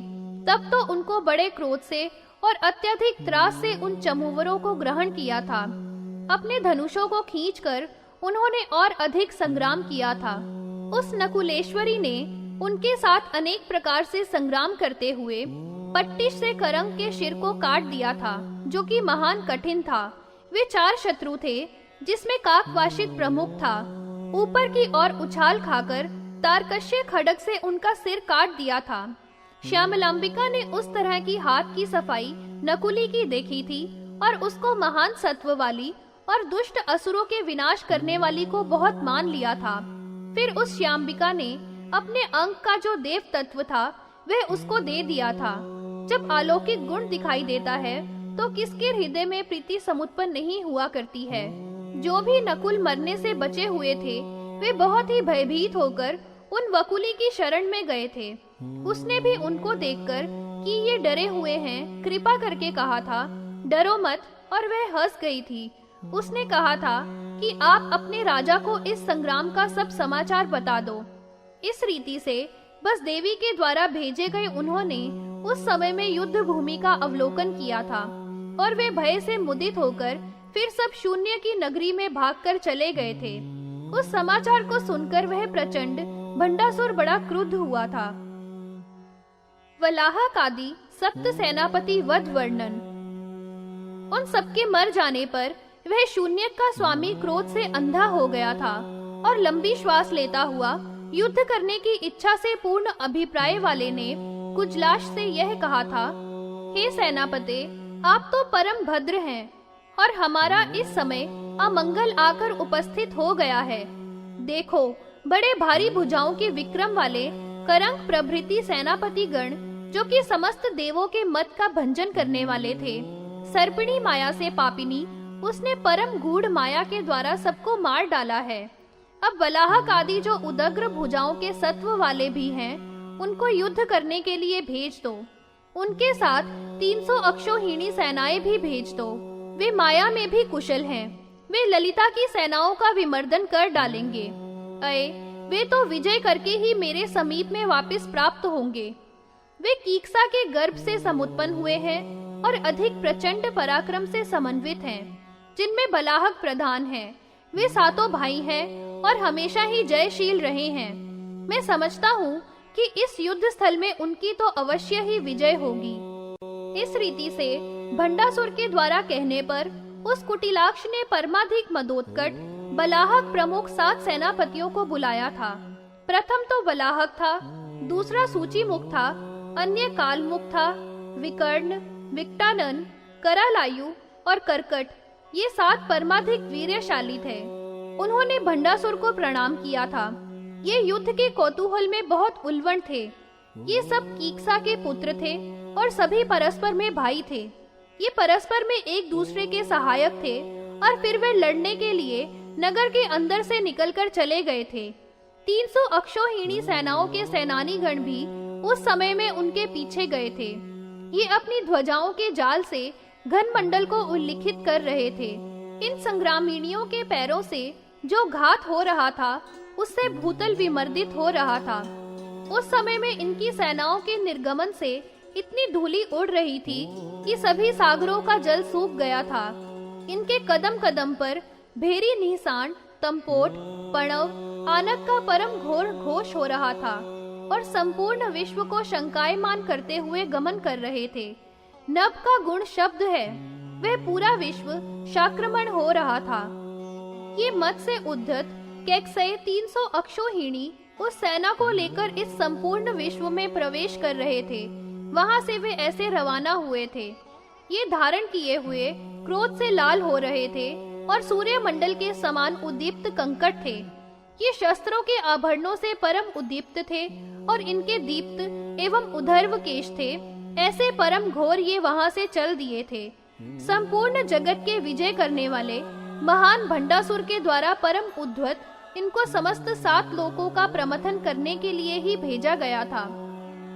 तब तो उनको बड़े क्रोध से और अत्यधिक त्रास से उन चमूवरों को ग्रहण किया था। अपने धनुषों को खींचकर उन्होंने और अधिक संग्राम किया था। उस नकुलेश्वरी ने उनके साथ अनेक प्रकार से संग्राम करते हुए पट्टिश से करंग के शिर को काट दिया था, जो कि महान कठिन था। वे 4 शत्रु थे, जिसमें काकवाशित प्रमुख था। ऊपर की ओर उछाल खाकर तारकश्य खड्ग से उनका सिर काट दिया था। श्यामलांबिका ने उस तरह की हाथ की सफाई नकुली की देखी थी और उसको महान सत्व वाली और दुष्ट असुरों के विनाश करने वाली को बहुत मान लिया था। फिर उस श्यामबिका ने अपने अंग का जो देव तत्व था वह उसको दे दिया था। जब अलौकिक गुण दिखाई देता है तो किसके हृदय में प्रीति समुत्पन्न नहीं हुआ करती है। जो भी नकुल मरने से बचे हुए थे वे बहुत ही भयभीत होकर उन वकुली की शरण में गए थे। उसने भी उनको देखकर कि ये डरे हुए हैं कृपा करके कहा था, डरो मत, और वह हंस गई थी। उसने कहा था कि आप अपने राजा को इस संग्राम का सब समाचार बता दो। इस रीति से बस देवी के द्वारा भेजे गए उन्होंने उस समय में युद्ध भूमि का अवलोकन किया था और वे भय से मुदित होकर फिर सब शून्य की नगरी में भागकर चले गए थे। उस समाचार को सुनकर वह प्रचंड भंडासुर बड़ा क्रुद्ध हुआ था। वलाहक आदि सप्त सेनापति वध वर्णन। उन सबके मर जाने पर वह शून्य का स्वामी क्रोध से अंधा हो गया था और लंबी श्वास लेता हुआ युद्ध करने की इच्छा से पूर्ण अभिप्राय वाले ने कुजलाश से यह कहा था, हे सेनापते, आप तो परम भद्र हैं और हमारा इस समय अमंगल आकर उपस्थित हो गया है। देखो, बड़े भारी भुजाओं के विक्रम वाले करंग प्रभृति सेनापति गण, जो कि समस्त देवों के मत का भंजन करने वाले थे, सर्पिणी माया से पापिनी उसने परम गूढ़ माया के द्वारा सबको मार डाला है। अब वलाहक आदि जो उदग्र भुजाओं के सत्व वाले भी हैं, उनको युद्ध करने के लिए भेज दो। उनके साथ 300 अक्षौहिणी सेनाएं भी भेज दो। वे माया में भी कुशल हैं। वे ललिता की सेनाओं का विमर्दन कर डालेंगे। अये, वे तो विजय करके ही मेरे समीप में वापस प्राप्त होंगे। वे कीक्सा के गर्भ से समुत्पन्न हुए हैं और अधिक प्रचंड पराक्रम से समन्वित हैं, जिनमें बलाहक प्रधान है। वे सातों भाई हैं और हमेशा ही जयशील रहे हैं। मैं समझता हूँ कि इस युद्ध स्थल में उनकी तो अवश्य ही विजय होगी। इस रीति से भंडासुर के द्वारा कहने पर उस कुटिलाक्ष ने परमाधिक मदोत्कट बलाहक प्रमुख 7 सेनापतियों को बुलाया था। प्रथम तो बलाहक था, दूसरा सूचीमुख था, अन्य कालमुख था, विकर्ण, विकटानन, करालायु और कर्कट, ये 7 परमाधिक वीर्यशाली थे। उन्होंने भंडासुर को प्रणाम किया था। ये युद्ध के कौतूहल में बहुत उल्वण थे। ये सब कीक्सा के पुत्र थे और सभी परस्पर में भाई थे। ये परस्पर में एक दूसरे के सहायक थे और फिर वे लड़ने के लिए नगर के अंदर से निकलकर चले गए थे। 300 अक्षौहिणी सेनाओं के सेनानीगण भी उस समय में उनके पीछे गए थे। ये अपनी ध्वजाओं के जाल से घन मंडल को उल्लिखित कर रहे थे। इन संग्रामिणियों के पैरों से जो घात हो रहा था, उससे भूतल विमर्दित हो रहा था। उस समय में इनकी सेनाओं के निर्गमन से इतनी धूली उड़ रही थी कि सभी सागरों का जल सूख गया था। इनके कदम कदम पर भेरी निशान, तंपोट, पणव, आनक का परम घोर घोष हो रहा था और संपूर्ण विश्व को शंकायमान करते हुए गमन कर रहे थे। नभ का गुण शब्द है, वह पूरा विश्व शाक्रमण हो रहा था। ये मत से उद्धत कैकसय 300 अक्षौहिणी उस सेना को लेकर इस संपूर्ण विश्व में प्रवेश कर रहे थे। वहां से वे ऐसे रवाना हुए थे। ये धारण किए हुए क्रोध से लाल हो रहे थे और सूर्य मंडल के समान उद्दीप्त कंकट थे। ये शस्त्रों के आभरणों से परम उद्दीप्त थे और इनके दीप्त एवं उधर्व केश थे। ऐसे परम घोर ये वहां से चल दिए थे। संपूर्ण जगत के विजय करने वाले महान भंडासुर के द्वारा परम उद्धत इनको समस्त 7 लोकों का प्रमथन करने के लिए ही भेजा गया था।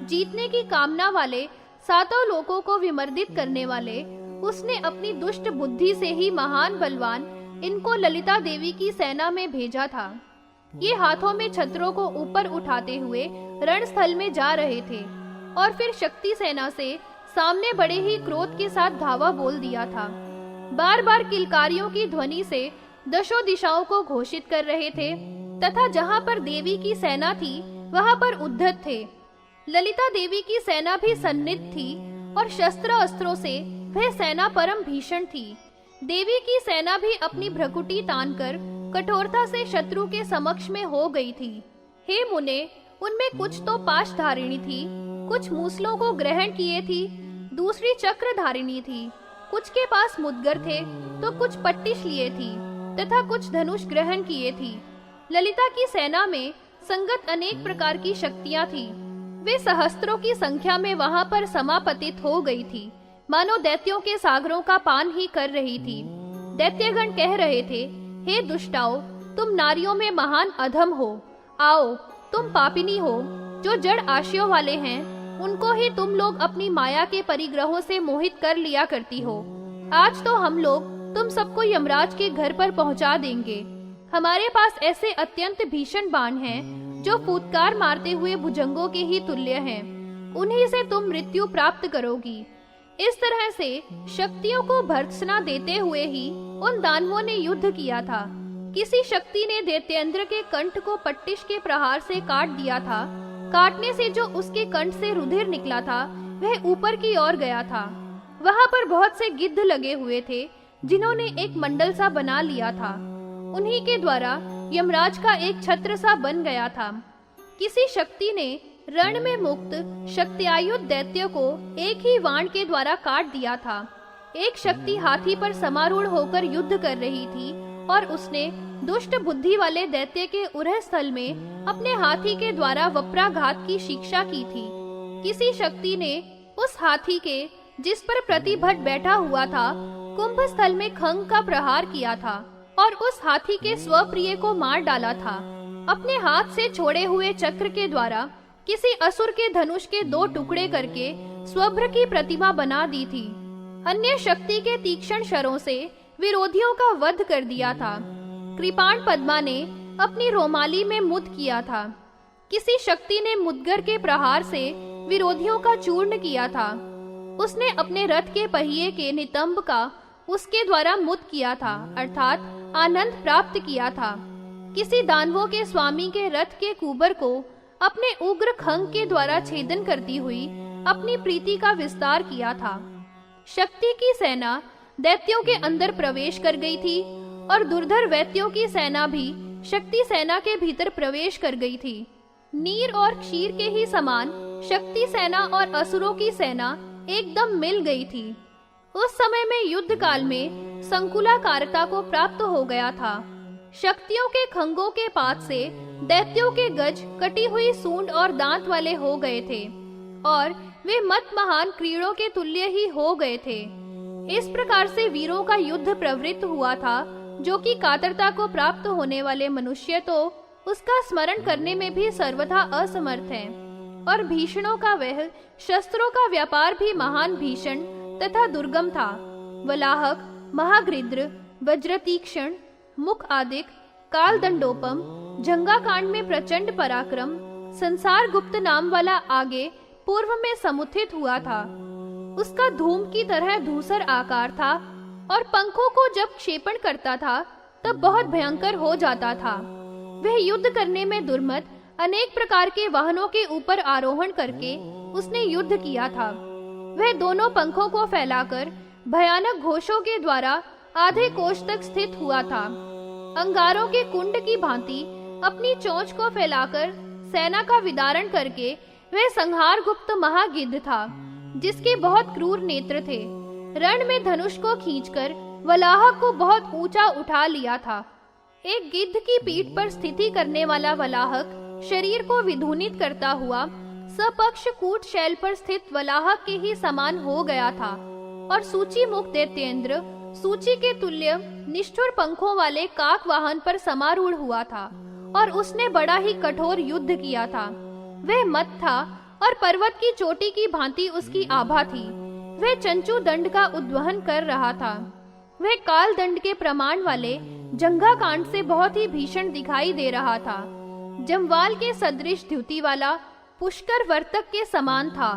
जीतने की कामना वाले 7 लोकों को विमर्दित करने वाले उसने अपनी दुष्ट बुद्धि से ही महान बलवान इनको ललिता देवी की सेना में भेजा था। ये हाथों में छत्रों को ऊपर उठाते हुए रणस्थल में जा रहे थे और फिर शक्ति सेना से सामने बड़े ही क्रोध के साथ धावा बोल दिया था। बार बार किलकारियों की ध्वनि से दशों दिशाओं को घोषित कर रहे थे तथा जहाँ पर देवी की सेना थी वहाँ पर उद्धत थे। ललिता देवी की सेना भी सन्निध थी और शस्त्र अस्त्रों से वह सेना परम भीषण थी। देवी की सेना भी अपनी भ्रकुटी तानकर कठोरता से शत्रु के समक्ष में हो गई थी। हे मुने, उनमें कुछ तो पाश धारिणी थी, कुछ मूसलों को ग्रहण किए थी, दूसरी चक्र धारिणी थी, कुछ के पास मुद्गर थे तो कुछ पट्टिश लिए थी तथा कुछ धनुष ग्रहण किए थी। ललिता की सेना में संगत अनेक प्रकार की शक्तियां थी। वे सहस्त्रों की संख्या में वहां पर समापतित हो गई थी, मानो दैत्यों के सागरों का पान ही कर रही थी। दैत्यगण कह रहे थे, हे दुष्टाओ, तुम नारियों में महान अधम हो। आओ, तुम पापिनी हो, जो जड़ आशयों वाले हैं, उनको ही तुम लोग अपनी माया के परिग्रहों से मोहित कर लिया करती हो। आज तो हम लोग तुम सबको यमराज के घर पर पहुंचा देंगे। हमारे पास ऐसे अत्यंत भीषण बाण हैं, जो फूटकार मारते हुए भुजंगों के ही तुल्य हैं। उन्हीं से तुम मृत्यु प्राप्त करोगी। इस तरह से शक्तियों को भर्त्सना देते हुए ही उन दानवों ने युद्ध किया था। किसी शक्ति ने दैत्येंद्र के कंठ को पट्टिश के प्रहार से काट दिया था। काटने से जो उसके कंठ से रुधिर निकला था वह ऊपर की ओर गया था। वहां पर बहुत से गिद्ध लगे हुए थे जिन्होंने एक मंडल सा बना लिया था। उन्हीं के द्वारा यमराज का एक छत्र सा बन गया था। किसी शक्ति ने रण में मुक्त शक्त्यायुध दैत्य को एक ही बाण के द्वारा काट दिया था। एक शक्ति हाथी पर समारूढ़ होकर युद्ध कर रही थी और उसने दुष्ट बुद्धि वाले दैत्य के उरह स्थल में अपने हाथी के द्वारा वप्राघात की शिक्षा की थी। किसी शक्ति ने उस हाथी के जिस पर प्रतिभट बैठा हुआ था कुंभ स्थल में खंग का प्रहार किया था और उस हाथी के स्वप्रिय को मार डाला था। अपने हाथ से छोड़े हुए चक्र के द्वारा किसी असुर के धनुष के 2 टुकड़े करके स्वभ्र की प्रतिमा बना दी थी। अन्य शक्ति के तीक्ष्ण शरों से विरोधियों का वध कर दिया था। कृपाण पद्मा ने अपनी रोमाली में मुद किया था। किसी शक्ति ने मुदगर के प्रहार से विरोधियों का चूर्ण किया था। उसने अपने रथ के पहिए के नितंब का उसके द्वारा मुद किया था, अर्थात आनंद प्राप्त किया था। किसी दानवों के स्वामी के रथ के कुबर को अपने उग्र खंग के द्वारा छेदन करती हुई अपनी प्रीति का विस्तार किया था। शक्ति की सेना दैत्यों के अंदर प्रवेश कर गई थी और दुर्धर वैत्यों की सेना भी शक्ति सेना के भीतर प्रवेश कर गई थी। नीर और क्षीर के ही समान शक्ति सेना और असुरों की सेना एकदम मिल गई थी। उस समय में युद्ध काल में संकुलाकारता को प्राप्त हो गया था। शक्तियों के खंगों के पात से दैत्यों के गज कटी हुई सूंड और दांत वाले हो गए थे और वे मत महान क्रीड़ों के तुल्य ही हो गए थे। इस प्रकार से वीरों का युद्ध प्रवृत्त हुआ था, जो कि कातरता को प्राप्त होने वाले मनुष्य तो उसका स्मरण करने में भी सर्वथा असमर्थ हैं। और भीषणों का वह शस्त्रों का व्यापार भी महान भीषण तथा दुर्गम था। वलाहक, महागृद्र, वज्रतीक्षण, मुख आदिक, काल दंडोपम, जंगा कांड में प्रचंड पराक्रम, संसार गुप्त नाम वाला आगे पूर्व में समुत्थित हुआ था। उसका धूम की तरह धूसर आकार था और पंखों को जब क्षेपण करता था तब बहुत भयंकर हो जाता था। वह युद्ध करने में दुर्मत अनेक प्रकार के वाहनों के ऊपर आरोहण करके उसने युद्ध किया था। वह दोनों पंखों को फैलाकर भयानक घोषों के द्वारा आधे कोश तक स्थित हुआ था। अंगारों के कुंड की भांति अपनी चोंच को फैलाकर सेना का विदारण करके वह संहार गुप्त महागिद्ध था, जिसके बहुत क्रूर नेत्र थे। रण में धनुष को खींचकर वलाहक को बहुत ऊंचा उठा लिया था। एक गिद्ध की पीठ पर स्थिति करने वाला वलाहक शरीर को विधुनित करता हुआ सपक्ष कूट शैल पर स्थित वलाहक के ही समान हो गया था और सूची मुख दैत्येंद्र सूची के तुल्य निष्ठुर पंखों वाले काक वाहन पर समारूढ़ हुआ था और उसने बड़ा ही कठोर युद्ध किया था। वह मत था और पर्वत की चोटी की भांति उसकी आभा थी। वह चंचू दंड का उद्वहन कर रहा था। वह काल दंड के प्रमाण वाले जंघा कांड से बहुत ही भीषण दिखाई दे रहा था। जमवाल के सदृश द्युति वाला पुष्कर वर्तक के समान था।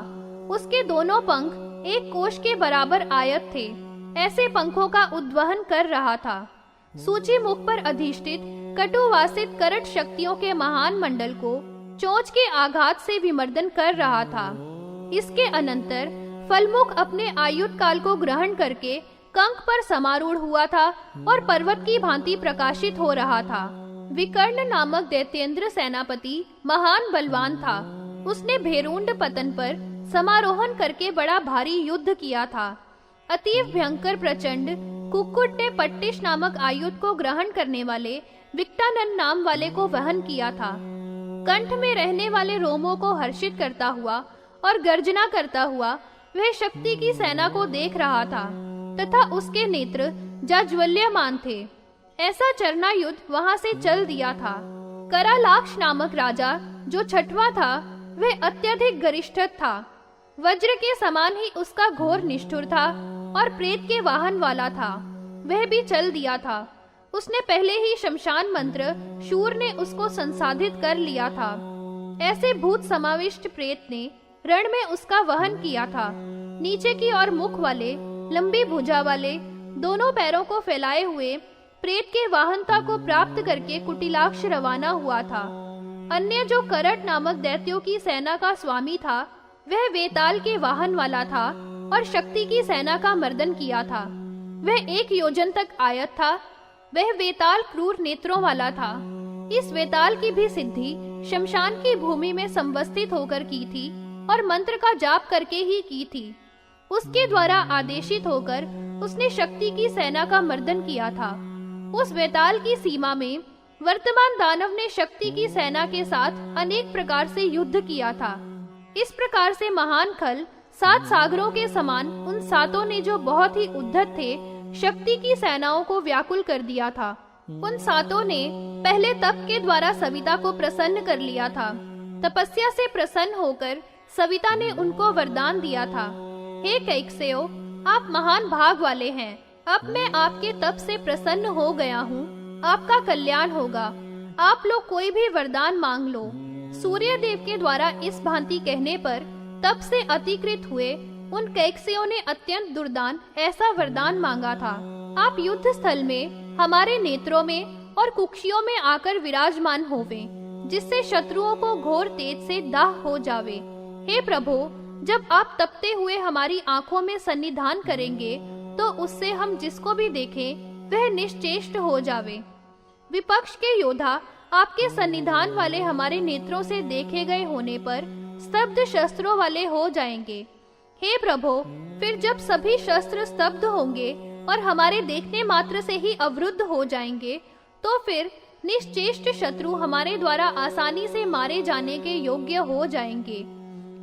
उसके दोनों पंख एक कोश के बराबर आयत थे। ऐसे पंखों का उद्वहन कर रहा था। सूची मुख पर अधिष्ठित कटुवासित करट शक्तियों के महान मंडल को चोंच के आघात से विमर्दन कर रहा था। इसके अनंतर फलमुख अपने आयुध काल को ग्रहण करके कंक पर समारूढ़ हुआ था और पर्वत की भांति प्रकाशित हो रहा था। विकर्ण नामक दैत्येंद्र सेनापति महान बलवान था। उसने भेरुंड पतन पर समारोहण करके बड़ा भारी युद्ध किया था। अतीव भयंकर प्रचंड कुक्कुट ने पट्टिश नामक आयुध को ग्रहण करने वाले विक्टानन नाम वाले को वहन किया था। कंठ में रहने वाले रोमों को हर्षित करता हुआ और गर्जना करता हुआ वह शक्ति की सेना को देख रहा था तथा उसके नेत्र जाज्वल्यमान थे। ऐसा चरना युद्ध वहां से चल दिया था। करालाक्ष नामक राजा जो छठवां था वह अत्यधिक गरिष्ठ था। वज्र के समान ही उसका घोर निष्ठुर था और प्रेत के वाहन वाला था। वह भी चल दिया था। उसने पहले ही शमशान मंत्र शूर ने उसको संसाधित कर लिया था। ऐसे भूत समाविष्ट प्रेत ने रण में उसका वहन किया था। नीचे की ओर मुख वाले, लंबी भुजा वाले, दोनों पैरों को फैलाए हुए प्रेत के वाहनता को प्राप्त करके कुटिलाक्ष रवाना हुआ था। अन्य जो करट नामक दैत्यों की सेना का स्वामी था, वह वेताल के वाहन वाला था और शक्ति की सेना का मर्दन किया था। वह 1 योजन तक आयत था। वह वेताल क्रूर नेत्रों वाला था। इस वेताल की भी सिद्धि शमशान की भूमि में संवस्थित होकर की थी और मंत्र का जाप करके ही की थी। उसके द्वारा आदेशित होकर उसने शक्ति की सेना का मर्दन किया था। उस वेताल की सीमा में वर्तमान दानव ने शक्ति की सेना के साथ अनेक प्रकार से युद्ध किया था। इस प्रकार से महान खल 7 सागरों के समान उन 7 ने, जो बहुत ही उद्धत थे, शक्ति की सेनाओं को व्याकुल कर दिया था। उन 7 ने पहले तप के द्वारा सविता को प्रसन्न कर लिया था। तपस्या से प्रसन्न होकर सविता ने उनको वरदान दिया था, हे कैकसेयो, आप महान भाग वाले हैं। अब मैं आपके तप से प्रसन्न हो गया हूँ। आपका कल्याण होगा। आप लोग कोई भी वरदान मांग लो। सूर्य देव के द्वारा इस भांति कहने पर तप से अतिकृत हुए उन कैकसेयों ने अत्यंत दुर्दान ऐसा वरदान मांगा था, आप युद्ध स्थल में हमारे नेत्रों में और कुक्षियों में आकर विराजमान होवे, जिससे शत्रुओं को घोर तेज से दाह हो जावे। हे प्रभु, जब आप तपते हुए हमारी आंखों में सन्निधान करेंगे तो उससे हम जिसको भी देखें वह निश्चेष्ट हो जावे। विपक्ष के योद्धा आपके सन्निधान वाले हमारे नेत्रों से देखे गए होने पर स्तब्ध शस्त्रों वाले हो जाएंगे। हे प्रभु, फिर जब सभी शस्त्र स्तब्ध होंगे और हमारे देखने मात्र से ही अवरुद्ध हो जाएंगे, तो फिर निश्चेष्ट शत्रु हमारे द्वारा आसानी से मारे जाने के योग्य हो जाएंगे।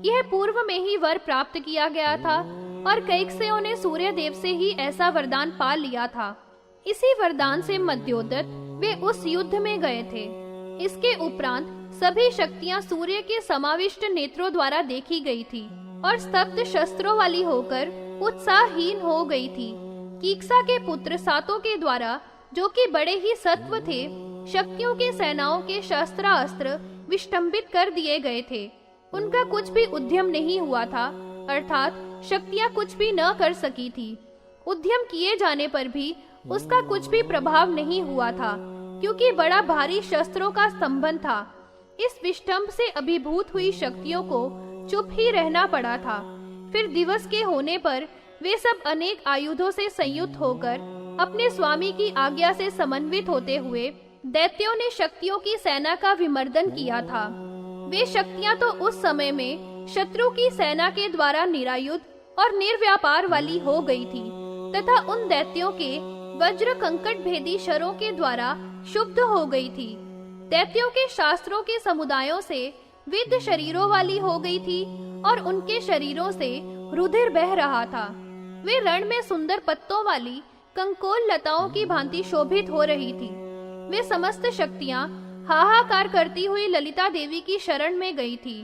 यह पूर्व में ही वर प्राप्त किया गया था और कैकसेयों ने सूर्य देव से ही ऐसा वरदान पा लिया था। इसी वरदान से मध्योदत वे उस युद्ध में गए थे। इसके उपरांत सभी शक्तियां सूर्य के समाविष्ट नेत्रों द्वारा देखी गई थी और स्तब्ध शस्त्रों वाली होकर उत्साहहीन हो गई थी। कीक्सा के पुत्र सातों के द्वारा, जो कि बड़े ही सत्व थे, शक्तियों की सेनाओं के शस्त्रास्त्र विष्टम्बित कर दिए गए थे। उनका कुछ भी उद्यम नहीं हुआ था, अर्थात शक्तियां कुछ भी न कर सकी थी। उद्यम किए जाने पर भी उसका कुछ भी प्रभाव नहीं हुआ था, क्योंकि बड़ा भारी शस्त्रों का स्तंभन था। इस विष्टम्भ से अभिभूत हुई शक्तियों को चुप ही रहना पड़ा था। फिर दिवस के होने पर वे सब अनेक आयुधों से संयुक्त होकर अपने स्वामी की आज्ञा से समन्वित होते हुए दैत्यों ने शक्तियों की सेना का विमर्दन किया था। वे शक्तियां तो उस समय में शत्रु की सेना के द्वारा निरायुध और निर्व्यापार वाली हो गई थी तथा उन दैत्यों के वज्र कंकट भेदी शरों के द्वारा शुद्ध हो गई थी। दैत्यों के शास्त्रों के समुदायों से विद्ध शरीरों वाली हो गई थी और उनके शरीरों से रुधिर बह रहा था। वे रण में सुंदर पत्तों वाली कंकोल लताओं की भांति शोभित हो रही थी। वे समस्त शक्तियां हाहाकार करती हुई ललिता देवी की शरण में गई थी।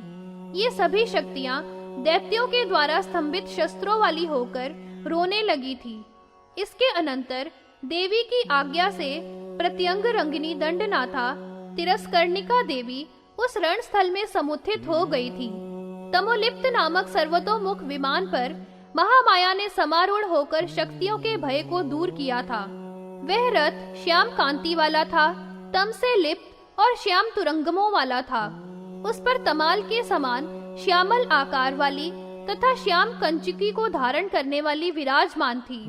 ये सभी शक्तियां दैत्यों के द्वारा स्तंभित शस्त्रों वाली होकर रोने लगी थी। इसके अनंतर देवी की आज्ञा से प्रत्यंग रंगिनी दंडनाथा तिरस्कर्णिका देवी उस रण स्थल में समुत्थित हो गई थी। तमोलिप्त नामक सर्वतोमुख विमान पर महामाया ने समारूढ़ होकर शक्तियों के भय को दूर किया था। वह रथ श्याम कांति वाला था, तम से लिप्त और श्याम तुरंगमों वाला था। उस पर तमाल के समान श्यामल आकार वाली तथा श्याम कंचुकी को धारण करने वाली विराजमान थी।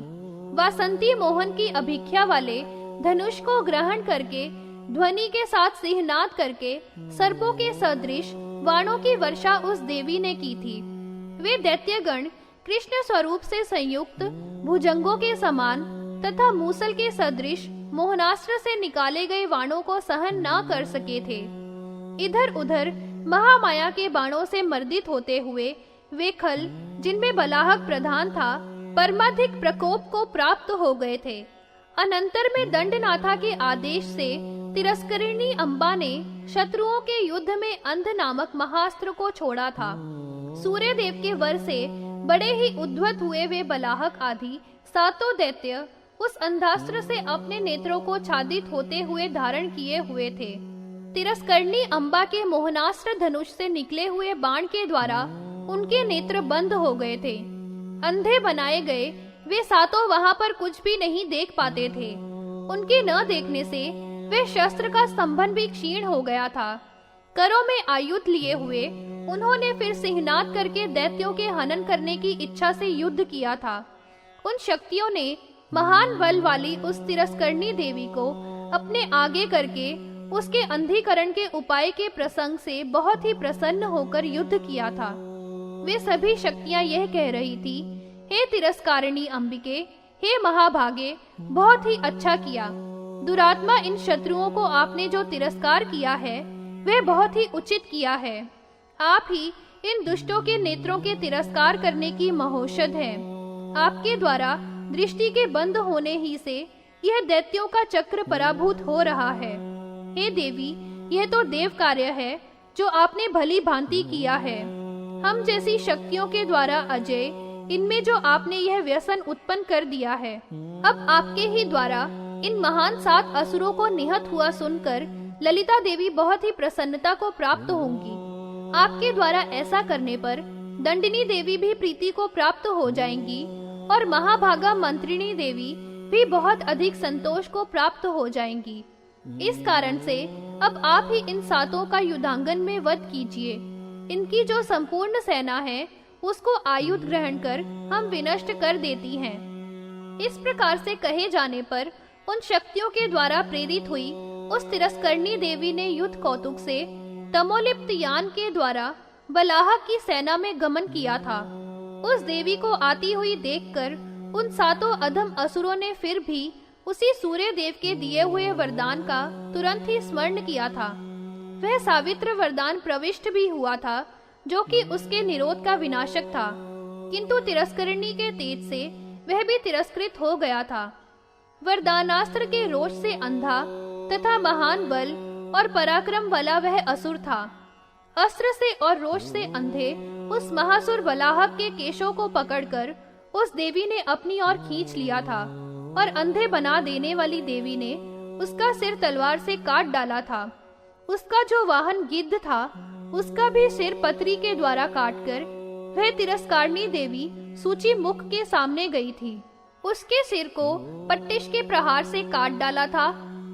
वासंती मोहन की अभिख्या वाले धनुष को ग्रहण करके ध्वनि के साथ सिंहनाद करके सर्पों के सदृश बाणों की वर्षा उस देवी ने की थी। वे दैत्यगण कृष्ण स्वरूप से संयुक्त भुजंगों के समान तथा मूसल के सदृश मोहनास्त्र से निकाले गए बाणों को सहन न कर सके थे। इधर उधर महामाया के बाणों से मर्दित होते हुए वे खल, जिनमें बलाहक प्रधान था, परमाधिक प्रकोप को प्राप्त हो गए थे। अनंतर में दंडनाथा के आदेश से तिरस्करिणी अम्बा ने शत्रुओं के युद्ध में अंध नामक महास्त्र को छोड़ा था। सूर्य देव के वर से बड़े ही उद्धत हुए वे बलाहक आदि सातों दैत्य उस अंधास्त्र से अपने नेत्रों को छादित होते हुए धारण किए हुए थे। तिरस्करणी अम्बा के मोहनास्त्र धनुष से निकले हुए बाण के द्वारा उनके नेत्र बंद हो गए थे। अंधे बनाए गए वे सातों वहां पर कुछ भी नहीं देख पाते थे। उनके न देखने से वे शस्त्र का स्तंभन भी क्षीण हो गया था। करों में आयुध लिए हुए उन्होंने फिर सिंहनाद करके दैत्यों के हनन करने की इच्छा से युद्ध किया था। उन शक्तियों ने महान बल वाली उस तिरस्करणी देवी को अपने आगे करके उसके अंधीकरण के उपाय के प्रसंग से बहुत ही प्रसन्न होकर युद्ध किया था। वे सभी शक्तियां यह कह रही थी, हे तिरस्कारिणी अंबिके, हे महाभागे, बहुत ही अच्छा किया। दुरात्मा इन शत्रुओं को आपने जो तिरस्कार किया है वह बहुत ही उचित किया है। आप ही इन दुष्टों के नेत्रों के तिरस्कार करने की महौषध है। आपके द्वारा दृष्टि के बंद होने ही से यह दैत्यों का चक्र पराभूत हो रहा है। हे देवी, यह तो देव कार्य है जो आपने भली भांति किया है। हम जैसी शक्तियों के द्वारा अजय इनमें जो आपने यह व्यसन उत्पन्न कर दिया है, अब आपके ही द्वारा इन महान 7 असुरों को निहत हुआ सुनकर ललिता देवी बहुत ही प्रसन्नता को प्राप्त होंगी। आपके द्वारा ऐसा करने पर दंडिनी देवी भी प्रीति को प्राप्त हो जाएंगी और महाभागा मंत्रिणी देवी भी बहुत अधिक संतोष को प्राप्त हो जाएंगी। इस कारण से अब आप ही इन 7 का युद्धांगन में वध कीजिए। इनकी जो संपूर्ण सेना है उसको आयुध ग्रहण कर हम विनष्ट कर देती हैं। इस प्रकार से कहे जाने पर उन शक्तियों के द्वारा प्रेरित हुई उस तिरस्करणी देवी ने युद्ध कौतुक से तमोलिप्त यान के द्वारा बलाहक की सेना में गमन किया था। उस देवी को आती हुई देखकर उन 7 अधम असुरों ने फिर भी उसी सूर्य देव के दिए हुए वरदान का तुरंत ही स्मरण किया था। वह सावित्र वरदान प्रविष्ट भी हुआ था जो कि उसके निरोध का विनाशक था, किंतु तिरस्करणी के तेज से वह भी तिरस्कृत हो गया था। वरदानास्त्र के रोष से अंधा तथा महान बल और पराक्रम वाला वह असुर था। अस्त्र से और रोष से अंधे उस महासुर बलाहक के केशों को पकड़कर उस देवी ने अपनी ओर खींच लिया था और अंधे बना देने वाली देवी ने उसका सिर तलवार से काट डाला था। उसका जो वाहन गिद्ध था उसका भी सिर पत्री के द्वारा काटकर वह तिरस्कारिणी देवी सूची मुख के सामने गई थी। उसके सिर को पट्टिश के प्रहार से काट डाला था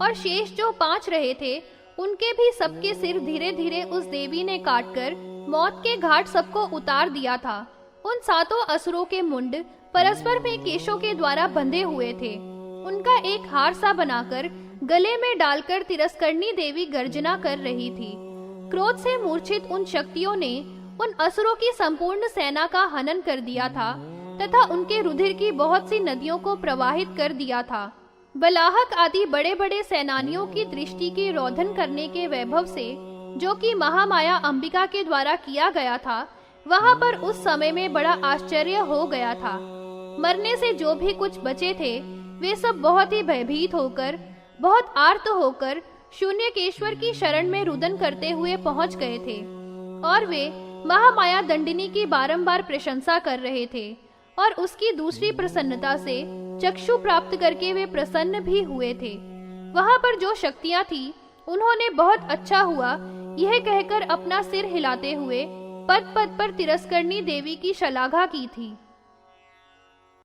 और शेष जो 5 रहे थे उनके भी सबके सिर धीरे धीरे उस देवी ने काटकर मौत के घाट सबको उतार दिया था। उन 7 असुरों के मुंड परस्पर में केशों के द्वारा बंधे हुए थे। उनका एक हार सा बनाकर गले में डालकर तिरस्करणी देवी गर्जना कर रही थी। क्रोध से मूर्छित उन शक्तियों ने उन असुरों की संपूर्ण सेना का हनन कर दिया था तथा उनके रुधिर की बहुत सी नदियों को प्रवाहित कर दिया था। बलाहक आदि बड़े बड़े सेनानियों की दृष्टि की रोधन करने के वैभव से जो कि महामाया अंबिका के द्वारा किया गया था, वहां पर उस समय में बड़ा आश्चर्य हो गया था। मरने से जो भी कुछ बचे थे वे सब बहुत ही भयभीत होकर, बहुत आर्त होकर शून्यकेश्वर की शरण में रुदन करते हुए पहुंच गए थे और वे महामाया दंडिनी की बारंबार प्रशंसा कर रहे थे और उसकी दूसरी प्रसन्नता से चक्षु प्राप्त करके वे प्रसन्न भी हुए थे। वहां पर जो शक्तियां थी उन्होंने बहुत अच्छा हुआ यह कहकर अपना सिर हिलाते हुए पद पद पर तिरस्करणी देवी की शलाघा की थी।